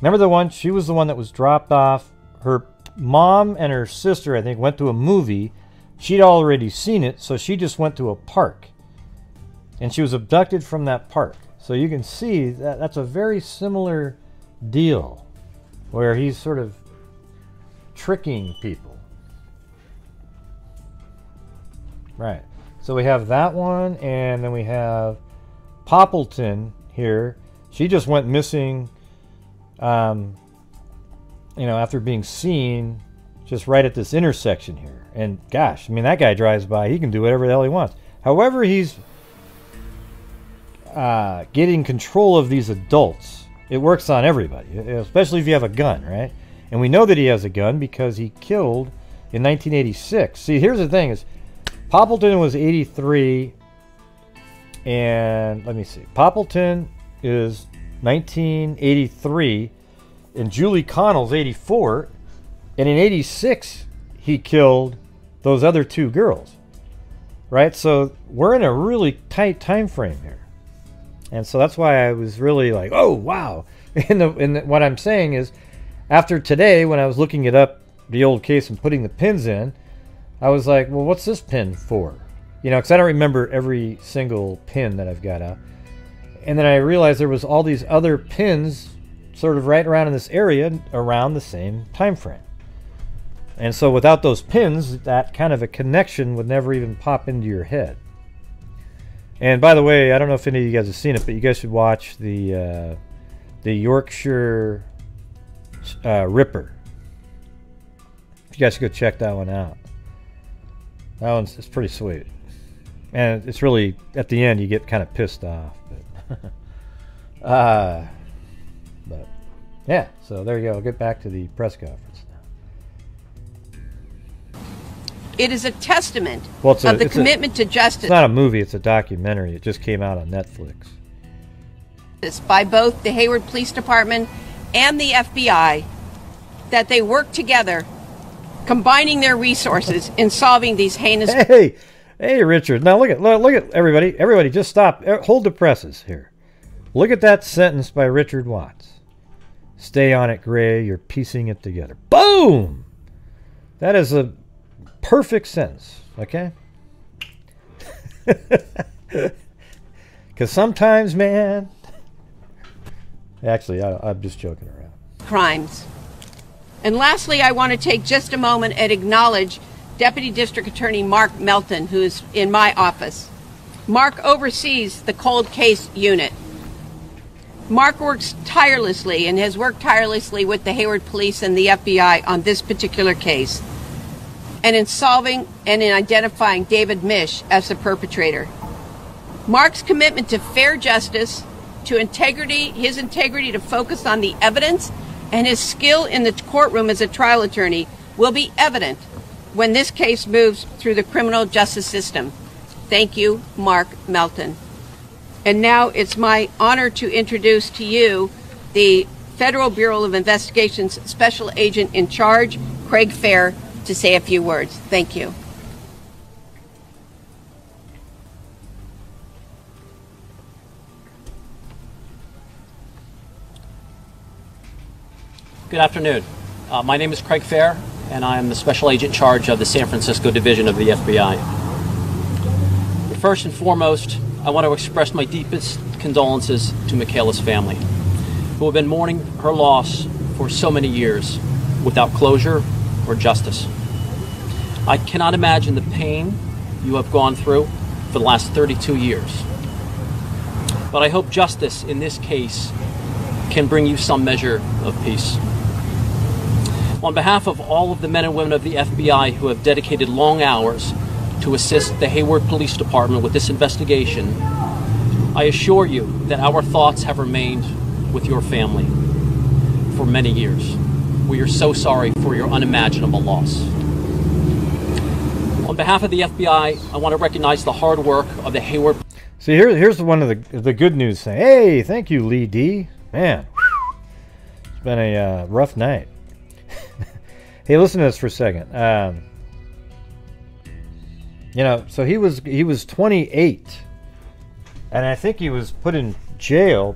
remember the one? She was the one that was dropped off. Her mom and her sister, I think, went to a movie. She'd already seen it, so she just went to a park. And she was abducted from that park. So you can see that that's a very similar deal, where he's sort of tricking people. Right. So we have that one, and then we have Poppleton here. She just went missing, you know, after being seen just right at this intersection here. And gosh, I mean, that guy drives by, he can do whatever the hell he wants. However, he's getting control of these adults. It works on everybody, especially if you have a gun, right? And we know that he has a gun because he killed in 1986. See, here's the thing is, Poppleton was 83, and let me see. Poppleton is 1983, and Julie Connell's 84, and in 86 he killed those other two girls, right? So we're in a really tight time frame here, and so that's why I was really like, oh wow. And what I'm saying is, after today, when I was looking it up, the old case, and putting the pins in, I was like, well, what's this pin for? You know, because I don't remember every single pin that I've got out. And then I realized there was all these other pins sort of right around in this area around the same time frame. And so without those pins, that kind of a connection would never even pop into your head. And by the way, I don't know if any of you guys have seen it, but you guys should watch the Yorkshire Ripper. You guys should go check that one out. That one's, it's pretty sweet. And it's really, at the end, you get kind of pissed off. But, yeah, so there you go. I'll get back to the press conference now. It is a testament Well, of the commitment to justice. It's not a movie, it's a documentary. It just came out on Netflix. By both the Hayward Police Department and the FBI, that they work together, combining their resources in solving these heinous... Hey, Richard. Now look at everybody. Everybody, just stop. Hold the presses here. Look at that sentence by Richard Watts. Stay on it, Gray. You're piecing it together. Boom! That is a perfect sentence, okay? Because sometimes, man... Actually, I'm just joking around. Crimes. And lastly, I want to take just a moment and acknowledge Deputy District Attorney Mark Melton, who is in my office. Mark oversees the cold case unit. Mark works tirelessly and has worked tirelessly with the Hayward Police and the FBI on this particular case, and in solving and in identifying David Misch as the perpetrator. Mark's commitment to fair justice, to integrity, his integrity to focus on the evidence, and his skill in the courtroom as a trial attorney will be evident when this case moves through the criminal justice system. Thank you, Mark Melton. And now it's my honor to introduce to you the Federal Bureau of Investigation's Special Agent in Charge, Craig Fair, to to say a few words. Thank you. Good afternoon. My name is Craig Fair, and I am the Special Agent in charge of the San Francisco Division of the FBI. But first and foremost, I want to express my deepest condolences to Michaela's family, who have been mourning her loss for so many years without closure or justice. I cannot imagine the pain you have gone through for the last 32 years. But I hope justice in this case can bring you some measure of peace. On behalf of all of the men and women of the FBI who have dedicated long hours to assist the Hayward Police Department with this investigation, I assure you that our thoughts have remained with your family for many years. We are so sorry for your unimaginable loss. On behalf of the FBI, I want to recognize the hard work of the Hayward. See, here's one of the good news thing. Hey, thank you, Lee D. Man, it's been a rough night. Hey, listen to this for a second. You know, so he was 28, and I think he was put in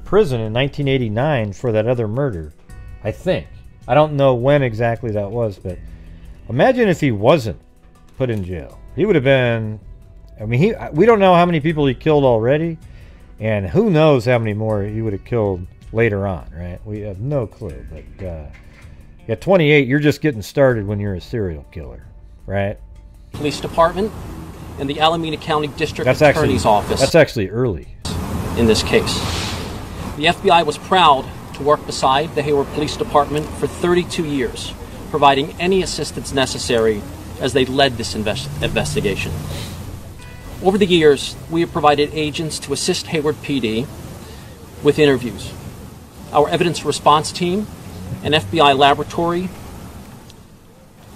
prison in 1989 for that other murder. I think. I don't know when exactly that was, but imagine if he wasn't put in jail. He would have been. I mean, we don't know how many people he killed already, and who knows how many more he would have killed later on, right? We have no clue. But at 28, you're just getting started when you're a serial killer, right? Police Department and the Alameda County District Attorney's Office. That's actually early. In this case, the FBI was proud to work beside the Hayward Police Department for 32 years, providing any assistance necessary as they led this investigation. Over the years, we have provided agents to assist Hayward PD with interviews. Our evidence response team and FBI laboratory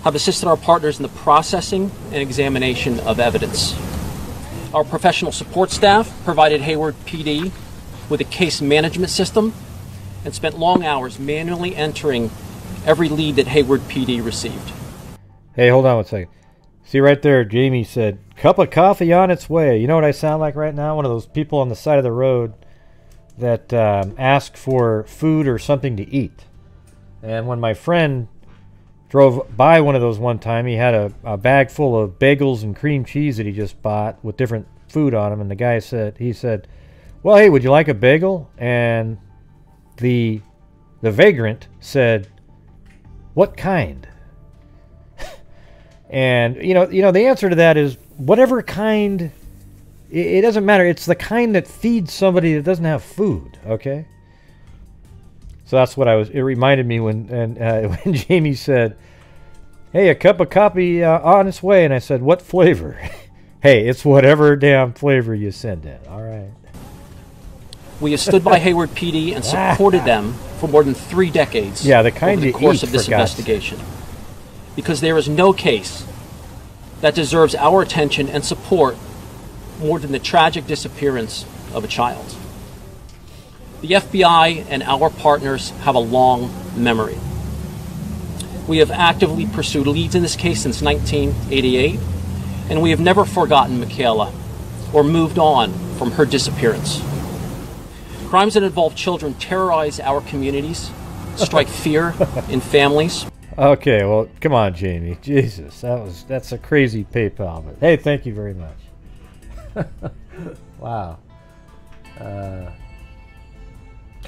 have assisted our partners in the processing and examination of evidence. Our professional support staff provided Hayward PD with a case management system and spent long hours manually entering every lead that Hayward PD received. Hey, hold on one second. See right there, Jamie said, cup of coffee on its way. You know what I sound like right now? One of those people on the side of the road that ask for food or something to eat. And when my friend drove by one of those one time, he had a bag full of bagels and cream cheese that he just bought with different food on them. And the guy said, well, hey, would you like a bagel? And the vagrant said, what kind? And you know the answer to that is whatever kind. It doesn't matter. It's the kind that feeds somebody that doesn't have food. Okay. So that's what it reminded me when Jamie said, "Hey, a cup of coffee on its way," and I said, "What flavor?" Hey, it's whatever damn flavor you send in. All right. We have stood by Hayward PD and supported them for more than 3 decades. Yeah, the kind over the course of this investigation. Because there is no case that deserves our attention and support more than the tragic disappearance of a child. The FBI and our partners have a long memory. We have actively pursued leads in this case since 1988, and we have never forgotten Michaela or moved on from her disappearance. Crimes that involve children terrorize our communities, strike fear in families. Okay, well, come on, Jamie. Jesus, that's a crazy PayPal. But hey, thank you very much. Wow. Can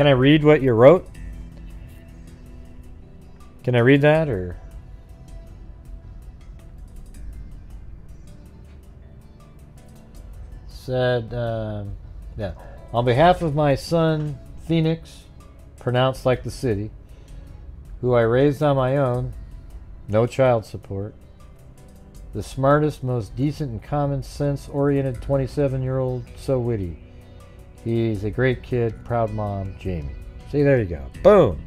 I read what you wrote? Can I read that or? Said, yeah. On behalf of my son, Phoenix, pronounced like the city, who I raised on my own, no child support, the smartest, most decent and common sense-oriented 27-year-old, so witty. He's a great kid, proud mom, Jamie. See, there you go. Boom.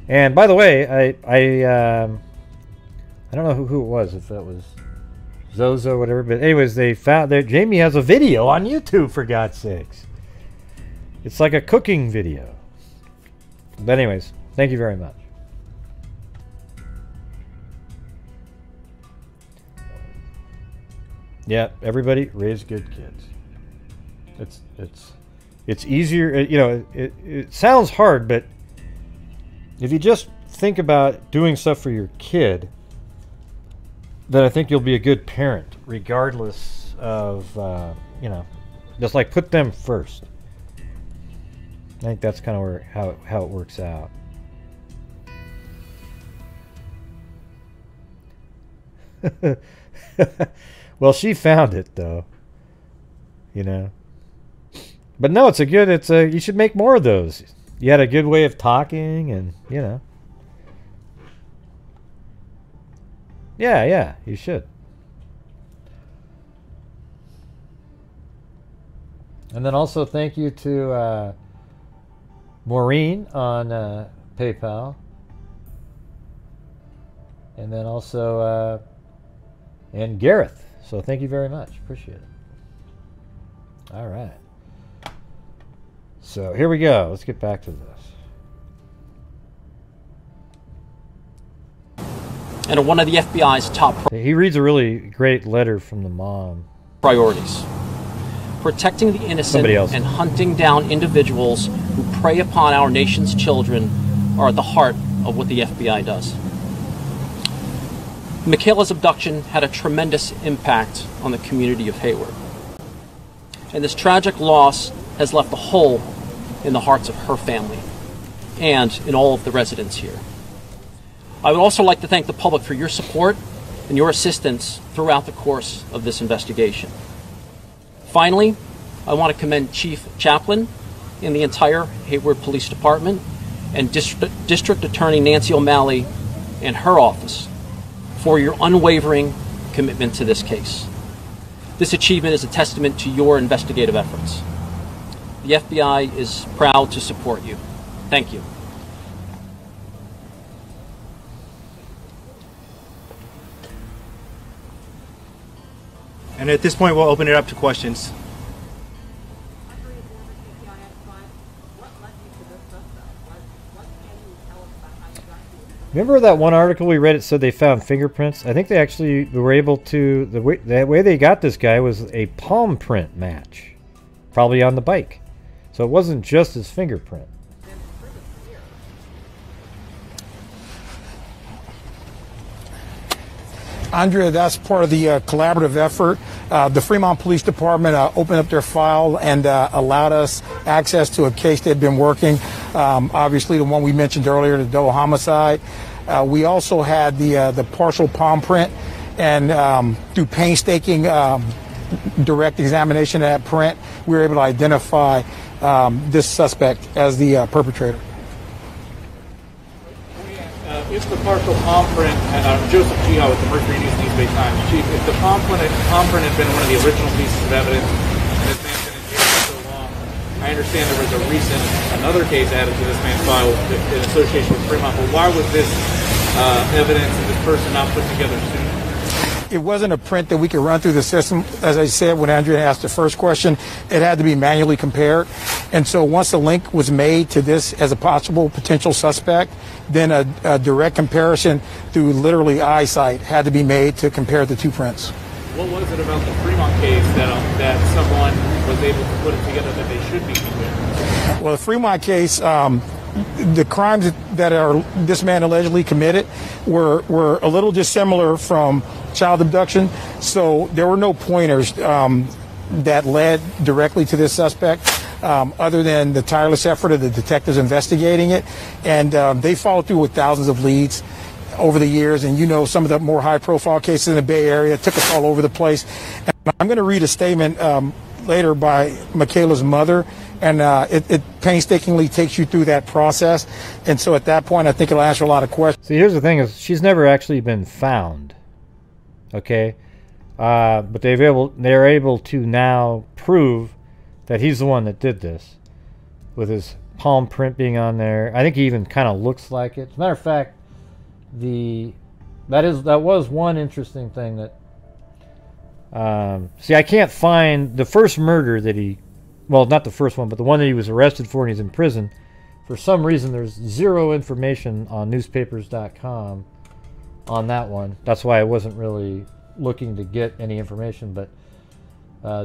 And by the way, I don't know who it was, if that was Zozo or whatever, but anyways, they found that Jamie has a video on YouTube, for God's sakes. It's like a cooking video. But anyways, thank you very much. Yeah, everybody raise good kids. It's easier. You know, it sounds hard, but if you just think about doing stuff for your kid, then I think you'll be a good parent, regardless of you know, just like put them first. I think that's kind of where how it works out. Well, she found it though, you know. But no, you should make more of those. You had a good way of talking, and you know. Yeah, you should. And then also thank you to Maureen on PayPal. And then also and Gareth. So thank you very much. Appreciate it. All right. So here we go. Let's get back to this. And one of the FBI's top He reads a really great letter from the mom. priorities. Protecting the innocent and hunting down individuals who prey upon our nation's children are at the heart of what the FBI does. Michaela's abduction had a tremendous impact on the community of Hayward. And this tragic loss has left a hole in the hearts of her family and in all of the residents here. I would also like to thank the public for your support and your assistance throughout the course of this investigation. Finally, I want to commend Chief Chaplain and the entire Hayward Police Department and District Attorney Nancy O'Malley and her office for your unwavering commitment to this case. This achievement is a testament to your investigative efforts. The FBI is proud to support you. Thank you. And at this point, we'll open it up to questions. Remember that one article we read? It said they found fingerprints. I think they actually were able to. The way they got this guy was a palm print match, probably on the bike. So it wasn't just his fingerprint. Andrea, that's part of the collaborative effort. The Fremont Police Department opened up their file and allowed us access to a case they'd been working. Obviously, the one we mentioned earlier, the Doe homicide. We also had the partial palm print, and through painstaking direct examination of that print, we were able to identify this suspect as the perpetrator. If the partial palm print, Joseph Gio with the Mercury News Bay Times, Chief, if the palm print had been one of the original pieces of evidence, and this man's been in jail for so long, I understand there was another case added to this man's file in association with Fremont, but why was this evidence and this person not put together sooner? It wasn't a print that we could run through the system. As I said, when Andrea asked the first question, it had to be manually compared. And so once the link was made to this as a possible potential suspect, then a direct comparison through literally eyesight had to be made to compare the two prints. What was it about the Fremont case that someone was able to put it together that they should be compared? Well, the Fremont case, the crimes that this man allegedly committed were a little dissimilar from child abduction, so there were no pointers that led directly to this suspect, other than the tireless effort of the detectives investigating it, and they followed through with thousands of leads over the years, and you know, some of the more high-profile cases in the Bay Area took us all over the place. And I'm going to read a statement later by Michaela's mother, and it painstakingly takes you through that process, and so at that point I think it'll answer a lot of questions. See, here's the thing: is she's never actually been found. Okay, but they're able to now prove that he's the one that did this, with his palm print being on there. I think he even kind of looks like it. As a matter of fact, that was one interesting thing that. See, I can't find the first murder that he. Well, not the first one, but the one that he was arrested for and he's in prison. For some reason, there's zero information on newspapers.com on that one. That's why I wasn't really looking to get any information, but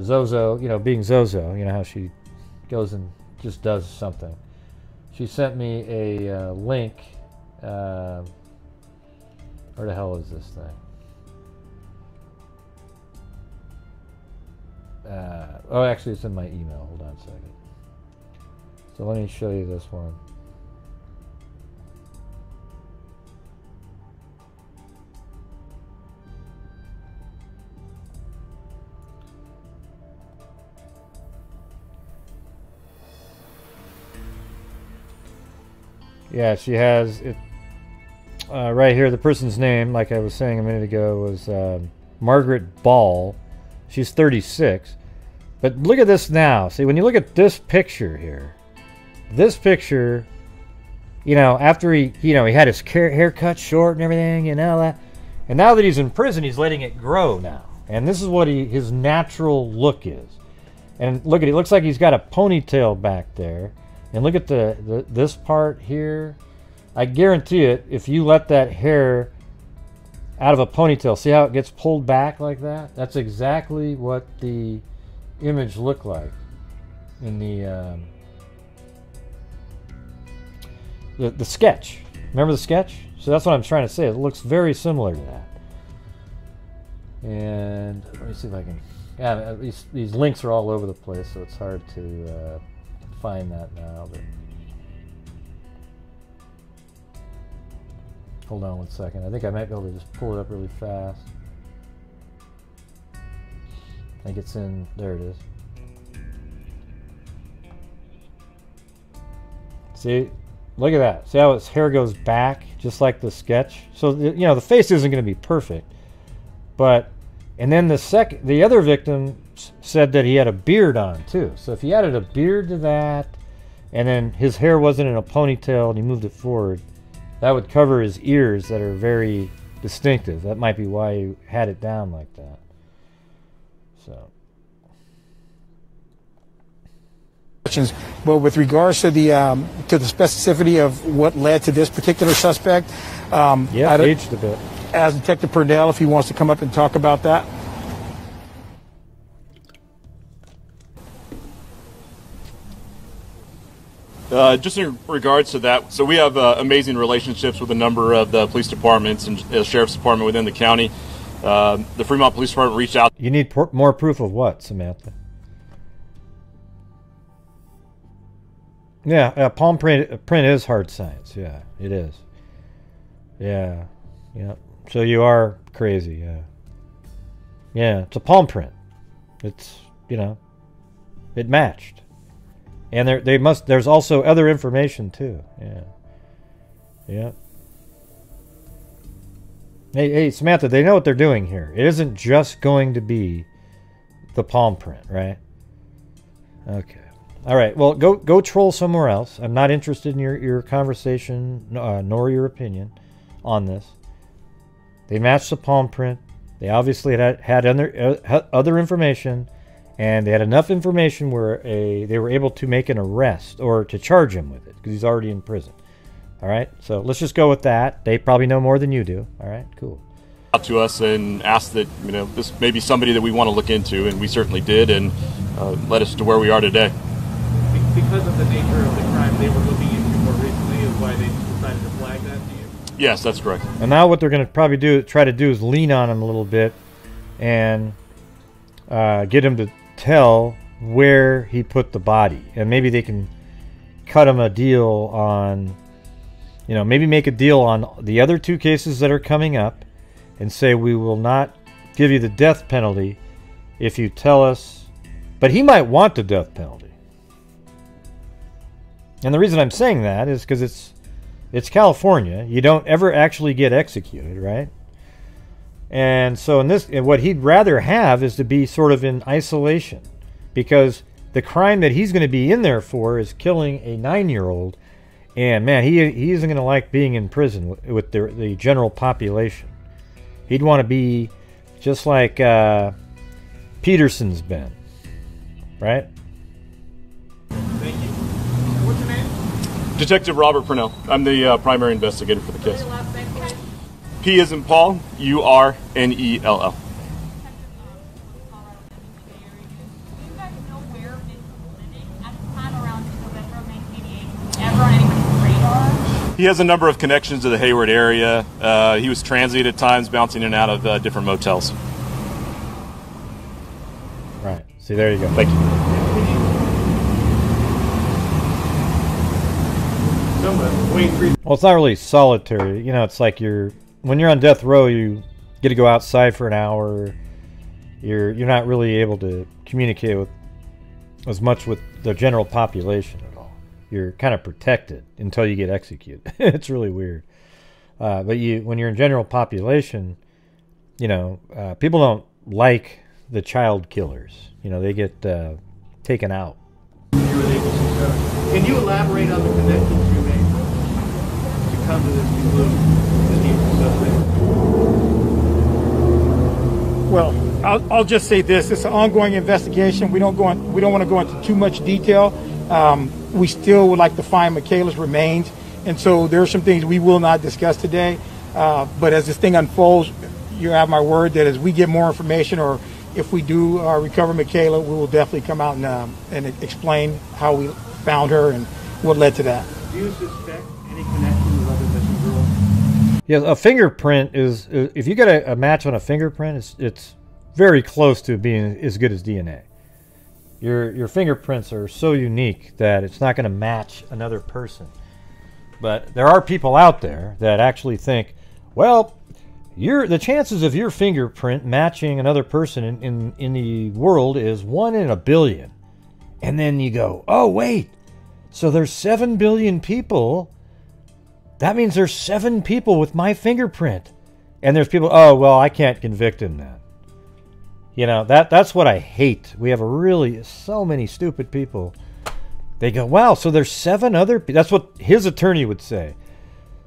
Zozo, you know, being Zozo, you know how she goes and just does something. She sent me a link. Where the hell is this thing? Oh, actually, it's in my email. Hold on a second. So let me show you this one. Yeah, she has it right here. The person's name, like I was saying a minute ago, was Margaret Ball. She's 36. But look at this now. See, when you look at this picture here, this picture, you know, after he had his hair cut short and everything, you know that, and now that he's in prison, he's letting it grow now, and this is what his natural look is. And look at it. It looks like he's got a ponytail back there. And look at this part here. I guarantee it, if you let that hair out of a ponytail, see how it gets pulled back like that? That's exactly what the image looked like in the sketch. Remember the sketch? So that's what I'm trying to say. It looks very similar to that. And let me see if I can... Yeah, these links are all over the place, so it's hard to... find that now, but hold on 1 second. I think I might be able to just pull it up really fast. I think it's in there. It is. See, look at that. See how his hair goes back just like the sketch. So you know the face isn't going to be perfect, but and then the other victim said that he had a beard on too. So if he added a beard to that, and then his hair wasn't in a ponytail and he moved it forward, that would cover his ears that are very distinctive. That might be why he had it down like that. So. Well, with regards to the specificity of what led to this particular suspect, yeah, aged a bit. As Detective Purnell, if he wants to come up and talk about that. Just in regards to that, so we have amazing relationships with a number of the police departments and sheriff's department within the county. The Fremont Police Department reached out. You need more proof of what, Samantha? Yeah, palm print is hard science. Yeah, it is. Yeah, yeah. So you are crazy. Yeah. Yeah, it's a palm print. It's, you know, it matched. And there's also other information too. Yeah. Yeah. Hey, Samantha, they know what they're doing here. It isn't just going to be the palm print, right? Okay. All right. Well, go troll somewhere else. I'm not interested in your conversation nor your opinion on this. They matched the palm print. They obviously had other information, and they had enough information where they were able to make an arrest or to charge him with it because he's already in prison. All right, so let's just go with that. They probably know more than you do. All right, cool. Out to us and asked that this may be somebody that we want to look into, and we certainly did, and led us to where we are today. Because of the nature of the crime they were looking into more recently is why they decided to flag that to you? Yes, that's correct. And now what they're going to probably try to do is lean on him a little bit and get him to tell where he put the body. And maybe they can cut him a deal on, maybe make a deal on the other two cases that are coming up and say we will not give you the death penalty if you tell us. But he might want the death penalty. And the reason I'm saying that is because it's California. You don't ever actually get executed, right? And so what he'd rather have is to be sort of in isolation, because the crime that he's going to be in there for is killing a 9-year-old, and man, he isn't going to like being in prison with the general population. He'd want to be just like Peterson's been, right? Thank you. What's your name? Detective Robert Purnell. I'm the primary investigator for the case. P as in Paul, U-R-N-E-L-L. He has a number of connections to the Hayward area. He was transient at times, bouncing in and out of different motels. Right. See, there you go. Thank you. Well, it's not really solitary. You know, it's like when you're on death row, you get to go outside for an hour. You're not really able to communicate with as much with the general population at all. You're kind of protected until you get executed. It's really weird. But when you're in general population, you know, people don't like the child killers. You know, they get taken out. Can you elaborate on the connections you made to come to this conclusion? Well, I'll just say this: it's an ongoing investigation. We don't want to go into too much detail. We still would like to find Michaela's remains, and so there are some things we will not discuss today. But as this thing unfolds, you have my word that as we get more information, or if we do recover Michaela, we will definitely come out and explain how we found her and what led to that. Do you suspect any connection with other missing girls? Yeah, a fingerprint is, if you get a match on a fingerprint, it's very close to being as good as DNA. Your fingerprints are so unique that it's not going to match another person. But there are people out there that actually think, well, the chances of your fingerprint matching another person in the world is 1 in a billion. And then you go, oh, wait, so there's 7 billion people. That means there's 7 people with my fingerprint. And there's people, oh, well, I can't convict him then. You know, that's what I hate. We have so many stupid people. They go, wow, so there's 7 other people. That's what his attorney would say.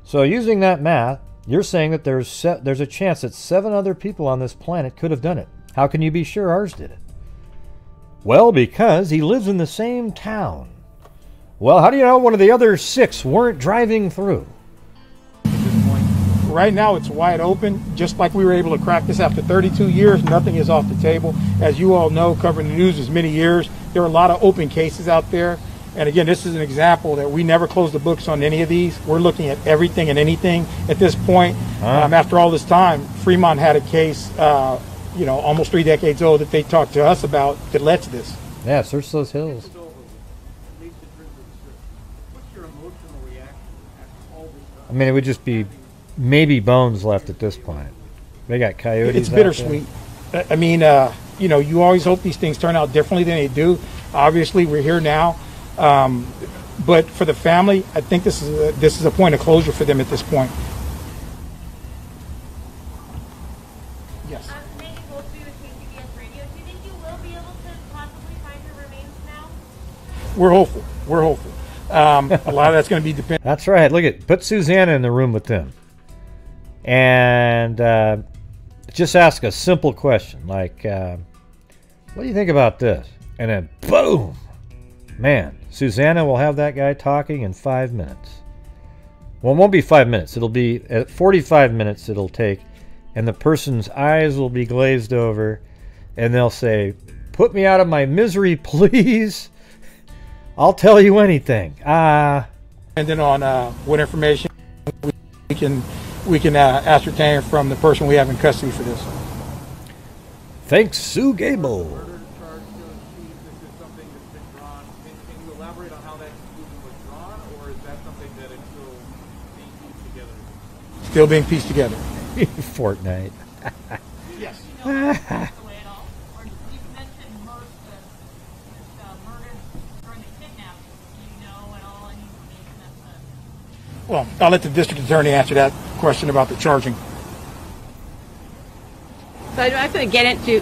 So using that math, you're saying that there's a chance that 7 other people on this planet could have done it. How can you be sure ours did it? Well, because he lives in the same town. Well, how do you know one of the other 6 weren't driving through? Right now, it's wide open. Just like we were able to crack this after 32 years, nothing is off the table. As you all know, covering the news as many years, there are a lot of open cases out there. And again, this is an example that we never close the books on any of these. We're looking at everything and anything at this point. After all this time, Fremont had a case, you know, almost 3 decades old that they talked to us about that led to this. Yeah, search those hills. I mean, it would just be maybe bones left at this point. They got coyotes. It's bittersweet. I mean, you know, you always hope these things turn out differently than they do. Obviously, we're here now. But for the family, I think this is a point of closure for them at this point. Yes. Maybe both of you with KCBS Radio. Do you think you will be able to possibly find her remains now? We're hopeful. We're hopeful. A lot of that's going to be dependent. That's right. Look at put Susanna in the room with them, and just ask a simple question like, "What do you think about this?" And then, boom, man, Susanna will have that guy talking in 5 minutes. Well, it won't be 5 minutes. It'll be at 45 minutes. It'll take, and the person's eyes will be glazed over, and they'll say, "Put me out of my misery, please. I'll tell you anything." And then on what information we can ascertain from the person we have in custody for this. Thanks, Sue Gable. Still being pieced together. Fortnite. Yes. Well, I'll let the district attorney answer that question about the charging. So I'm not going to get into,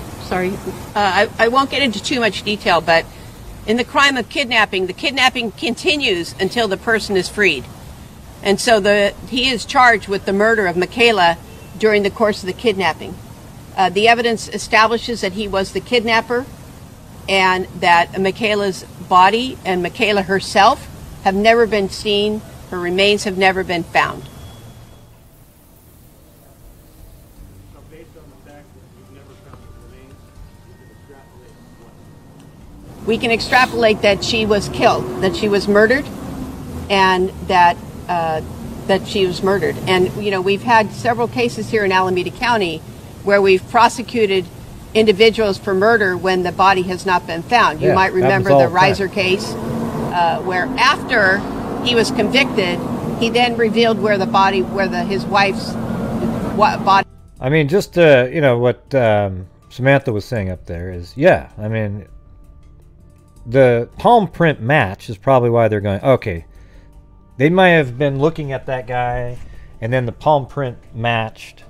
I won't get into too much detail, but in the crime of kidnapping, the kidnapping continues until the person is freed. And so he is charged with the murder of Michaela during the course of the kidnapping. The evidence establishes that he was the kidnapper and that Michaela's body and Michaela herself have never been seen. Her remains have never been found. So based on the fact that you've never found the remains, you can extrapolate what? We can extrapolate that she was killed, that she was murdered, and that that she was murdered. And, you know, we've had several cases here in Alameda County where we've prosecuted individuals for murder when the body has not been found. You might remember the Reiser case, where after he was convicted, he then revealed where the body, his wife's body. I mean, just you know what Samantha was saying up there is, yeah. I mean, the palm print match is probably why they're going. Okay, they might have been looking at that guy, and then the palm print matched,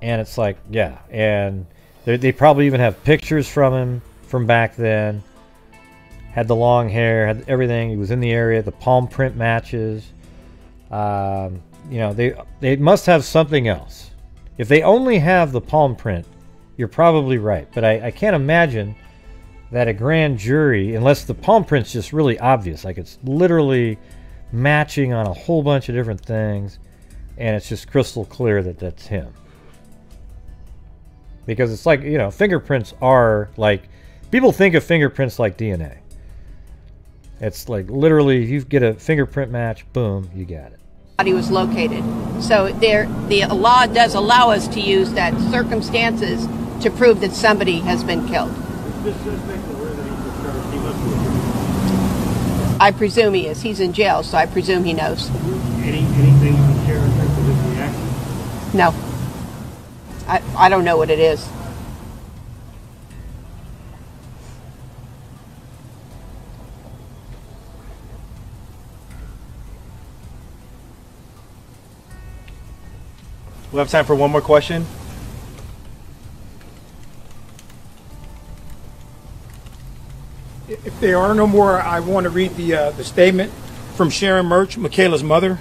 and it's like, yeah, and they probably even have pictures from him from back then. Had the long hair, had everything. He was in the area. The palm print matches. You know, they must have something else. If they only have the palm print, you're probably right. But I can't imagine that a grand jury, unless the palm print's just really obvious, like it's literally matching on a whole bunch of different things, and it's just crystal clear that that's him. Because it's like, you know, fingerprints are like, people think of fingerprints like DNA. It's like literally, you get a fingerprint match, boom, you got it. Body was located. So the law does allow us to use that circumstances to prove that somebody has been killed. I presume he is. He's in jail, so I presume he knows. Anything you can share in terms of his reaction? No. I don't know what it is. We have time for one more question. If there are no more, I want to read the statement from Sharon Murch, Michaela's mother.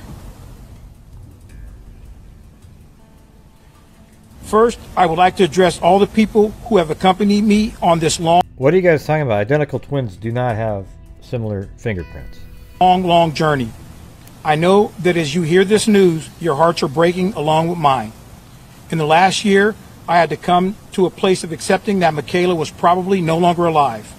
First, I would like to address all the people who have accompanied me on this long... What are you guys talking about? Identical twins do not have similar fingerprints. Long journey. I know that as you hear this news, your hearts are breaking along with mine. In the last year, I had to come to a place of accepting that Michaela was probably no longer alive.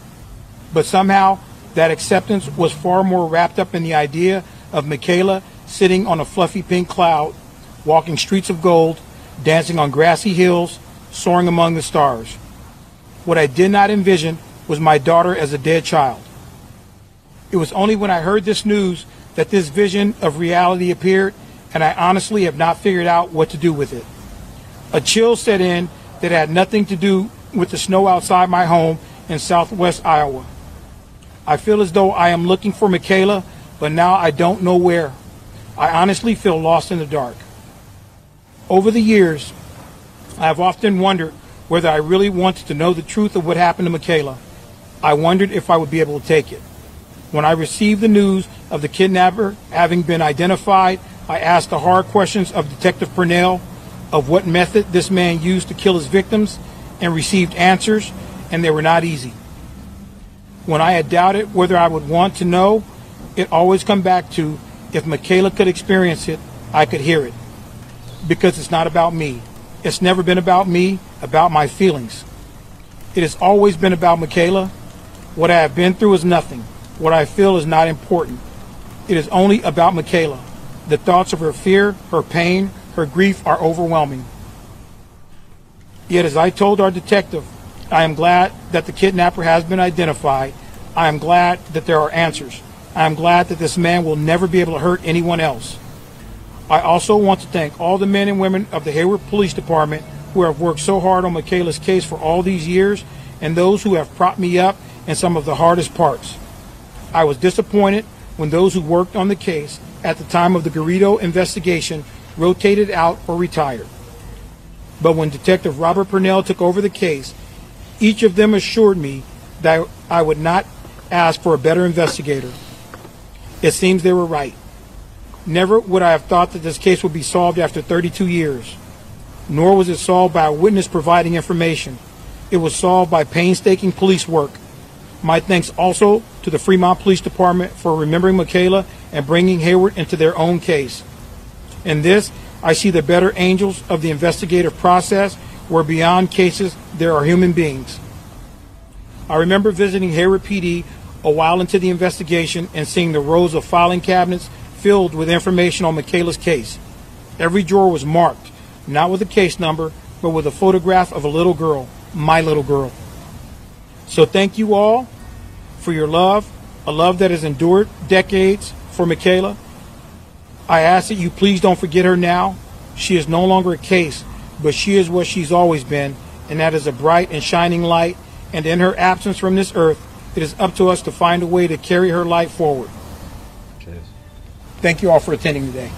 But somehow, that acceptance was far more wrapped up in the idea of Michaela sitting on a fluffy pink cloud, walking streets of gold, dancing on grassy hills, soaring among the stars. What I did not envision was my daughter as a dead child. It was only when I heard this news that this vision of reality appeared, and I honestly have not figured out what to do with it. A chill set in that had nothing to do with the snow outside my home in southwest Iowa. I feel as though I am looking for Michaela, but now I don't know where. I honestly feel lost in the dark. Over the years, I have often wondered whether I really wanted to know the truth of what happened to Michaela. I wondered if I would be able to take it. When I received the news of the kidnapper having been identified, I asked the hard questions of Detective Purnell of what method this man used to kill his victims, and received answers, and they were not easy. When I had doubted whether I would want to know, it always come back to, if Michaela could experience it, I could hear it. Because it's not about me. It's never been about me, about my feelings. It has always been about Michaela. What I have been through is nothing. What I feel is not important. It is only about Michaela. The thoughts of her fear, her pain, her grief are overwhelming. Yet as I told our detective, I am glad that the kidnapper has been identified. I am glad that there are answers. I am glad that this man will never be able to hurt anyone else. I also want to thank all the men and women of the Hayward Police Department who have worked so hard on Michaela's case for all these years, and those who have propped me up in some of the hardest parts. I was disappointed when those who worked on the case at the time of the Garrido investigation rotated out or retired. But when Detective Robert Purnell took over the case, each of them assured me that I would not ask for a better investigator. It seems they were right. Never would I have thought that this case would be solved after 32 years. Nor was it solved by a witness providing information. It was solved by painstaking police work. My thanks also to the Fremont Police Department for remembering Michaela and bringing Hayward into their own case. In this, I see the better angels of the investigative process, where beyond cases there are human beings. I remember visiting Hayward PD a while into the investigation and seeing the rows of filing cabinets filled with information on Michaela's case. Every drawer was marked, not with a case number, but with a photograph of a little girl, my little girl. So thank you all for your love, a love that has endured decades for Michaela. I ask that you please don't forget her now. She is no longer a case, but she is what she's always been, and that is a bright and shining light. And in her absence from this earth, it is up to us to find a way to carry her light forward. Cheers. Thank you all for attending today.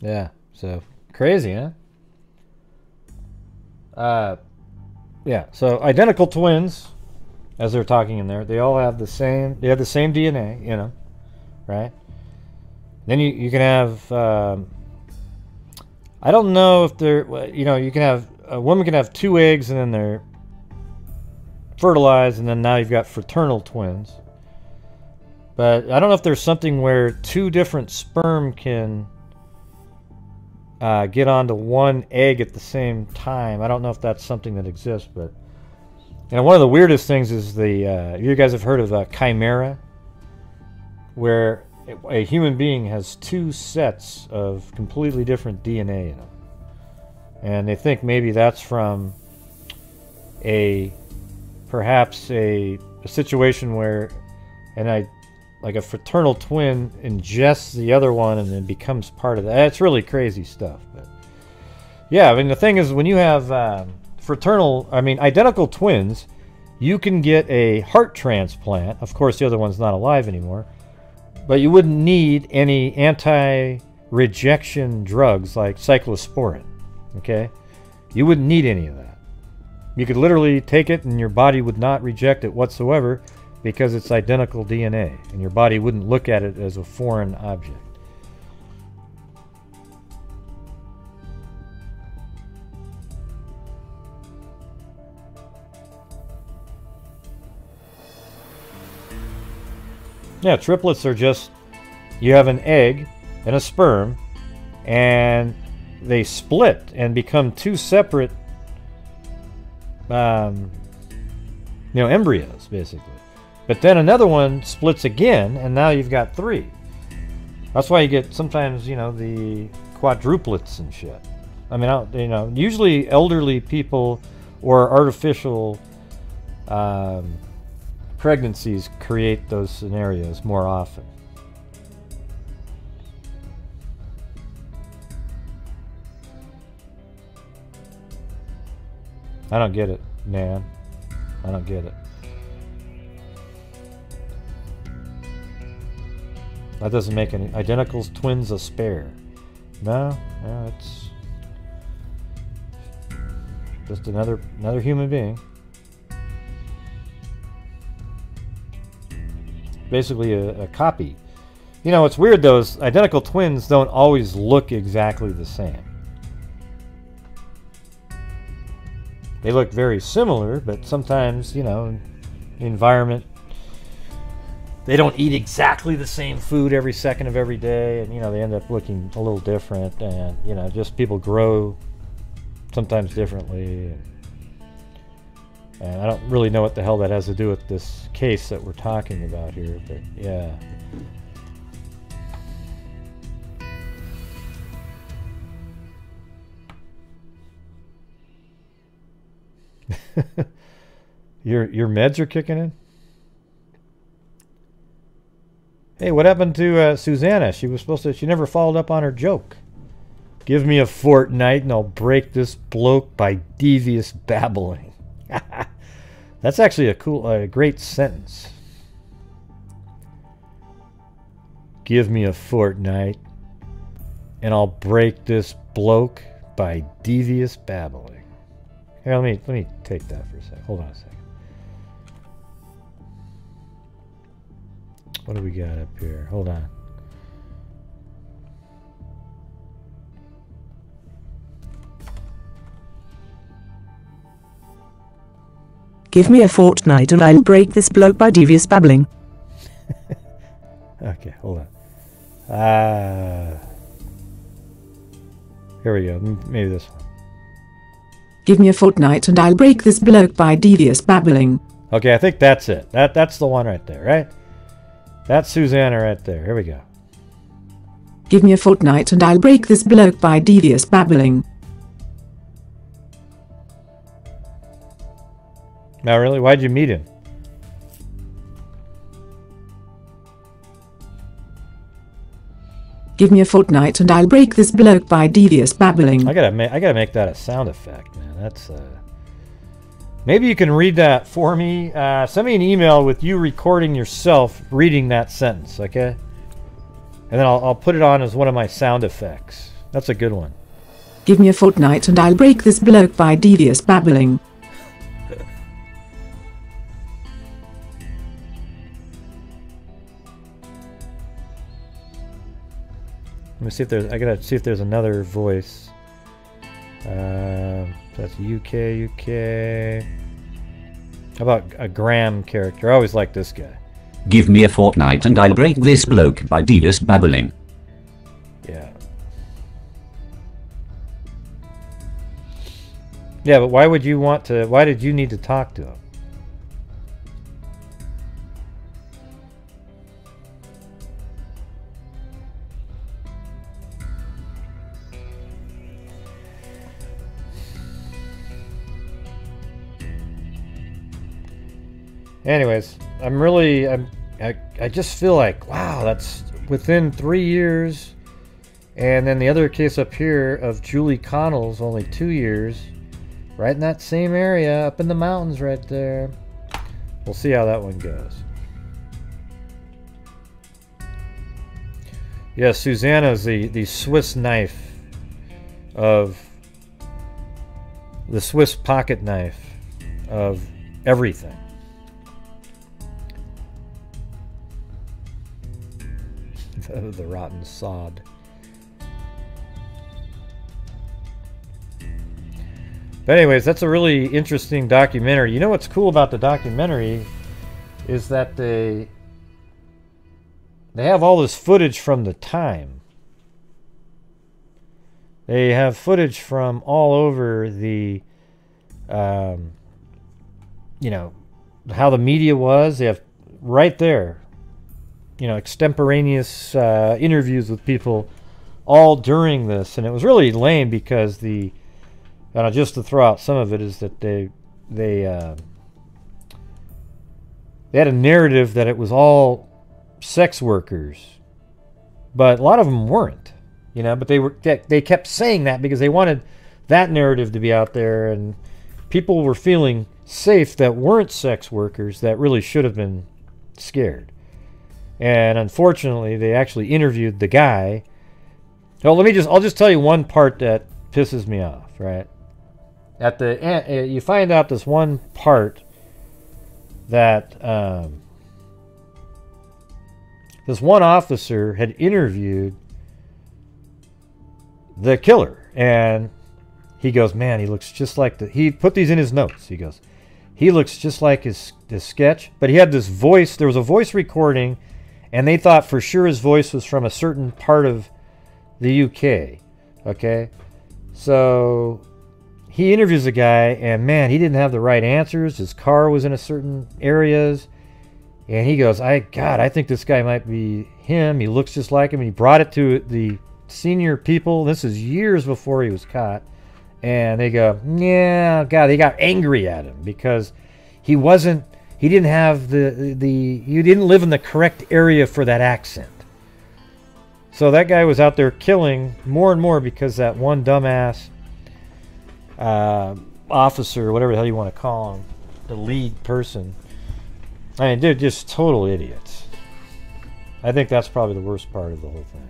Yeah, so crazy, huh? Yeah, so identical twins, as they're talking in there, they all have the same, they have the same DNA, you know, right? Then you can have, I don't know if they're, you know, you can have, a woman can have 2 eggs and then they're fertilized, and then now you've got fraternal twins. But I don't know if there's something where 2 different sperm can get onto 1 egg at the same time. I don't know if that's something that exists, but you know, one of the weirdest things is the you guys have heard of a chimera, where a human being has 2 sets of completely different DNA in them, and they think maybe that's from perhaps a situation where like a fraternal twin ingests the other one and then becomes part of that. It's really crazy stuff. But yeah, I mean, the thing is, when you have identical twins, you can get a heart transplant. Of course, the other one's not alive anymore, but you wouldn't need any anti-rejection drugs like cyclosporin, okay? You wouldn't need any of that. You could literally take it and your body would not reject it whatsoever, because it's identical DNA, and your body wouldn't look at it as a foreign object. Yeah, triplets are just, you have an egg and a sperm, and they split and become 2 separate embryos, basically. But then another one splits again, and now you've got 3. That's why you get sometimes, you know, the quadruplets and shit. I mean, you know, usually elderly people or artificial pregnancies create those scenarios more often. I don't get it, Nan. I don't get it. That doesn't make any identicals twins a spare. No, it's just another human being. Basically a copy. You know, it's weird though, is identical twins don't always look exactly the same. They look very similar, but sometimes, you know, the environment, they don't eat exactly the same food every second of every day, and you know, they end up looking a little different, and you know, just people grow sometimes differently, and I don't really know what the hell that has to do with this case that we're talking about here, but yeah. Your meds are kicking in? Hey, what happened to Susanna? She never followed up on her joke. Give me a fortnight and I'll break this bloke by devious babbling. That's actually a great sentence. Give me a fortnight and I'll break this bloke by devious babbling. Here, let me take that for a second. Hold on a second. What do we got up here? Hold on. Give me a fortnight and I'll break this bloke by devious babbling. Okay, hold on. Here we go. Maybe this one. Give me a fortnight and I'll break this bloke by devious babbling. Okay, I think that's it. That's the one right there, right? That's Susanna right there. Here we go. Give me a fortnight and I'll break this bloke by devious babbling. Now, really? Why'd you meet him? Give me a fortnight and I'll break this bloke by devious babbling. I gotta make that a sound effect, man. That's maybe you can read that for me. Send me an email with you recording yourself reading that sentence, okay? And then I'll put it on as one of my sound effects. That's a good one. Give me a fortnight and I'll break this bloke by devious babbling. Let me see if there's. I gotta see if there's another voice. That's UK. How about a Graham character? I always like this guy. Give me a fortnight and I'll break this bloke by devious babbling. Yeah. Yeah, but why would you want to? Why did you need to talk to him? Anyways, I just feel like, wow, that's within 3 years. And then the other case up here of Julie Connell's only 2 years. Right in that same area, up in the mountains right there. We'll see how that one goes. Yeah, Susanna's the Swiss knife of... the Swiss pocket knife of everything. The rotten sod. But anyways, that's a really interesting documentary. You know what's cool about the documentary is that they have all this footage from the time. They have footage from all over the you know, how the media was. They have right there, you know, extemporaneous interviews with people all during this, and it was really lame because the, just to throw out some of it, is that they had a narrative that it was all sex workers, but a lot of them weren't, you know. But they kept saying that because they wanted that narrative to be out there, and people were feeling safe that weren't sex workers that really should have been scared. And unfortunately, they actually interviewed the guy. Well, I'll just tell you one part that pisses me off, right? At the end, you find out this one part that this one officer had interviewed the killer, and he goes, "Man, he looks just like he put these in his notes." He goes, "He looks just like his sketch," but he had this voice. There was a voice recording. And they thought for sure his voice was from a certain part of the UK. Okay? So he interviews a guy, and man, he didn't have the right answers. His car was in a certain areas. And he goes, I think this guy might be him. He looks just like him. And he brought it to the senior people. This is years before he was caught. And they go, yeah, God, they got angry at him because he didn't have you didn't live in the correct area for that accent. So that guy was out there killing more and more because that one dumbass officer, whatever the hell you want to call him, the lead person. I mean, they're just total idiots. I think that's probably the worst part of the whole thing.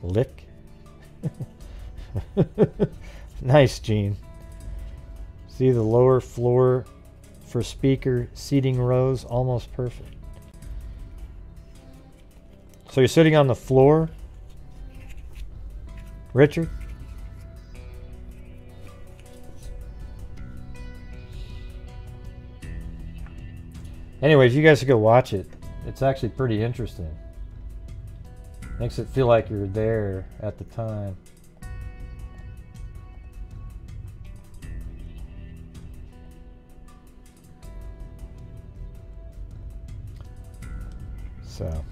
Lick. Nice, Gene. See the lower floor for speaker seating rows, almost perfect. So you're sitting on the floor, Richard? Anyways, you guys should go watch it. It's actually pretty interesting. Makes it feel like you're there at the time. So.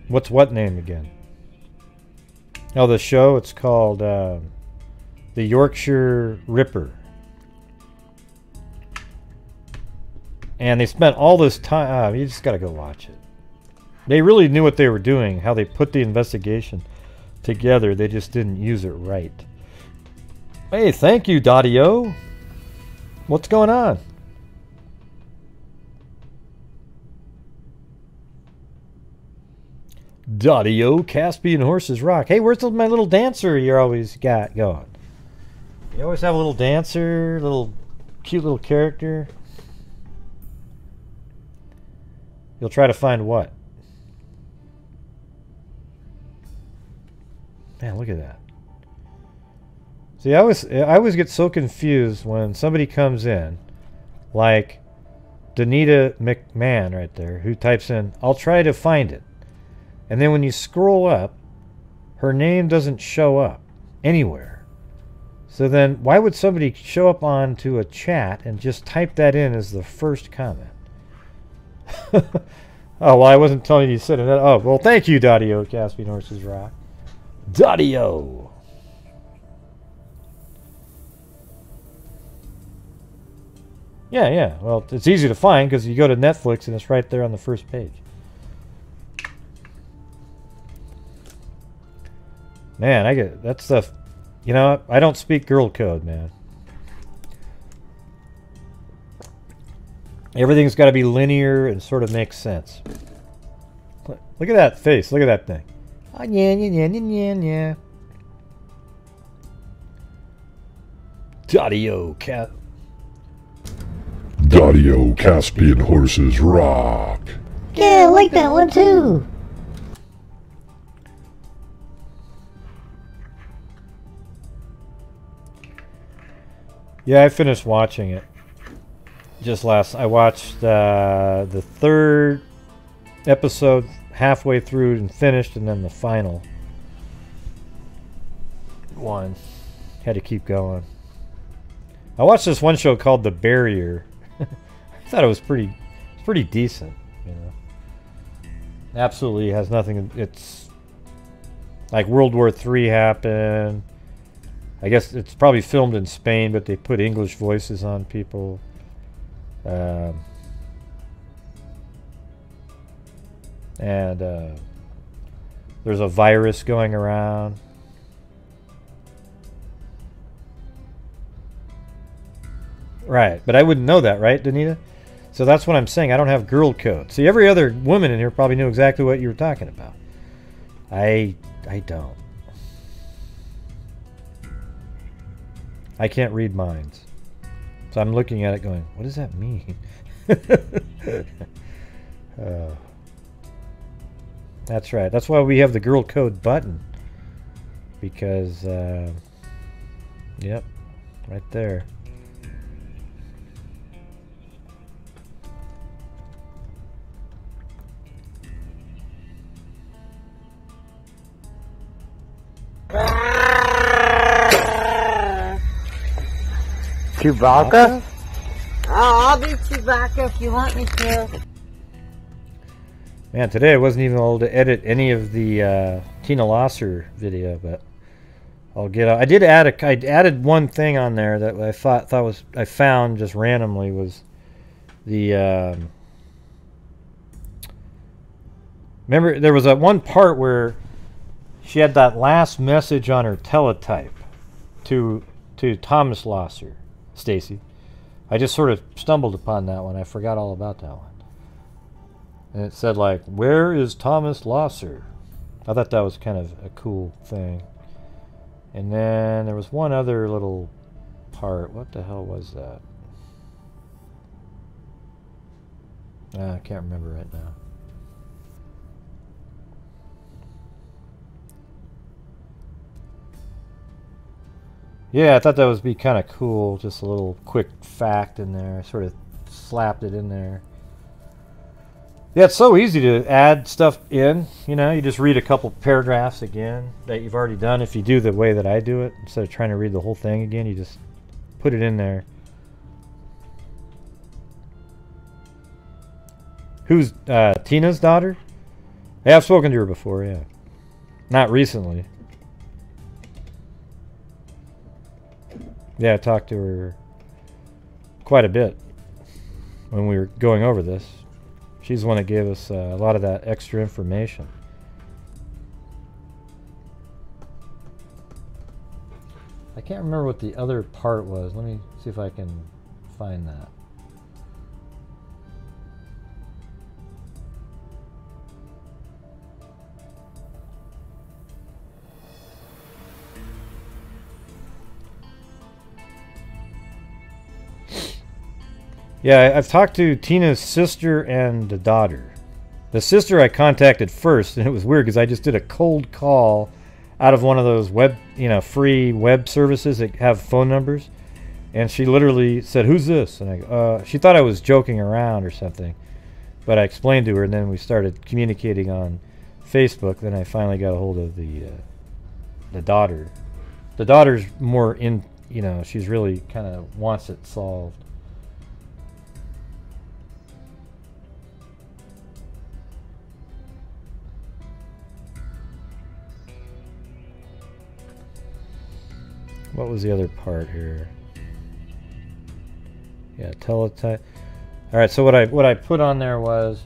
What's what name again? Oh, the show, it's called The Yorkshire Ripper. And they spent all this time... you just got to go watch it. They really knew what they were doing, how they put the investigation together. They just didn't use it right. Hey, thank you, Dottie-O. What's going on? Dottie-O, Caspian Horses Rock. Hey, where's my little dancer you always got going? You always have a little dancer, little cute little character. You'll try to find what? Man, look at that. See, I always get so confused when somebody comes in, like Danita McMahon right there, who types in, "I'll try to find it." And then when you scroll up, her name doesn't show up anywhere. So then why would somebody show up onto a chat and just type that in as the first comment? Oh, well, I wasn't telling you to sit in that. Oh, well, thank you, Dottie-O, Caspian Horses Rock. Dottie-O. Yeah. Well, it's easy to find because you go to Netflix and it's right there on the first page. Man, I get that stuff. You know, I don't speak girl code, man. Everything's got to be linear and sort of make sense. Look at that face. Look at that thing. Oh, yeah. Dottie-O, Dottie-O, Caspian Horses Rock. Yeah, I like that one too. Yeah, I finished watching it. I watched the third episode halfway through and finished, and then the final one. Had to keep going. I watched this one show called The Barrier. I thought it was pretty decent, you know. Absolutely has nothing. It's like World War III happened. I guess it's probably filmed in Spain, but they put English voices on people. There's a virus going around. Right, but I wouldn't know that, right, Danita? So that's what I'm saying. I don't have girl code. See, every other woman in here probably knew exactly what you were talking about. I don't. I can't read minds. So I'm looking at it going, what does that mean? That's right. That's why we have the girl code button. Because, yep, right there. Chewbacca? Oh, I'll be Chewbacca if you want me to. Man, today I wasn't even able to edit any of the Tina Losser video, but I'll get. I did add I added one thing on there that I I found just randomly was the. Remember, there was that one part where she had that last message on her teletype to Thomas Losser. Stacy. I just sort of stumbled upon that one. I forgot all about that one. And it said, like, where is Thomas Losser? I thought that was kind of a cool thing. And then there was one other little part. What the hell was that? I can't remember right now. Yeah, I thought that would be kind of cool. Just a little quick fact in there. I sort of slapped it in there. Yeah, it's so easy to add stuff in. You know, you just read a couple paragraphs again that you've already done. If you do the way that I do it, instead of trying to read the whole thing again, you just put it in there. Who's Tina's daughter? Yeah, I've spoken to her before, yeah. Not recently. Yeah, I talked to her quite a bit when we were going over this. She's the one that gave us a lot of that extra information. I can't remember what the other part was. Let me see if I can find that. Yeah, I've talked to Tina's sister and the daughter. The sister I contacted first, and it was weird because I just did a cold call out of one of those web, free web services that have phone numbers. And she literally said, "Who's this?" And I go, she thought I was joking around or something. But I explained to her, and then we started communicating on Facebook. Then I finally got a hold of the daughter. The daughter's more in, she's really kind of wants it solved. What was the other part here? Yeah, teletype. All right, so what I put on there was,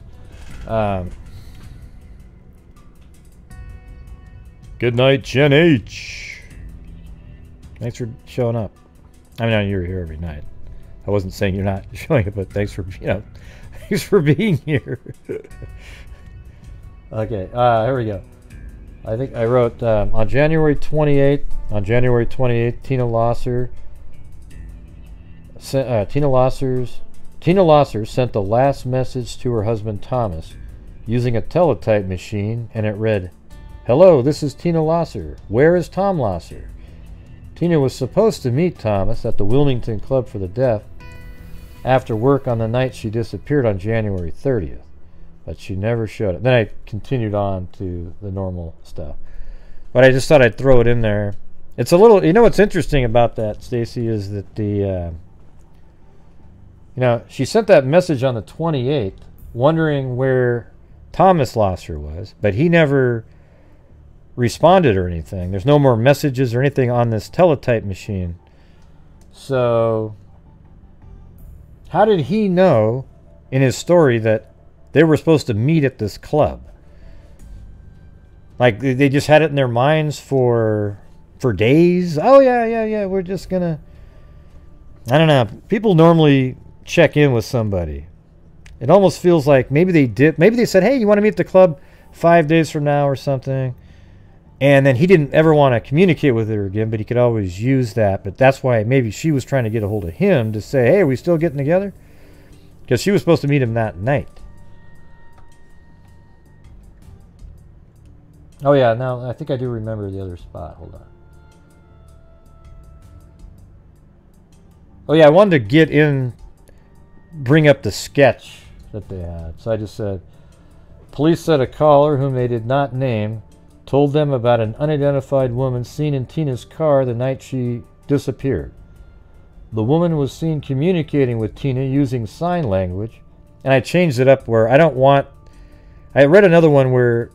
good night, Jen H. Thanks for showing up. I mean, you're here every night. I wasn't saying you're not showing up, but thanks for thanks for being here. Okay, here we go. I think I wrote on January 28th. On January 28th, Tina Losser sent the last message to her husband Thomas using a teletype machine, and it read, "Hello, this is Tina Losser. Where is Tom Losser?" Tina was supposed to meet Thomas at the Wilmington Club for the Deaf after work on the night she disappeared on January 30th, but she never showed up. Then I continued on to the normal stuff. But I just thought I'd throw it in there. It's a little, what's interesting about that, Stacy, is that she sent that message on the 28th wondering where Thomas Losser was, but he never responded or anything. There's no more messages or anything on this teletype machine. So how did he know in his story that they were supposed to meet at this club? Like, they just had it in their minds for days. Oh, yeah, we're just gonna... I don't know. People normally check in with somebody. It almost feels like maybe they did. Maybe they said, "Hey, you want to meet at the club 5 days from now," or something. And then he didn't ever want to communicate with her again, but he could always use that. But that's why maybe she was trying to get a hold of him to say, "Hey, are we still getting together?" Because she was supposed to meet him that night. Oh, yeah, now I think I do remember the other spot. Hold on. Oh, yeah, I wanted to bring up the sketch that they had. So I just said, police said a caller whom they did not name told them about an unidentified woman seen in Tina's car the night she disappeared. The woman was seen communicating with Tina using sign language. And I changed it up where I read another one where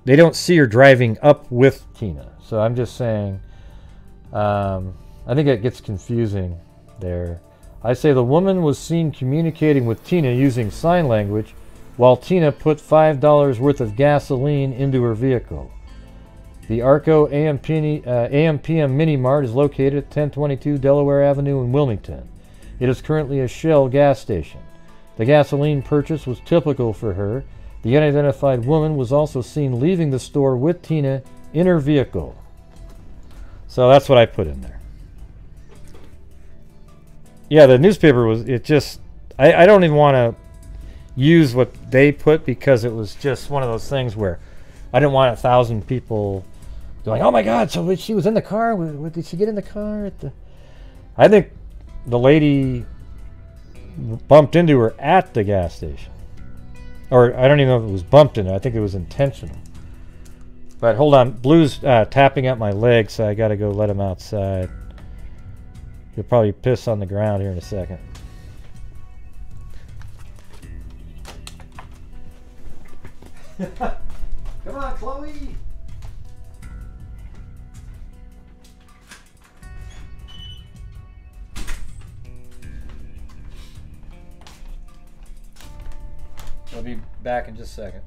they don't see her driving up with Tina. So I'm just saying, I think it gets confusing there. I say the woman was seen communicating with Tina using sign language while Tina put $5 worth of gasoline into her vehicle. The Arco AM/PM Mini Mart is located at 1022 Delaware Avenue in Wilmington. It is currently a Shell gas station. The gasoline purchase was typical for her. The unidentified woman was also seen leaving the store with Tina in her vehicle. So that's what I put in there. Yeah, the newspaper was, I don't even want to use what they put because it was just one of those things where I didn't want 1,000 people Going, oh my God! So she was in the car. Did she get in the car at the? I think the lady bumped into her at the gas station, or I don't even know if it was bumped into. I think it was intentional. But hold on, Blue's tapping at my leg, so I got to go let him outside. He'll probably piss on the ground here in a second. Come on, Chloe. I'll be back in just a second.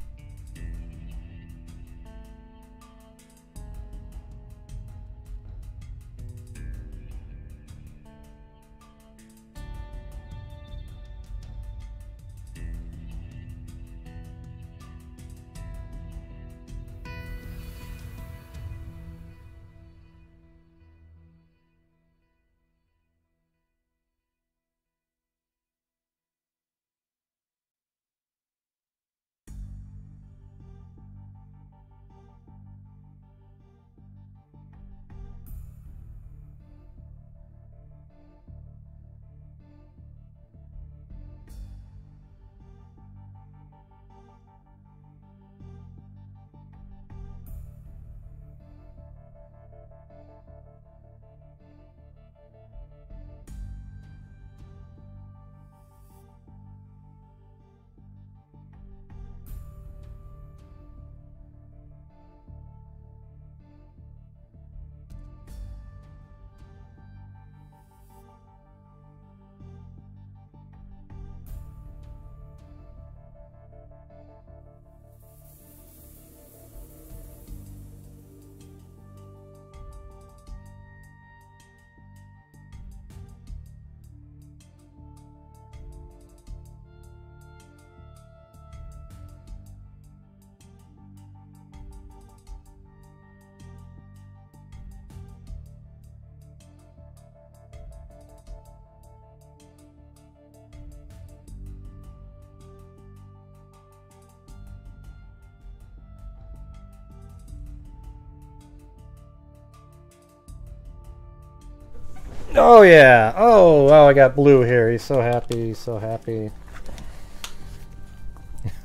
Oh yeah. Oh wow, I got Blue here. He's so happy. He's so happy.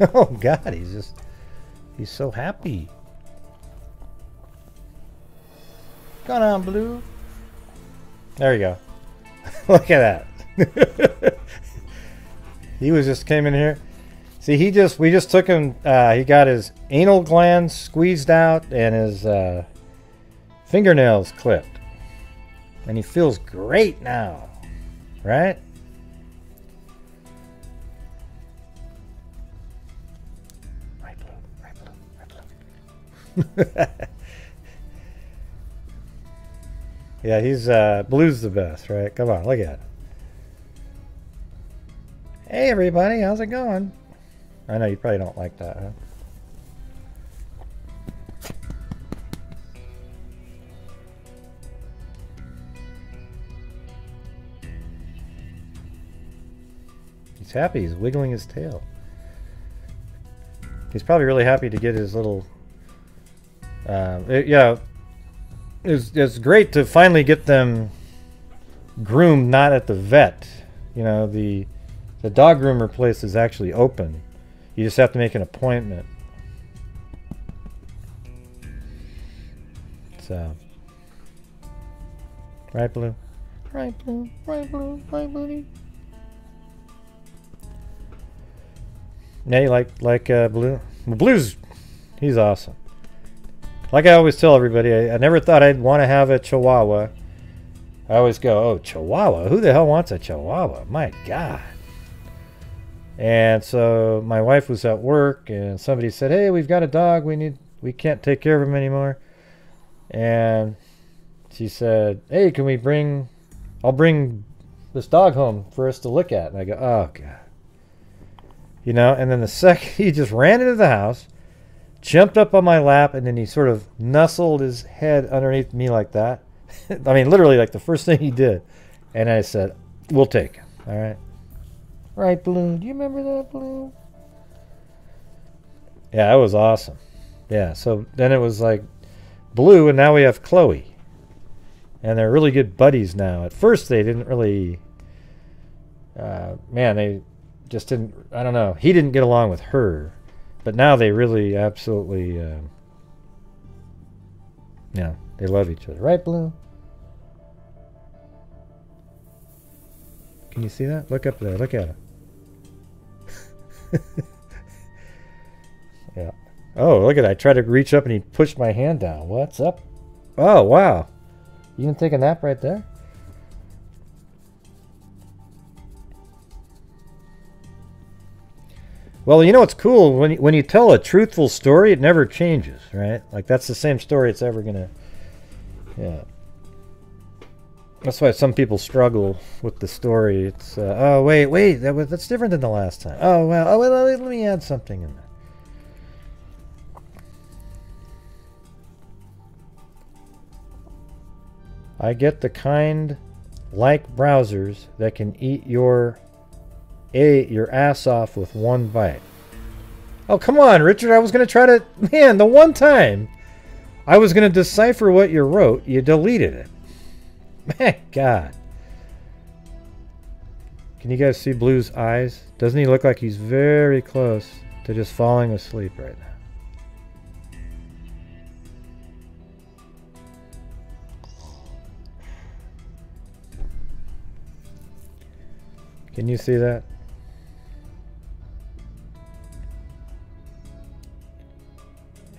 Oh God, he's so happy. Come on, Blue. There you go. Look at that. He just came in here. See, we just took him. He got his anal glands squeezed out and his fingernails clipped. And he feels great now, right? Right, Blue. Yeah, he's Blue's the best, right? Come on, look at it. Hey, everybody, how's it going? I know you probably don't like that, huh? He's happy. He's wiggling his tail. He's probably really happy to get his little... yeah, it's great to finally get them groomed, not at the vet. You know, the dog groomer place is actually open. You just have to make an appointment. So... Right, Blue? Right, Blue? Right, Blue? Right, Blue? Yeah, you like Blue? Well, Blue's, he's awesome. Like I always tell everybody, I never thought I'd want to have a Chihuahua. I always go, oh, Chihuahua? Who the hell wants a Chihuahua? My God. And so my wife was at work, and somebody said, hey, we've got a dog. We can't take care of him anymore. And she said, hey, I'll bring this dog home for us to look at. And I go, oh, God. You know, and then the second he just ran into the house, jumped up on my lap, and then he sort of nestled his head underneath me like that. I mean, literally, like the first thing he did. And I said, we'll take him. All right. Right, Blue? Do you remember that, Blue? Yeah, that was awesome. Yeah, so then it was like Blue, and now we have Chloe. And they're really good buddies now. At first, they didn't really... man, they just didn't... I don't know. He didn't get along with her. But now they really absolutely... yeah, they love each other. Right, Blue? Can you see that? Look up there. Look at him. Yeah. Oh, look at that. I tried to reach up and he pushed my hand down. What's up? Oh, wow. You can take a nap right there? Well, you know what's cool? When you tell a truthful story, it never changes, right? Like, that's the same story it's ever going to... Yeah. That's why some people struggle with the story. It's, oh, wait, that's different than the last time. Oh, well, let me add something in there. I get the kind like browsers that can eat your ass off with one bite. Oh, come on, Richard. I was going to try to... Man, the one time I was going to decipher what you wrote, you deleted it. Man, God. Can you guys see Blue's eyes? Doesn't he look like he's very close to just falling asleep right now? Can you see that?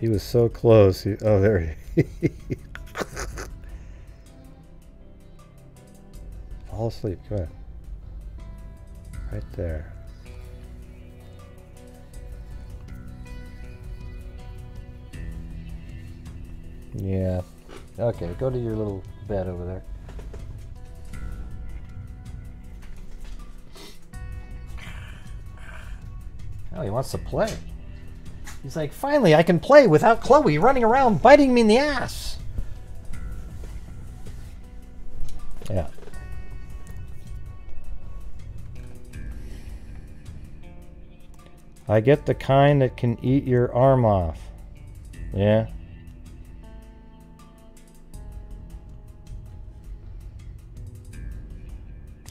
He was so close. Oh, there he... Fall asleep. Go ahead. Right there. Yeah. Okay, go to your little bed over there. Oh, he wants to play. He's like, finally, I can play without Chloe running around biting me in the ass. Yeah. I get the kind that can eat your arm off. Yeah.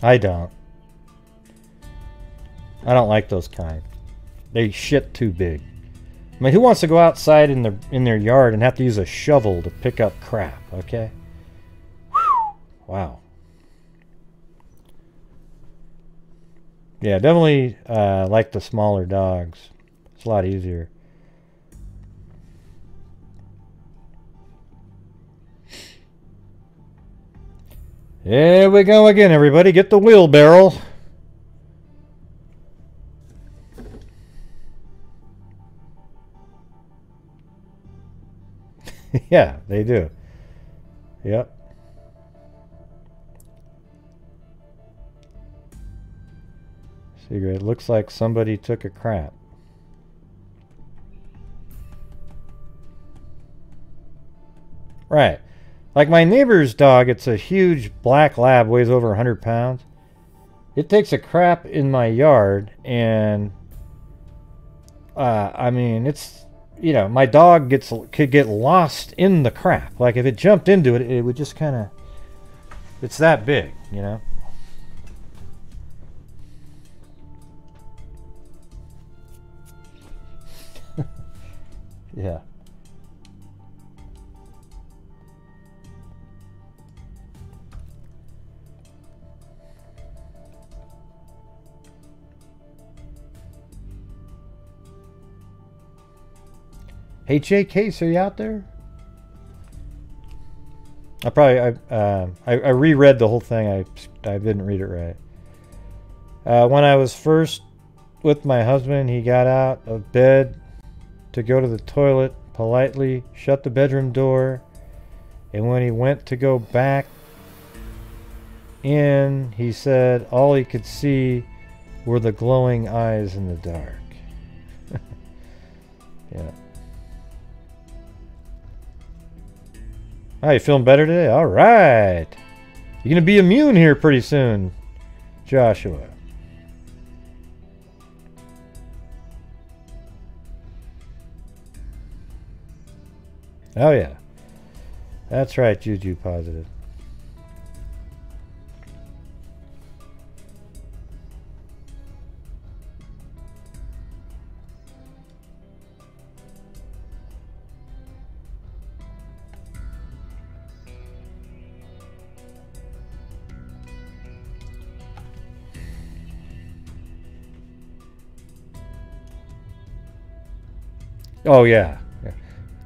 I don't. I don't like those kind. They shit too big. I mean, who wants to go outside in their yard and have to use a shovel to pick up crap, okay? Whew. Wow. Yeah, definitely like the smaller dogs. It's a lot easier. Here we go again, everybody. Get the wheelbarrow. Yeah, they do. Yep. Cigarette. Looks like somebody took a crap. Right. Like my neighbor's dog, it's a huge black lab, weighs over 100 pounds. It takes a crap in my yard, and I mean, it's, you know, my dog could get lost in the crap. Like if it jumped into it, it would just kind of, it's that big, you know. Yeah. Hey, J. Case, are you out there? I reread the whole thing. I didn't read it right. When I was first with my husband, he got out of bed to go to the toilet, politely shut the bedroom door, and when he went to go back in, he said all he could see were the glowing eyes in the dark. Yeah. Oh, you feeling better today? All right. You're going to be immune here pretty soon, Joshua. Oh, yeah. That's right, Juju positive. Oh, yeah.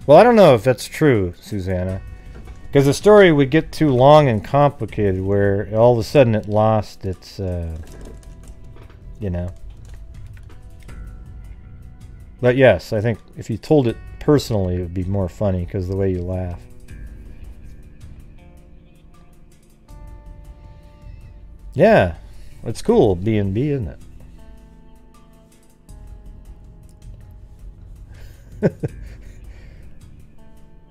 Well, I don't know if that's true, Susanna. Because the story would get too long and complicated where all of a sudden it lost its, you know. But yes, I think if you told it personally, it would be more funny because of the way you laugh. Yeah, it's cool, B&B, isn't it?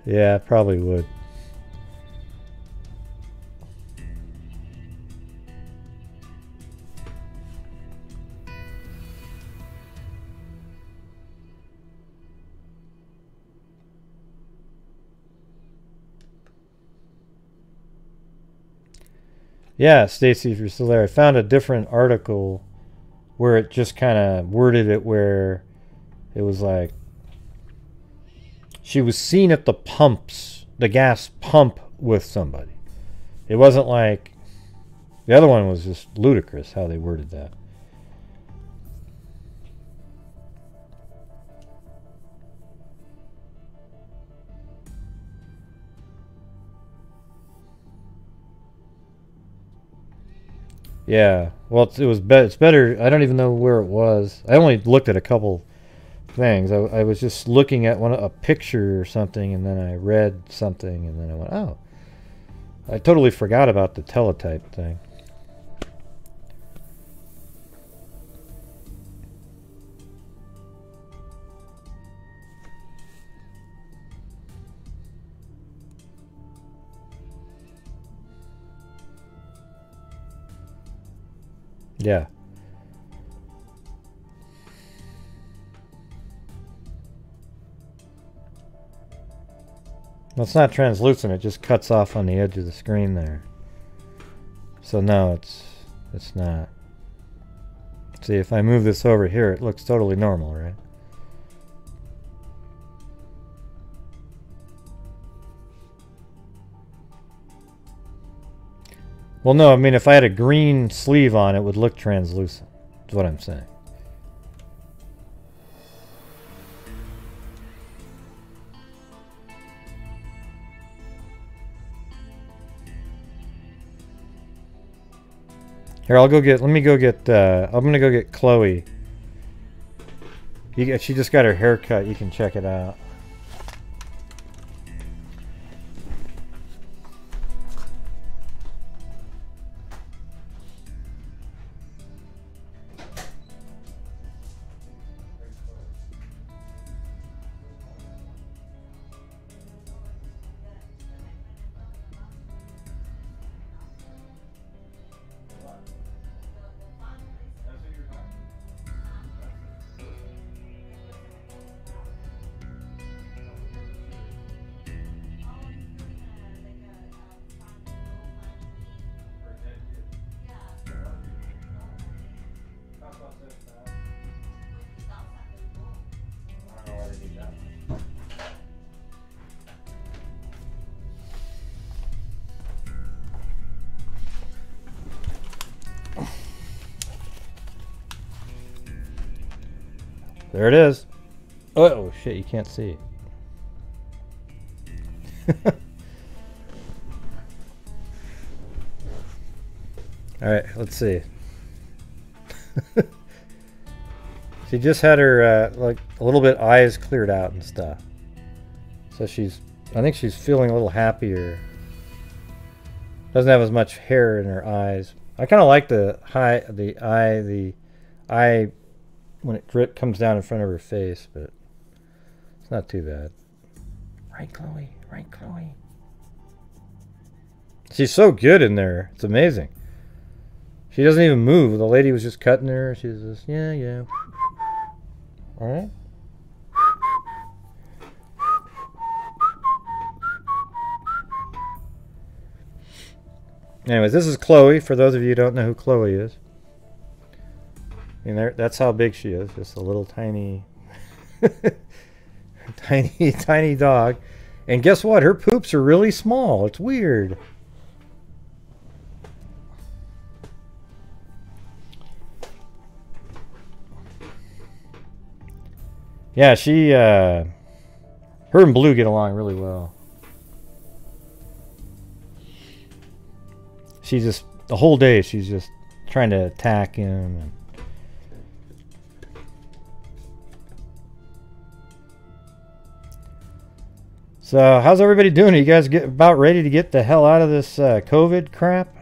Yeah, probably would. Yeah, Stacy, if you're still there, I found a different article where it just kind of worded it where it was like she was seen at the pumps, the gas pump with somebody. It wasn't like the other one was just ludicrous how they worded that. Yeah, well, it's better. I don't even know where it was. I only looked at a couple things. I was just looking at a picture or something, and then I read something, and then I went, oh. I totally forgot about the teletype thing. Yeah. Well, it's not translucent, it just cuts off on the edge of the screen there. So no, it's not. See, if I move this over here, it looks totally normal, right? Well, no, I mean, if I had a green sleeve on, it would look translucent. That's what I'm saying. Here, let me go get, I'm gonna go get Chloe. She just got her hair cut, you can check it out. There it is. Oh shit, you can't see. Alright, let's see. She just had her like a little bit eyes cleared out and stuff. So I think she's feeling a little happier. Doesn't have as much hair in her eyes. I kind of like the eye when it comes down in front of her face, but it's not too bad. Right, Chloe? Right, Chloe? She's so good in there. It's amazing. She doesn't even move. The lady was just cutting her. She's just, yeah, yeah. All right. Anyways, this is Chloe, for those of you who don't know who Chloe is. And that's how big she is, just a little tiny, tiny dog. And guess what? Her poops are really small. It's weird. Yeah, her and Blue get along really well. She's just, the whole day, she's just trying to attack him. And so, how's everybody doing? Are you guys about ready to get the hell out of this COVID crap?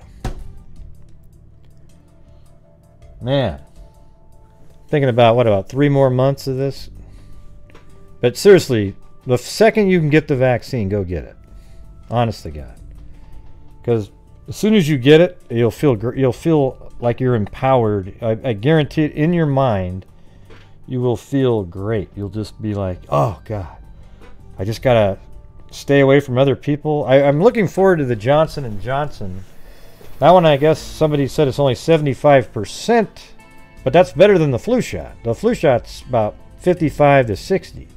Man. Thinking about, what, about 3 more months of this? But seriously, the second you can get the vaccine, go get it. Honest to God. Because as soon as you get it, you'll feel like you're empowered. I guarantee it, in your mind, you will feel great. You'll just be like, oh God, I just gotta stay away from other people. I'm looking forward to the Johnson & Johnson. That one, I guess somebody said it's only 75%, but that's better than the flu shot. The flu shot's about 55 to 60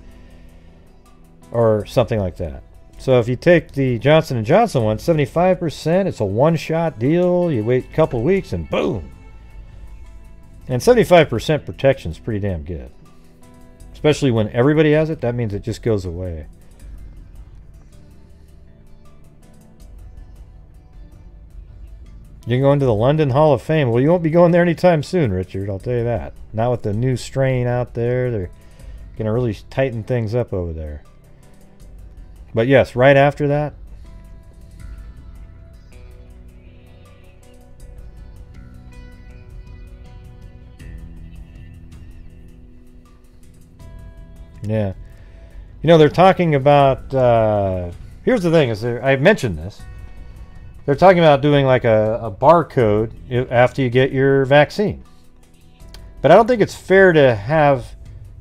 or something like that. So if you take the Johnson & Johnson one, 75%, it's a one-shot deal. You wait a couple weeks and boom. And 75% protection is pretty damn good. Especially when everybody has it, that means it just goes away. You can go into the London Hall of Fame. Well, you won't be going there anytime soon, Richard. I'll tell you that. Not with the new strain out there. They're going to really tighten things up over there. But yes, right after that. Yeah. You know, they're talking about, here's the thing, is I mentioned this. They're talking about doing like a barcode after you get your vaccine. But I don't think it's fair to have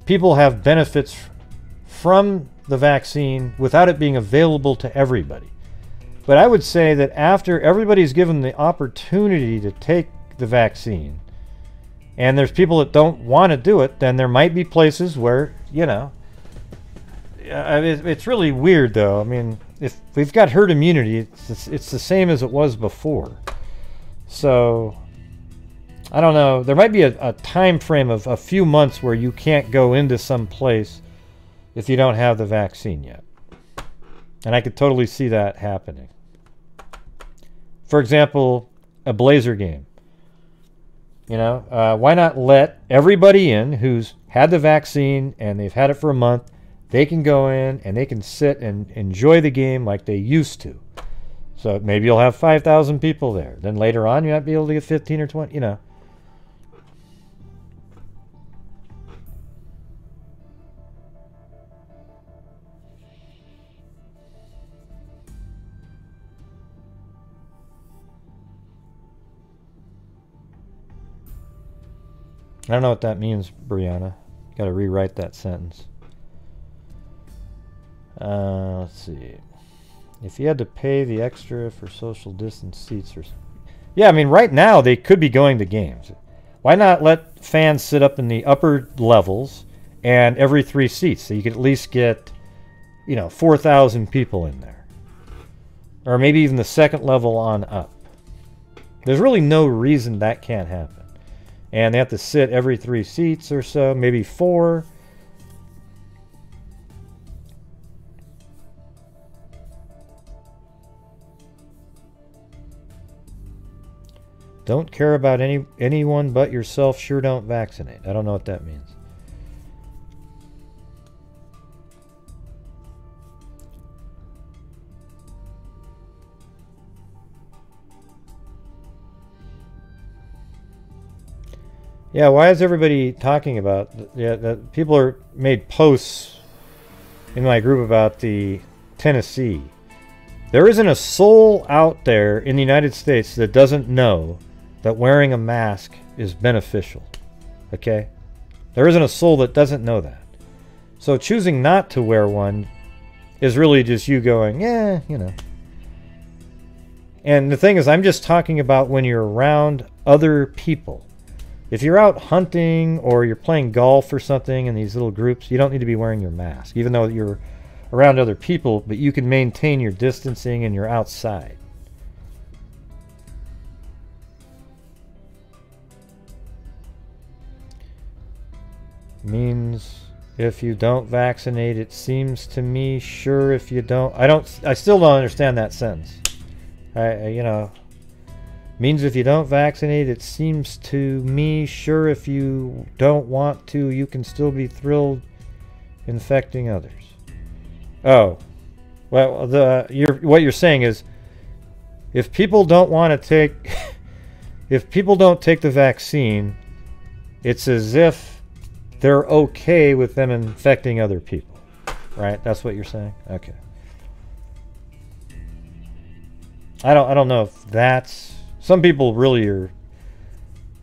people have benefits from the vaccine without it being available to everybody. But I would say that after everybody's given the opportunity to take the vaccine, and there's people that don't want to do it, then there might be places where, you know, it's really weird though. I mean, if we've got herd immunity, it's the same as it was before. So I don't know. There might be a time frame of a few months where you can't go into some place if you don't have the vaccine yet. And I could totally see that happening. For example, a Blazer game. You know, why not let everybody in who's had the vaccine and they've had it for a month? They can go in and they can sit and enjoy the game like they used to. So maybe you'll have 5,000 people there. Then later on you might be able to get 15 or 20, you know. I don't know what that means, Brianna. Got to rewrite that sentence. Let's see. If you had to pay the extra for social distance seats or something. Yeah, I mean, right now they could be going to games. Why not let fans sit up in the upper levels and every 3 seats so you could at least get, you know, 4,000 people in there. Or maybe even the second level on up. There's really no reason that can't happen. And they have to sit every 3 seats or so, maybe 4. Don't care about anyone but yourself, sure don't vaccinate. I don't know what that means. Yeah, why is everybody talking about... Yeah, that people are made posts in my group about the Tennessee. There isn't a soul out there in the United States that doesn't know that wearing a mask is beneficial. Okay? There isn't a soul that doesn't know that. So choosing not to wear one is really just you going, yeah, you know. And the thing is, I'm just talking about when you're around other people. If you're out hunting or you're playing golf or something in these little groups, you don't need to be wearing your mask, even though you're around other people, but you can maintain your distancing and you're outside. Means if you don't vaccinate, it seems to me, sure if you don't. I still don't understand that sentence. You know, means if you don't vaccinate, it seems to me, sure if you don't want to, you can still be thrilled infecting others. Oh, well, what you're saying is, if people don't want to take, if people don't take the vaccine, it's as if they're okay with them infecting other people, right? That's what you're saying? Okay. I don't know if that's, some people really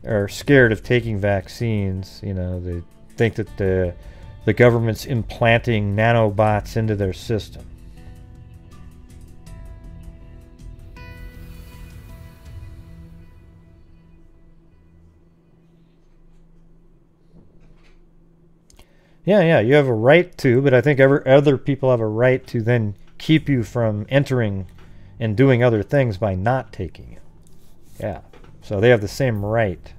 are scared of taking vaccines. You know, they think that the government's implanting nanobots into their system. Yeah, you have a right to, but I think other people have a right to then keep you from entering and doing other things by not taking it. Yeah, so they have the same right.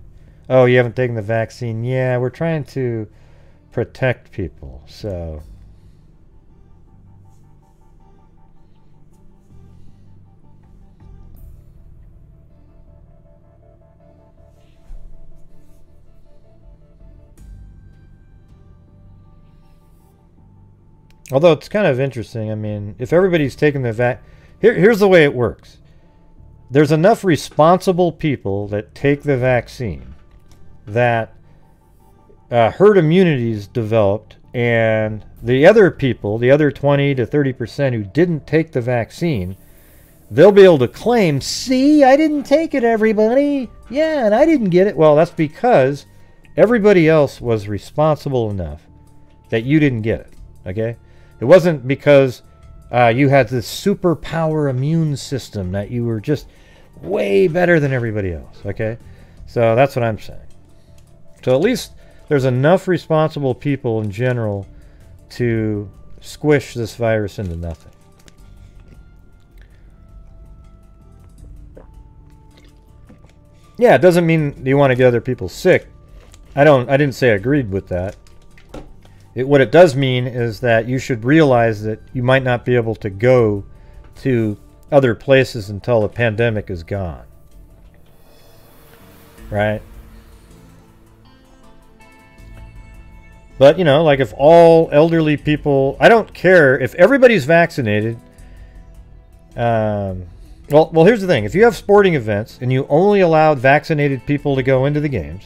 Oh, you haven't taken the vaccine? Yeah, we're trying to protect people, so... Although it's kind of interesting. I mean, if everybody's taking the here's the way it works. There's enough responsible people that take the vaccine that herd immunity is developed, and the other people, the other 20 to 30% who didn't take the vaccine, they'll be able to claim, see, I didn't take it, everybody. Yeah, and I didn't get it. Well, that's because everybody else was responsible enough that you didn't get it. Okay? It wasn't because you had this superpower immune system that you were just way better than everybody else. Okay? So that's what I'm saying. So at least there's enough responsible people in general to squish this virus into nothing. Yeah, it doesn't mean you want to get other people sick. I didn't say I agreed with that. What it does mean is that you should realize that you might not be able to go to other places until the pandemic is gone. Right? But, you know, like if all elderly people... I don't care if everybody's vaccinated. Well, here's the thing. If you have sporting events and you only allowed vaccinated people to go into the games,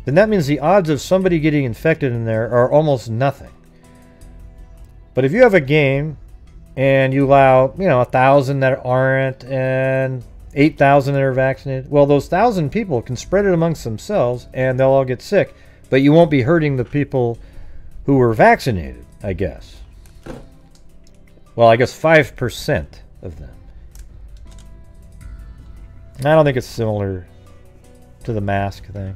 then that means the odds of somebody getting infected in there are almost nothing. But if you have a game and you allow, 1,000 that aren't and 8,000 that are vaccinated, well, those 1,000 people can spread it amongst themselves and they'll all get sick. But you won't be hurting the people who were vaccinated, I guess. Well, I guess 5% of them. I don't think it's similar to the mask thing.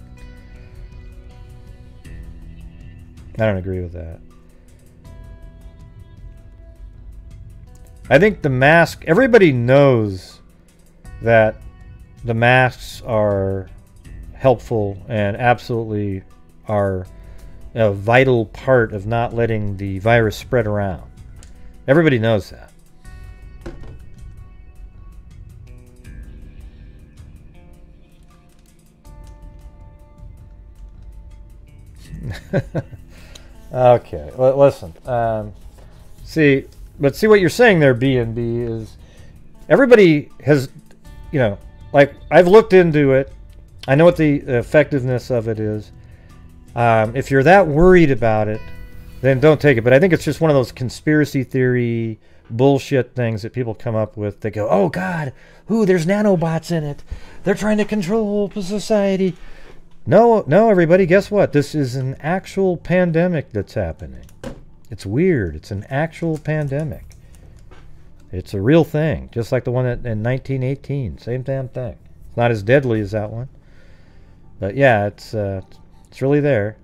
I don't agree with that. I think the mask, everybody knows that the masks are helpful and absolutely are a vital part of not letting the virus spread around. Everybody knows that. Okay, listen. See what you're saying there, B&B, is everybody has, like I've looked into it. I know what the effectiveness of it is. If you're that worried about it, then don't take it. But I think it's just one of those conspiracy theory bullshit things that people come up with. They go, oh God, there's nanobots in it. They're trying to control society. No, everybody, guess what? This is an actual pandemic that's happening. It's weird. It's an actual pandemic. It's a real thing, just like the one in 1918. Same damn thing. It's not as deadly as that one, but yeah, it's really there.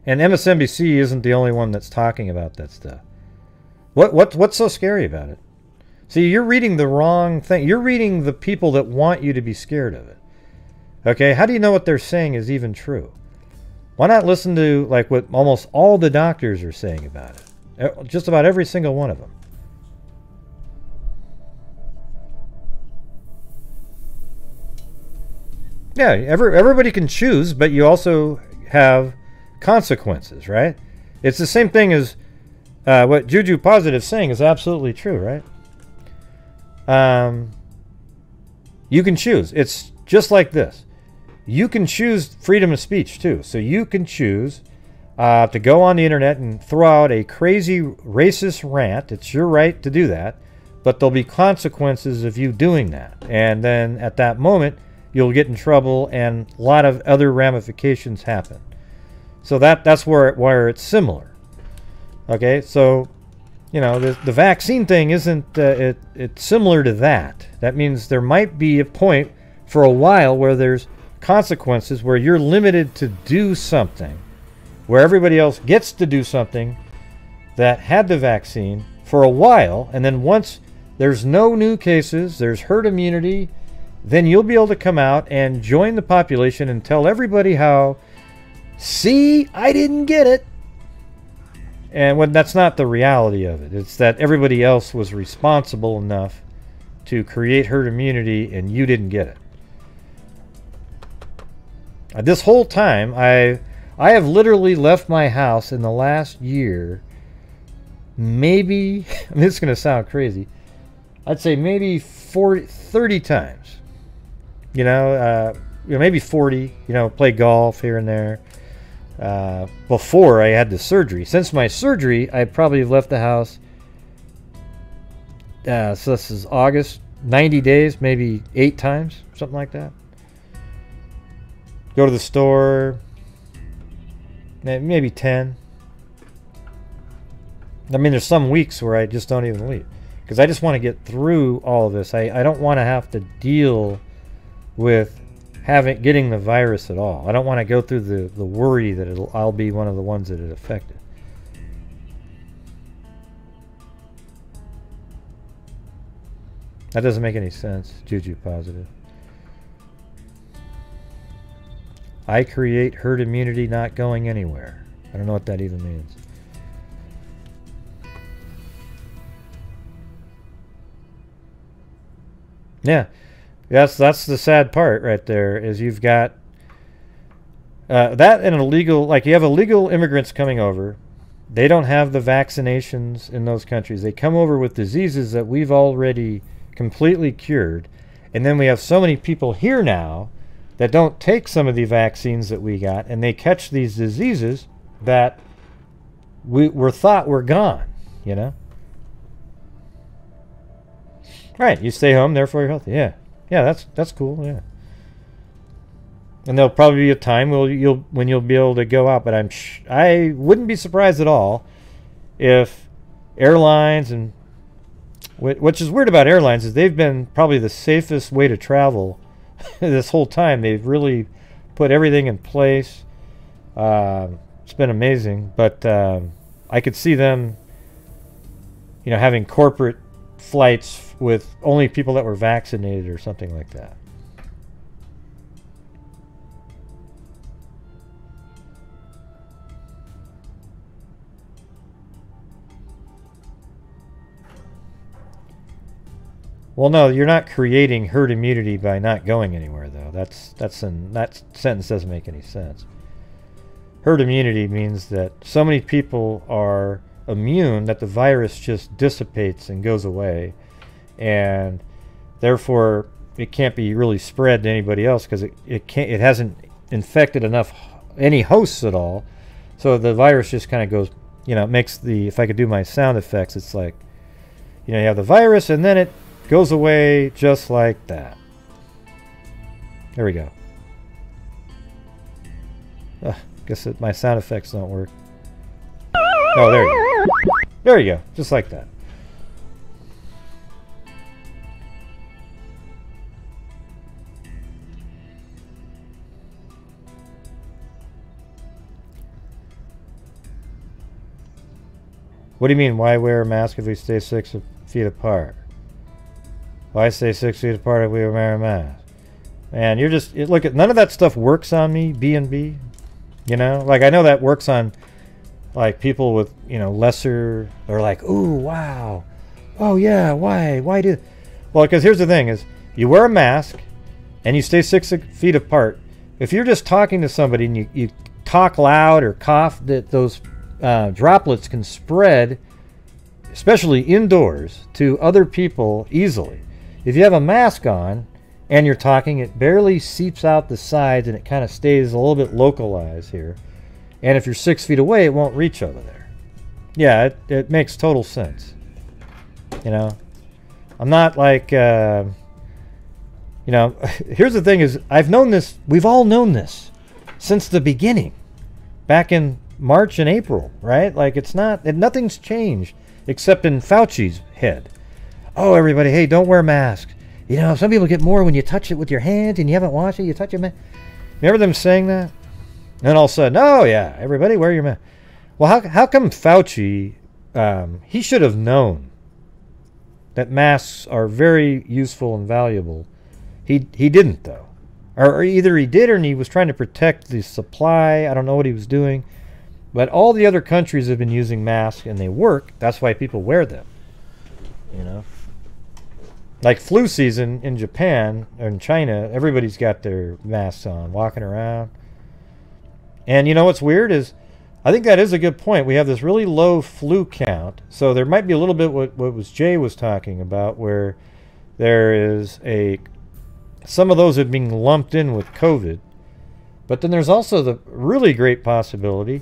And MSNBC isn't the only one that's talking about that stuff. What's so scary about it? See, you're reading the wrong thing. You're reading the people that want you to be scared of it. Okay, how do you know what they're saying is even true? Why not listen to like what almost all the doctors are saying about it? Just about every single one of them. Yeah, everybody can choose, but you also have consequences, right? It's the same thing as what Juju Positive is saying is absolutely true, right? You can choose. It's just like this. You can choose freedom of speech too. So you can choose to go on the internet and throw out a crazy racist rant. It's your right to do that, but there'll be consequences of you doing that. And then at that moment, you'll get in trouble and a lot of other ramifications happen. So that's where it's similar. Okay, so you know the vaccine thing isn't it's similar to that. That means there might be a point for a while where there's consequences where you're limited to do something, where everybody else gets to do something that had the vaccine for a while, and then once there's no new cases, there's herd immunity, then you'll be able to come out and join the population and tell everybody how, see, I didn't get it. And when that's not the reality of it. It's that everybody else was responsible enough to create herd immunity and you didn't get it. This whole time, I have literally left my house in the last year, maybe, I mean, this is going to sound crazy, I'd say maybe 30 times. You know, maybe 40, you know, play golf here and there. Before I had the surgery. Since my surgery, I probably have left the house, so this is August, 90 days, maybe 8 times, something like that. Go to the store, maybe 10. I mean, there's some weeks where I just don't even leave. Because I just want to get through all of this. I don't want to have to deal with getting the virus at all. I don't want to go through the worry that I'll be one of the ones that it affected. That doesn't make any sense, Juju Positive. I create herd immunity not going anywhere. I don't know what that even means. Yeah. That's the sad part right there, is you've got that and illegal, like you have illegal immigrants coming over. They don't have the vaccinations in those countries. They come over with diseases that we've already completely cured. And then we have so many people here now that don't take some of the vaccines that we got, and they catch these diseases that were thought were gone, you know? Right, you stay home, therefore you're healthy. Yeah. Yeah, that's cool, yeah. And there'll probably be a time when you'll be able to go out, but I wouldn't be surprised at all if airlines, and which is weird about airlines is they've been probably the safest way to travel this whole time. They've really put everything in place. It's been amazing, but I could see them, you know, having corporate flights with only people that were vaccinated or something like that. Well, no, you're not creating herd immunity by not going anywhere, though. That sentence doesn't make any sense. Herd immunity means that so many people are immune that the virus just dissipates and goes away, and therefore it can't be really spread to anybody else because it hasn't infected any hosts at all. So the virus just kind of goes, you know, it makes if I could do my sound effects, it's like, you know, you have the virus and then it goes away just like that. There we go. Guess my sound effects don't work. Oh, there you go. There you go. Just like that. What do you mean, why wear a mask if we stay 6 feet apart? Why stay 6 feet apart if we wear a mask? Man, you're just... Look, none of that stuff works on me, B&B. You know? Like, I know that works on, like, people with, you know, lesser... They're like, ooh, wow. Oh, yeah, why? Why do... Well, because here's the thing, is you wear a mask and you stay 6 feet apart. If you're just talking to somebody and you talk loud or cough, that those... droplets can spread, especially indoors, to other people easily. If you have a mask on and you're talking, it barely seeps out the sides and it kind of stays a little bit localized here. And if you're 6 feet away, it won't reach over there. Yeah, it makes total sense. You know, I'm not like, you know, here's the thing is, I've known this, we've all known this since the beginning, back in March and April, right? Like, it's not, nothing's changed except in Fauci's head. Oh, everybody, hey, don't wear masks. You know, some people get more when you touch it with your hands and you haven't washed it, you touch it. Remember them saying that? And then all of a sudden, oh yeah, everybody wear your mask. Well, how come Fauci, he should have known that masks are very useful and valuable. He didn't, though. Or either he did or he was trying to protect the supply. I don't know what he was doing. But all the other countries have been using masks and they work. That's why people wear them. You know? Like flu season in Japan or in China, everybody's got their masks on, walking around. And you know what's weird is, I think that is a good point. We have this really low flu count. So there might be a little bit what was Jay was talking about, where there is some of those are being lumped in with COVID. But then there's also the really great possibility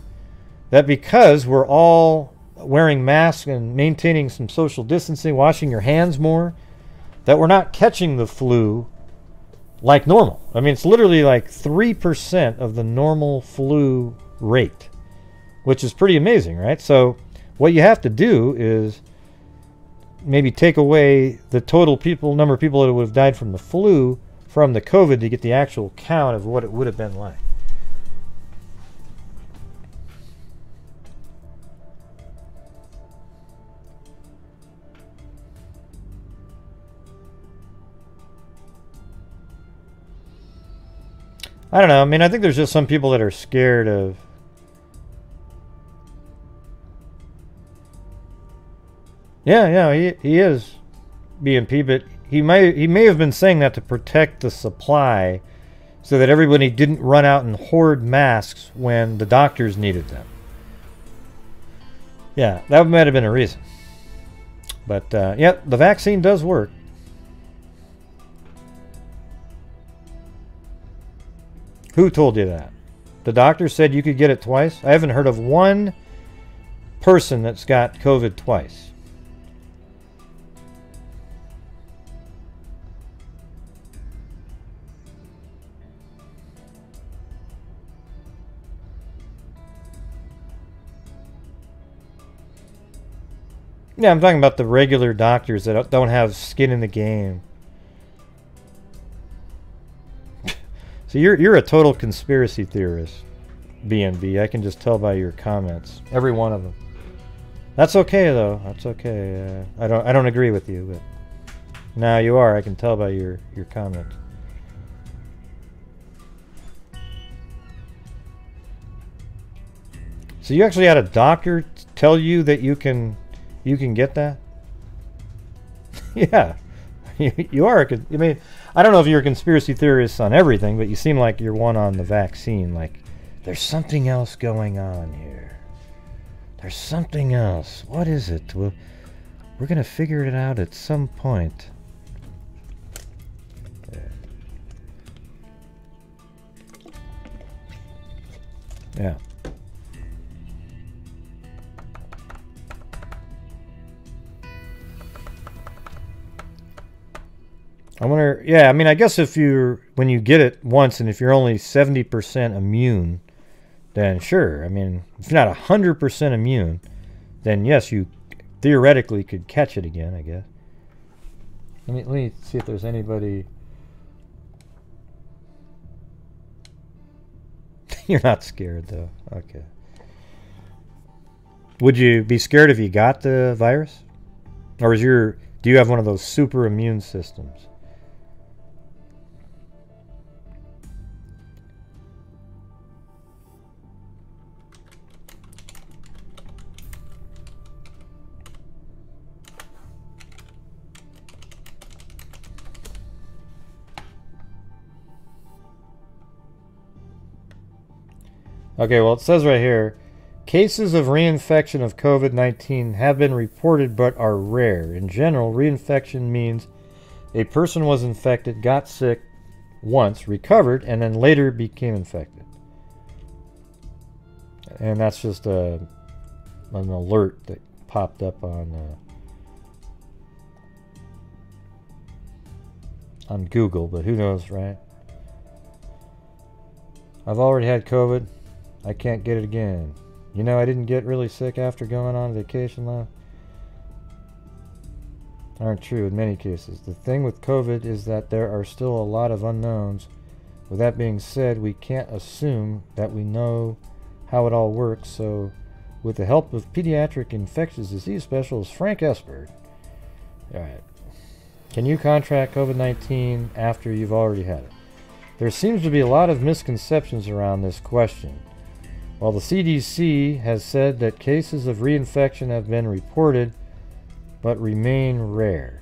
that because we're all wearing masks and maintaining some social distancing, washing your hands more, that we're not catching the flu like normal. I mean, it's literally like 3% of the normal flu rate, which is pretty amazing, right? So what you have to do is maybe take away the total number of people that would have died from the flu from the COVID to get the actual count of what it would have been like. I don't know. I mean, I think there's just some people that are scared of... Yeah, he is BMP, but he may have been saying that to protect the supply so that everybody didn't run out and hoard masks when the doctors needed them. Yeah, that might have been a reason. But, yeah, the vaccine does work. Who told you that? The doctor said you could get it twice? I haven't heard of one person that's got COVID twice. Yeah, I'm talking about the regular doctors that don't have skin in the game. So you're a total conspiracy theorist, BNB. I can just tell by your comments, every one of them. That's okay though. That's okay. I don't agree with you, but now you are. I can tell by your comments. So you actually had a doctor tell you that you can get that? Yeah, you are. I mean, I don't know if you're a conspiracy theorist on everything, but you seem like you're one on the vaccine. Like, there's something else going on here. There's something else. What is it? We're going to figure it out at some point. Yeah. I wonder, yeah, I mean, I guess when you get it once and if you're only 70% immune, then sure. I mean, if you're not 100% immune, then yes, you theoretically could catch it again, I guess. Let me see if there's anybody. You're not scared, though. Okay. Would you be scared if you got the virus? Or do you have one of those super immune systems? Okay, well, it says right here, cases of reinfection of COVID-19 have been reported but are rare. In general, reinfection means a person was infected, got sick once, recovered, and then later became infected. And that's just an alert that popped up on Google, but who knows, right? I've already had COVID. I can't get it again. You know, I didn't get really sick after going on vacation last. Aren't true in many cases. The thing with COVID is that there are still a lot of unknowns. With that being said, we can't assume that we know how it all works, so with the help of pediatric infectious disease specialist Frank Esper. Alright. Can you contract COVID-19 after you've already had it? There seems to be a lot of misconceptions around this question. While the CDC has said that cases of reinfection have been reported but remain rare,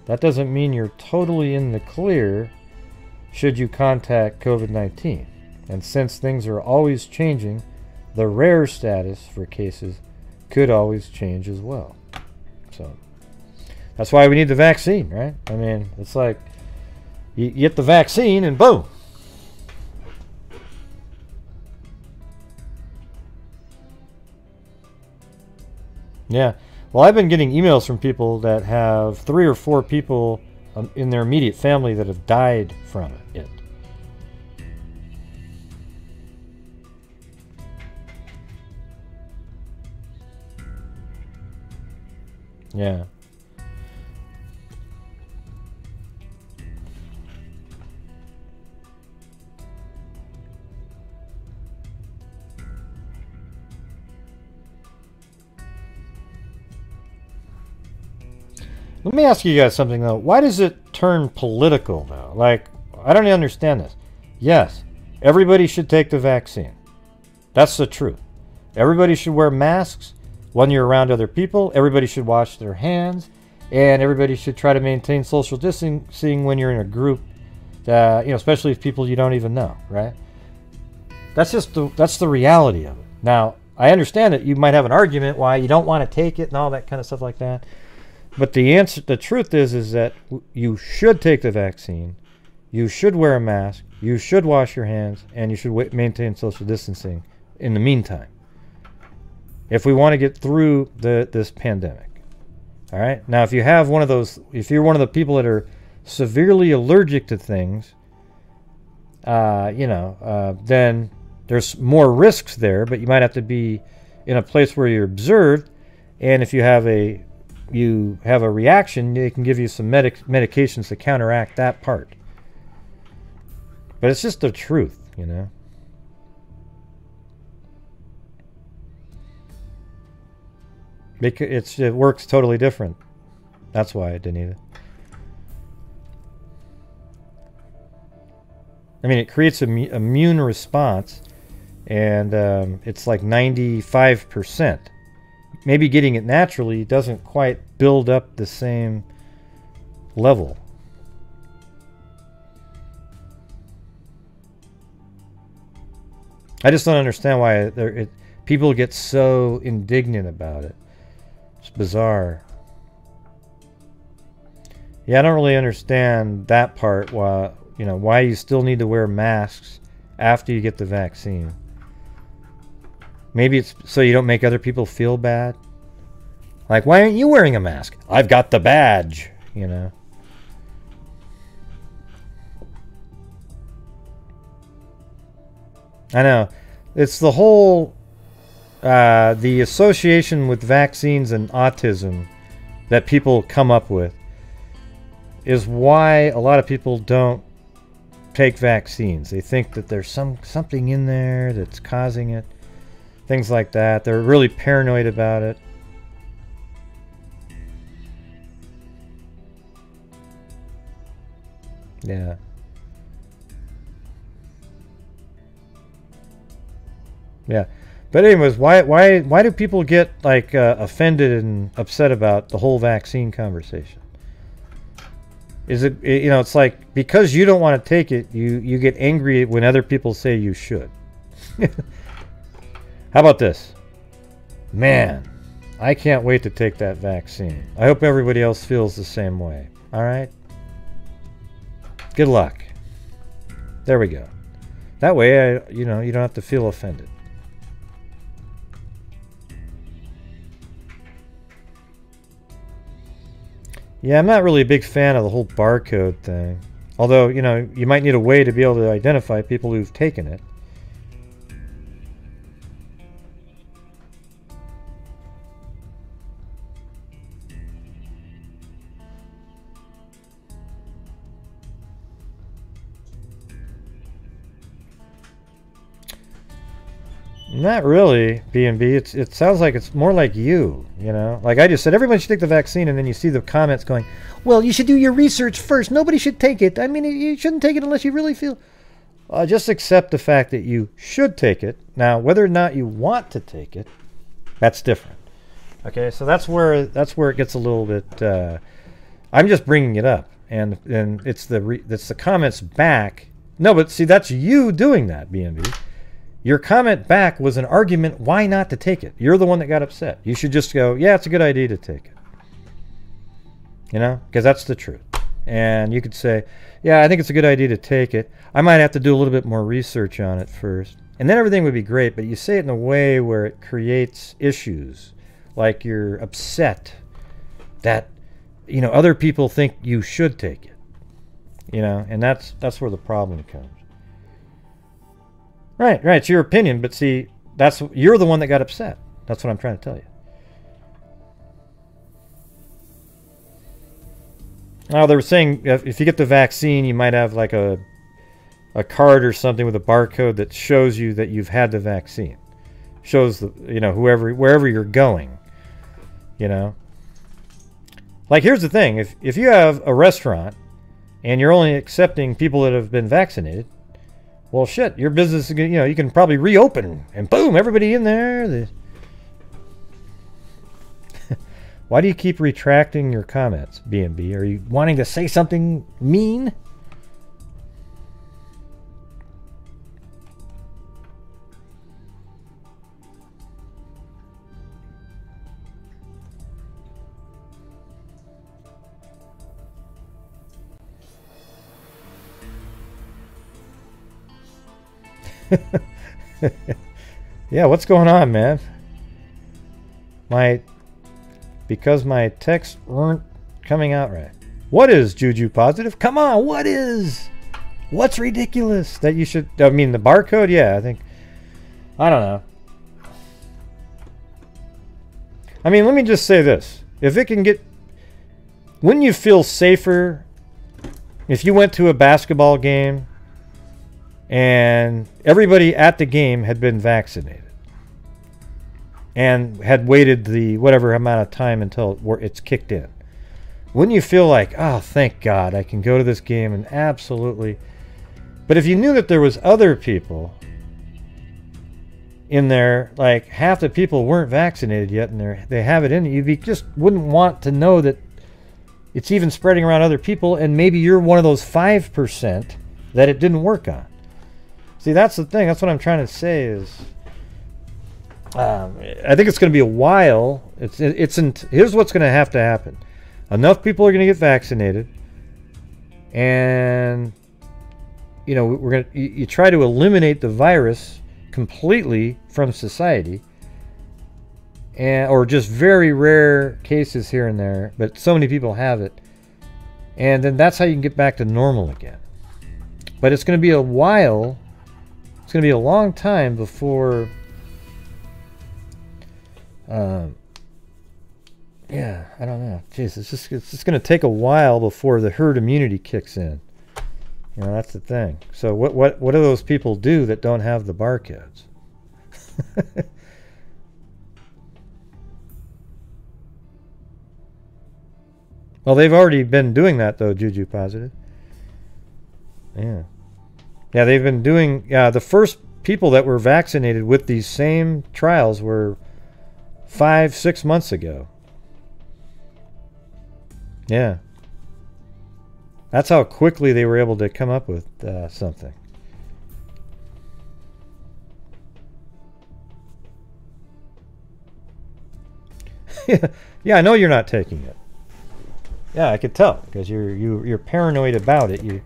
that doesn't mean you're totally in the clear should you contact COVID-19. And since things are always changing, the rare status for cases could always change as well. So that's why we need the vaccine, right? I mean, it's like you get the vaccine and boom. Yeah. Well, I've been getting emails from people that have 3 or 4 people in their immediate family that have died from it. Yeah. Let me ask you guys something, though. Why does it turn political, though? Like, I don't understand this. Yes, everybody should take the vaccine. That's the truth. Everybody should wear masks when you're around other people. Everybody should wash their hands. And everybody should try to maintain social distancing when you're in a group, that, you know, especially if people you don't even know, right? That's just that's the reality of it. Now, I understand that you might have an argument why you don't want to take it and all that kind of stuff like that. But the truth is that you should take the vaccine, you should wear a mask, you should wash your hands, and you should maintain social distancing in the meantime, if we want to get through this pandemic. All right. Now, if you have one of those, if you're one of the people that are severely allergic to things, then there's more risks there. But you might have to be in a place where you're observed, and if you have a reaction, they can give you some medications to counteract that part. But it's just the truth, you know. It works totally different. That's why I didn't eat it. I mean, it creates an immune response, and it's like 95%. Maybe getting it naturally doesn't quite build up the same level. I just don't understand why people get so indignant about it. It's bizarre. Yeah, I don't really understand that part. Why you still need to wear masks after you get the vaccine. Maybe it's so you don't make other people feel bad. Like, why aren't you wearing a mask? I've got the badge, you know. I know. It's the whole the association with vaccines and autism that people come up with is why a lot of people don't take vaccines. They think that there's something in there that's causing it. Things like that. They're really paranoid about it. Yeah. Yeah. But anyways, why do people get like offended and upset about the whole vaccine conversation? Is it, you know, it's like because you don't want to take it, you get angry when other people say you should. How about this? Man, I can't wait to take that vaccine. I hope everybody else feels the same way. All right? Good luck. There we go. That way, you know, you don't have to feel offended. Yeah, I'm not really a big fan of the whole barcode thing. Although, you know, you might need a way to be able to identify people who've taken it. Not really, B&B. It sounds like it's more like you know? Like I just said, everybody should take the vaccine, and then you see the comments going, well, you should do your research first. Nobody should take it. I mean, you shouldn't take it unless you really feel... just accept the fact that you should take it. Now, whether or not you want to take it, that's different. Okay, so that's where it gets a little bit... I'm just bringing it up, and it's the comments back. No, but see, that's you doing that, B&B. Your comment back was an argument why not to take it. You're the one that got upset. You should just go, yeah, it's a good idea to take it. You know, because that's the truth. And you could say, yeah, I think it's a good idea to take it. I might have to do a little bit more research on it first. And then everything would be great, but you say it in a way where it creates issues. Like you're upset that, you know, other people think you should take it. You know, and that's where the problem comes. Right, it's your opinion, but see, you're the one that got upset. That's what I'm trying to tell you. Now, they were saying if you get the vaccine, you might have like a card or something with a barcode that shows you that you've had the vaccine. Shows the, you know, wherever you're going. You know? Like, here's the thing. If you have a restaurant and you're only accepting people that have been vaccinated, well, shit, your business, you know, you can probably reopen and boom, everybody in there. Why do you keep retracting your comments, B&B? Are you wanting to say something mean? Yeah, what's going on, man? Because my texts weren't coming out right. What is Juju positive? Come on, what is? What's ridiculous that you should... I mean, the barcode? Yeah, I think... I don't know. I mean, let me just say this. If it can get... Wouldn't you feel safer if you went to a basketball game and everybody at the game had been vaccinated and had waited the whatever amount of time until it's kicked in? Wouldn't you feel like, oh, thank God, I can go to this game and absolutely... But if you knew that there was other people in there, like half the people weren't vaccinated yet and they have it in it, you just wouldn't want to know that it's even spreading around other people, and maybe you're one of those 5% that it didn't work on. See, that's the thing. That's what I'm trying to say is... I think it's going to be a while. Here's what's going to happen. Enough people are going to get vaccinated, and you know you try to eliminate the virus completely from society, or just very rare cases here and there, but so many people have it, and then that's how you can get back to normal again. But it's going to be a while It's going to be a long time before... yeah, I don't know. Jeez, it's just going to take a while before the herd immunity kicks in. You know, that's the thing. So what do those people do that don't have the barcodes? Well, they've already been doing that, though, Juju Positive. Yeah. Yeah, they've been doing... the first people that were vaccinated with these same trials were 5-6 months ago. Yeah. That's how quickly they were able to come up with something. Yeah, I know you're not taking it. Yeah, I could tell because you're paranoid about it.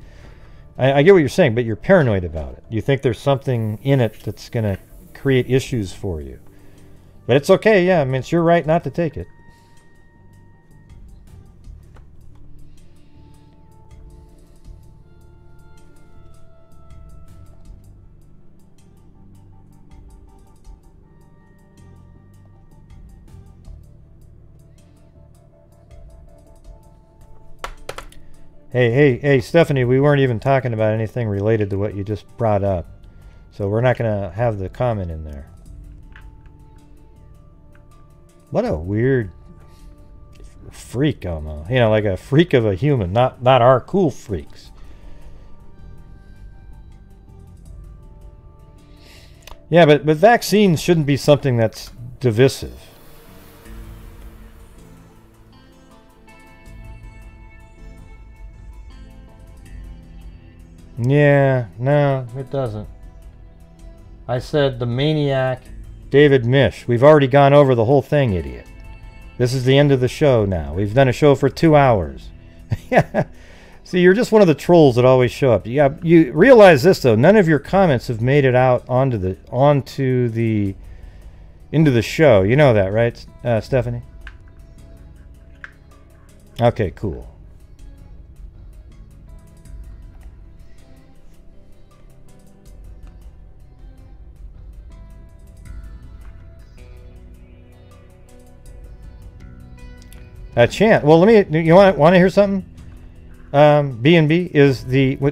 I get what you're saying, but you're paranoid about it. You think there's something in it that's going to create issues for you. But it's okay. Yeah, I mean, it's your right not to take it. Hey, Stephanie, we weren't even talking about anything related to what you just brought up. So we're not going to have the comment in there. What a weird freak almost. You know, like a freak of a human, not our cool freaks. Yeah, but vaccines shouldn't be something that's divisive. Yeah, no, it doesn't. I said the Maniac, David Misch. We've already gone over the whole thing, idiot. This is the end of the show now. We've done a show for 2 hours. Yeah. See, you're just one of the trolls that always show up. Yeah, you realize this though. None of your comments have made it out into the show. You know that, right, Stephanie? Okay, cool. Chant. Well, you want to hear something? B&B is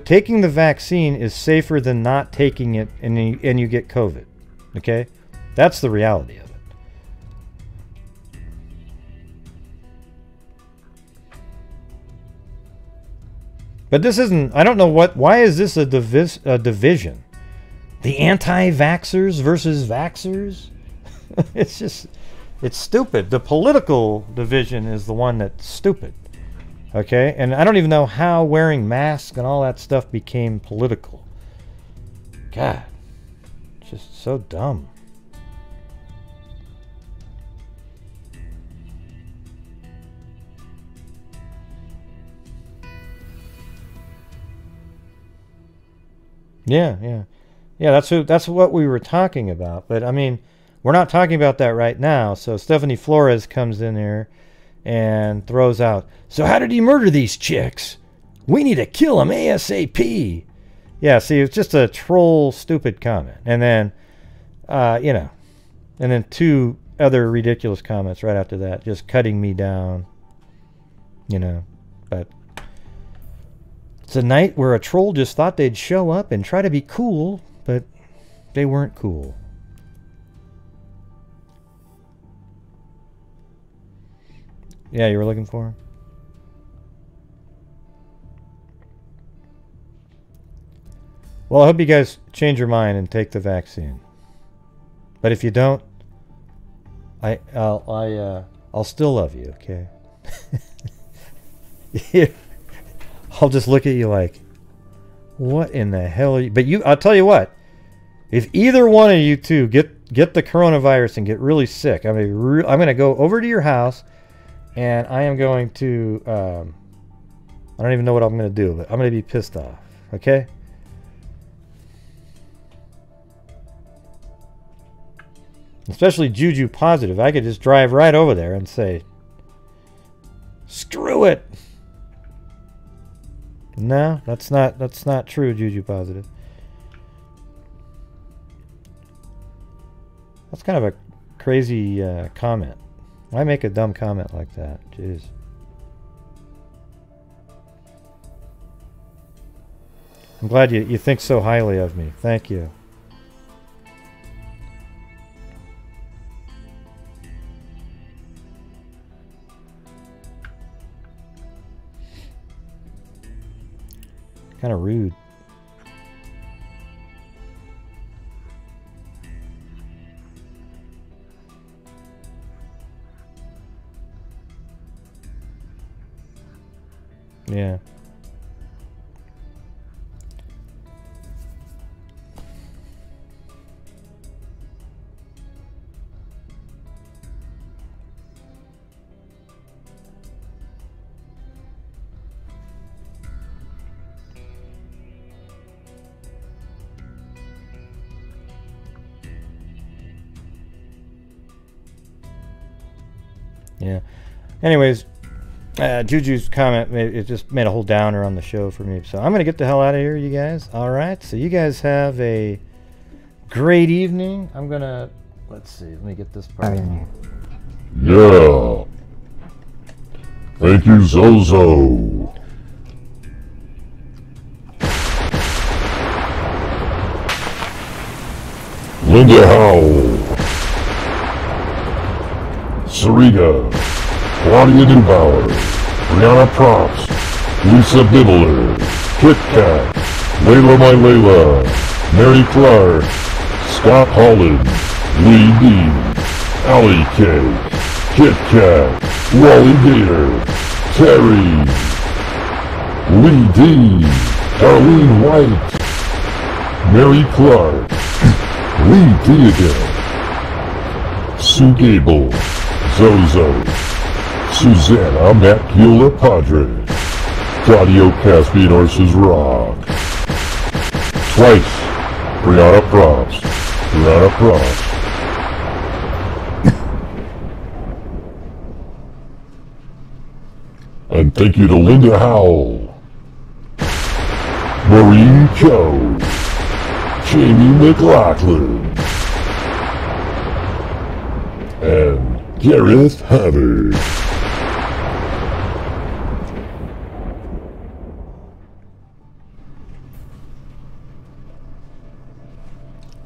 taking the vaccine is safer than not taking it, and you get COVID. Okay, that's the reality of it. But this isn't. I don't know what. Why is this a division? The anti-vaxxers versus vaxxers. It's just. It's stupid. The political division is the one that's stupid. Okay? And I don't even know how wearing masks and all that stuff became political. God. It's just so dumb. Yeah. That's what we were talking about. But I mean, we're not talking about that right now. So Stephanie Flores comes in there and throws out, so how did he murder these chicks? We need to kill him ASAP. Yeah, see, it's just a troll, stupid comment. And then, and then 2 other ridiculous comments right after that, just cutting me down. But it's a night where a troll just thought they'd show up and try to be cool, but they weren't cool. Yeah, you were looking for him? Well, I hope you guys change your mind and take the vaccine. But if you don't, I'll still love you, okay? I'll just look at you like, what in the hell are you? But I'll tell you what, if either one of you two get the coronavirus and get really sick, I'm gonna go over to your house. And I am going to, I don't even know what I'm going to do, but I'm going to be pissed off, okay? Especially Juju Positive. I could just drive right over there and say, screw it. No, that's not true, Juju Positive. That's kind of a crazy comment. Why make a dumb comment like that? Jeez. I'm glad you think so highly of me. Thank you. Kind of rude. Yeah. Yeah. Anyways, Juju's comment, it just made a whole downer on the show for me. So I'm going to get the hell out of here, you guys. All right. So you guys have a great evening. I'm going to, let's see, let me get this part in here. Yeah. Thank you, Zozo. Linda Howell. Sarita, Claudia Neubauer, Brianna Props, Lisa Bibbler, Kit Kat, Layla My Layla, Mary Clark, Scott Holland, Lee D, Allie K, Kit Kat, Wally Gator, Terry, Lee D, Darlene White, Mary Clark, Lee D again, Sue Gable, Zozo, Susanna Macula Padre, Claudio Caspian Horses Rock, twice, Brianna Props, Brianna Props. And thank you to Linda Howell, Maureen Coe, Jamie McLaughlin, and Gareth Hubbard.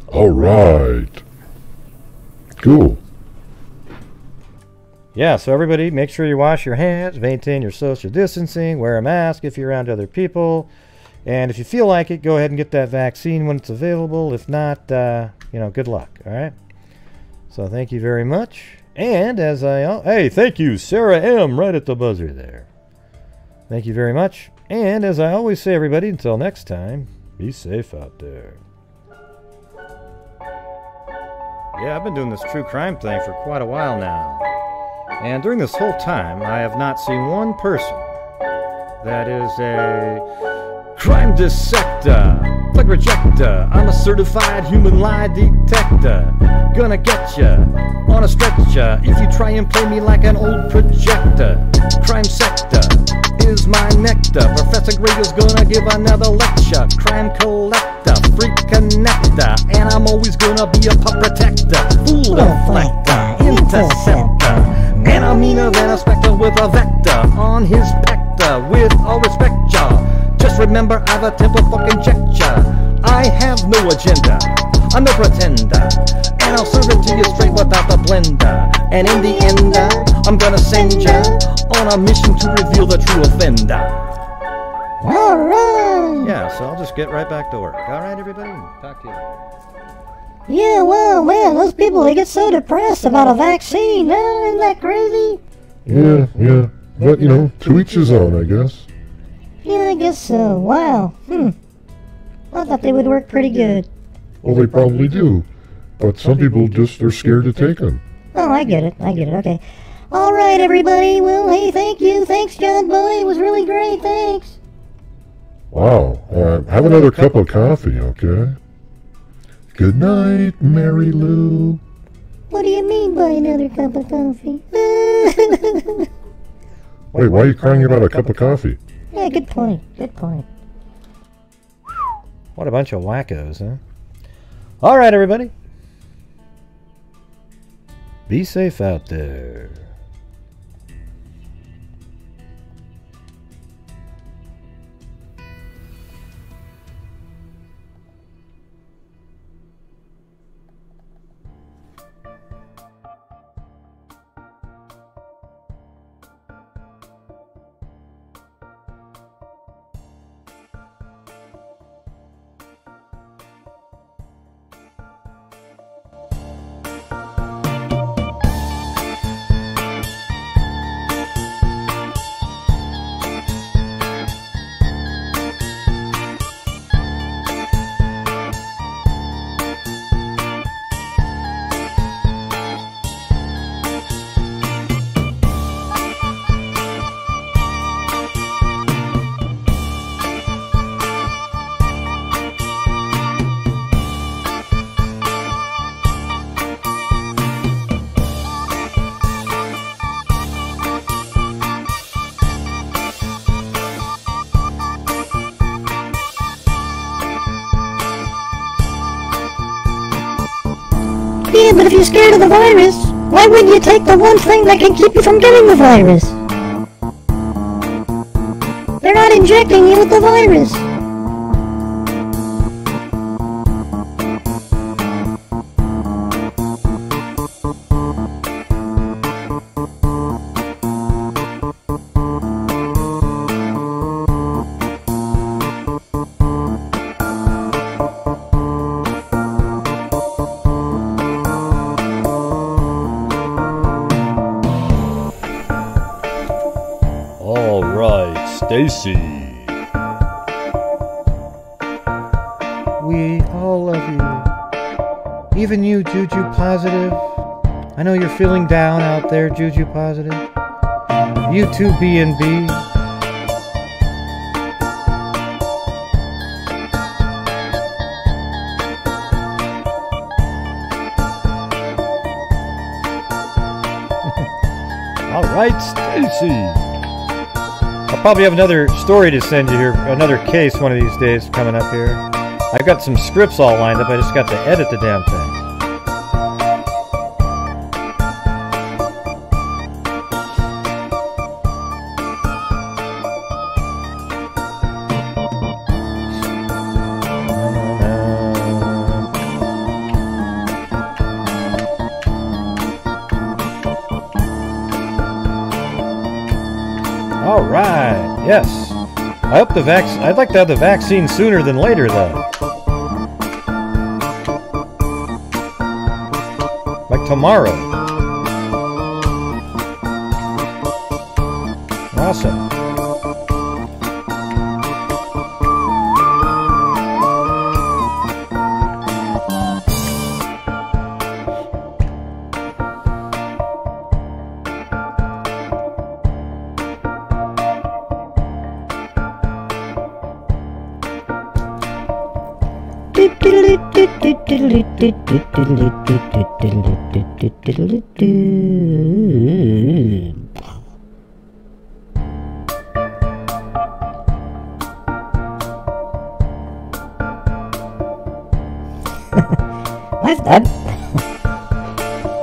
All right. Cool. Yeah, so everybody, make sure you wash your hands, maintain your social distancing, wear a mask if you're around other people, and if you feel like it, go ahead and get that vaccine when it's available. If not, you know, good luck, all right? So thank you very much. And as hey, thank you, Sarah M, right at the buzzer there. Thank you very much. And as I always say, everybody, until next time, be safe out there. Yeah, I've been doing this true crime thing for quite a while now. And during this whole time, I have not seen one person that is a crime dissector, flag rejector. I'm a certified human lie detector. Gonna get ya on a stretcher if you try and play me like an old projector. Crime sector is my nectar. Professor Grader's gonna give another lecture. Crime collector, freak connector, and I'm always gonna be a pup protector. Fool deflector, interceptor, and I'm meaner than a spectre with a vector on his pector. With all respect, y'all, just remember I've a temper fucking check ya. I have no agenda, I'm no pretender, and I'll serve it to you straight without the blender. And in the end, I'm gonna send ya on a mission to reveal the true offender. Alright! Yeah, so I'll just get right back to work. Alright, everybody? Talk to you. Yeah, well, man, those people, they get so depressed about a vaccine. Isn't that crazy? Yeah. But, you know, to each his own, I guess. Yeah, I guess so. Wow. I thought they would work pretty good. Well, they probably do. But some people just are scared to take them. Oh, I get it. Okay. Alright, everybody. Well, hey, thank you. Thanks, John Boy. It was really great. Thanks. Wow. Have another cup of coffee, okay? Good night, Mary Lou. What do you mean by another cup of coffee? Wait, why are you crying about a cup of coffee? Yeah, good point. What a bunch of wackos, huh? Alright, everybody. Be safe out there. Yeah, but if you're scared of the virus, why wouldn't you take the one thing that can keep you from getting the virus? They're not injecting you with the virus. Stacy. We all love you. Even you, Juju Positive. I know you're feeling down out there, Juju Positive. You too, B&B. All right, Stacy. I'll probably have another story to send you here, another case one of these days coming up here. I've got some scripts all lined up, I just got to edit the damn thing. All right, yes. I hope I'd like to have the vaccine sooner than later, though. Like tomorrow. Awesome.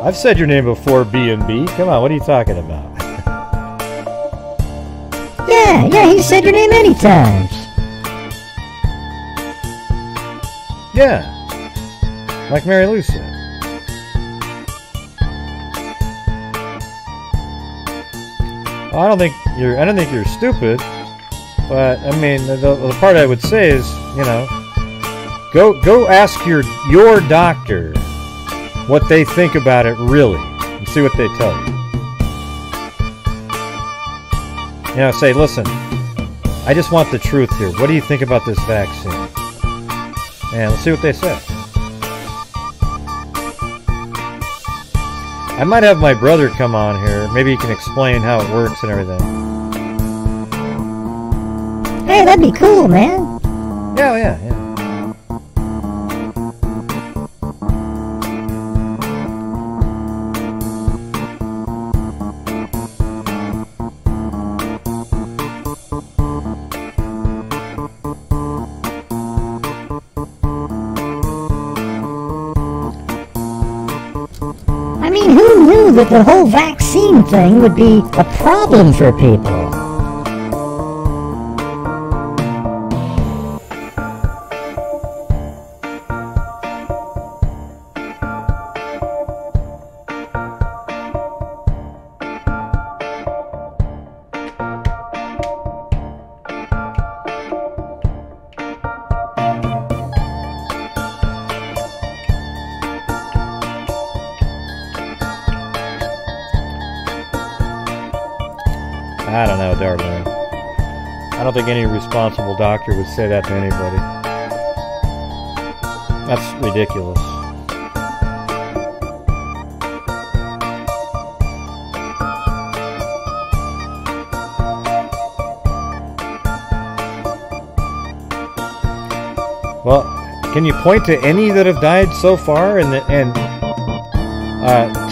I've said your name before, B&B. Come on, what are you talking about? Yeah, he said your name many times. Yeah, like Mary Lou said. Well, I don't think you're stupid, but I mean, the part I would say is, you know, go ask your doctor what they think about it really, and see what they tell you. You know, say, listen, I just want the truth here. What do you think about this vaccine? And let's see what they say. I might have my brother come on here. Maybe he can explain how it works and everything. Hey, that'd be cool, man. Yeah. I mean, who knew the whole vaccine thing would be a problem for people. I don't know, Darlene. I don't think any responsible doctor would say that to anybody. That's ridiculous. Well, can you point to any that have died so far? And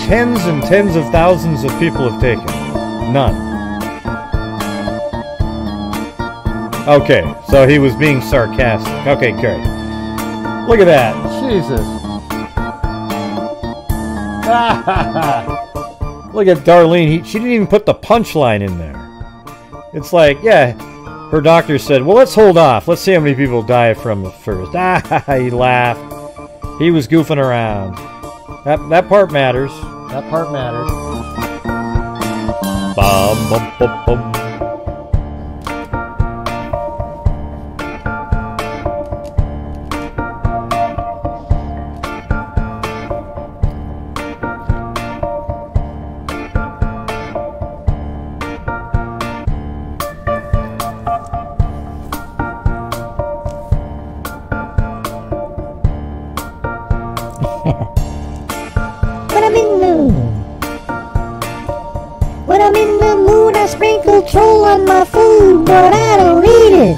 tens and tens of thousands of people have taken. None. Okay, so he was being sarcastic. Okay, great. Look at that. Jesus. Look at Darlene. She didn't even put the punchline in there. It's like, yeah, her doctor said, well, let's hold off. Let's see how many people die from it first. He laughed. He was goofing around. That part matters. That part matters. Bum, bum, bum, bum. When I'm in the mood, I sprinkle troll on my food, but I don't eat it.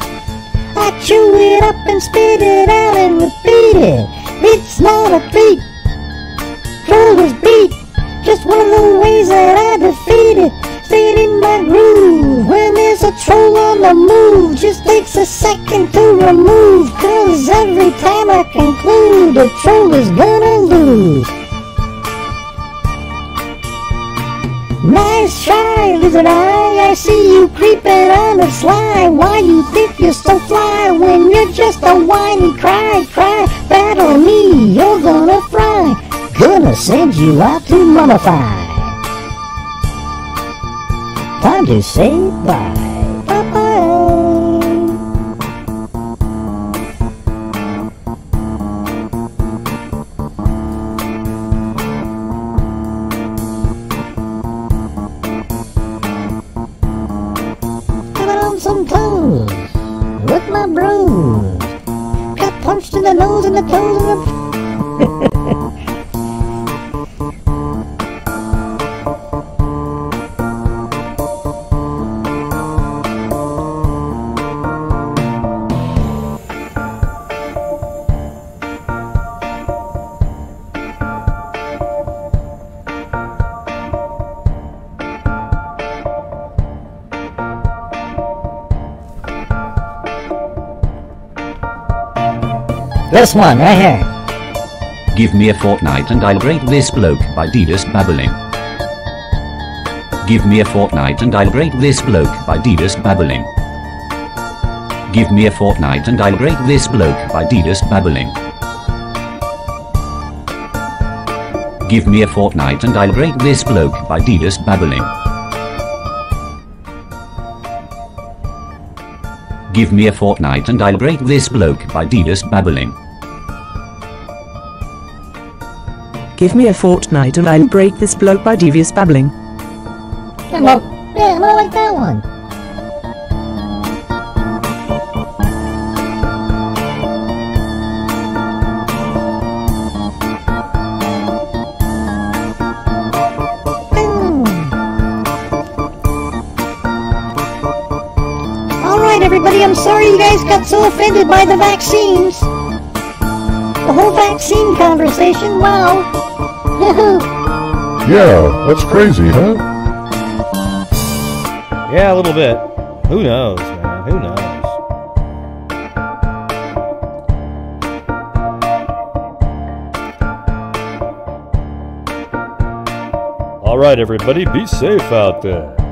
I chew it up and spit it out and repeat it. It's not a treat. Troll is beat. Just one of the ways that I defeat it. Staying in my groove. When there's a troll on the move, just takes a second to remove. 'Cause every time I conclude, the troll is gonna lose. Nice try, lizard eye, I see you creeping on the sly. Why you think you're so fly when you're just a whiny cry? Battle me, you're gonna fry. Gonna send you out to mummify. Time to say bye, bye-bye. Some toes with my bros. Got punched in the nose and the toes and the... This one, right here. Give me a fortnight and I'll break this bloke by Didas babbling. Give me a fortnight and I'll break this bloke by Didas babbling. Give me a fortnight and I'll break this bloke by Didas babbling. Give me a fortnight and I'll break this bloke by Didas babbling. Give me a fortnight and I'll break this bloke by Didas babbling. Give me a fortnight and I'll break this bloke by devious babbling. Yeah, I like that one. Alright everybody, I'm sorry you guys got so offended by the vaccines. The whole vaccine conversation, wow. Yeah, that's crazy, huh? Yeah, a little bit. Who knows, man? Who knows? All right, everybody, be safe out there.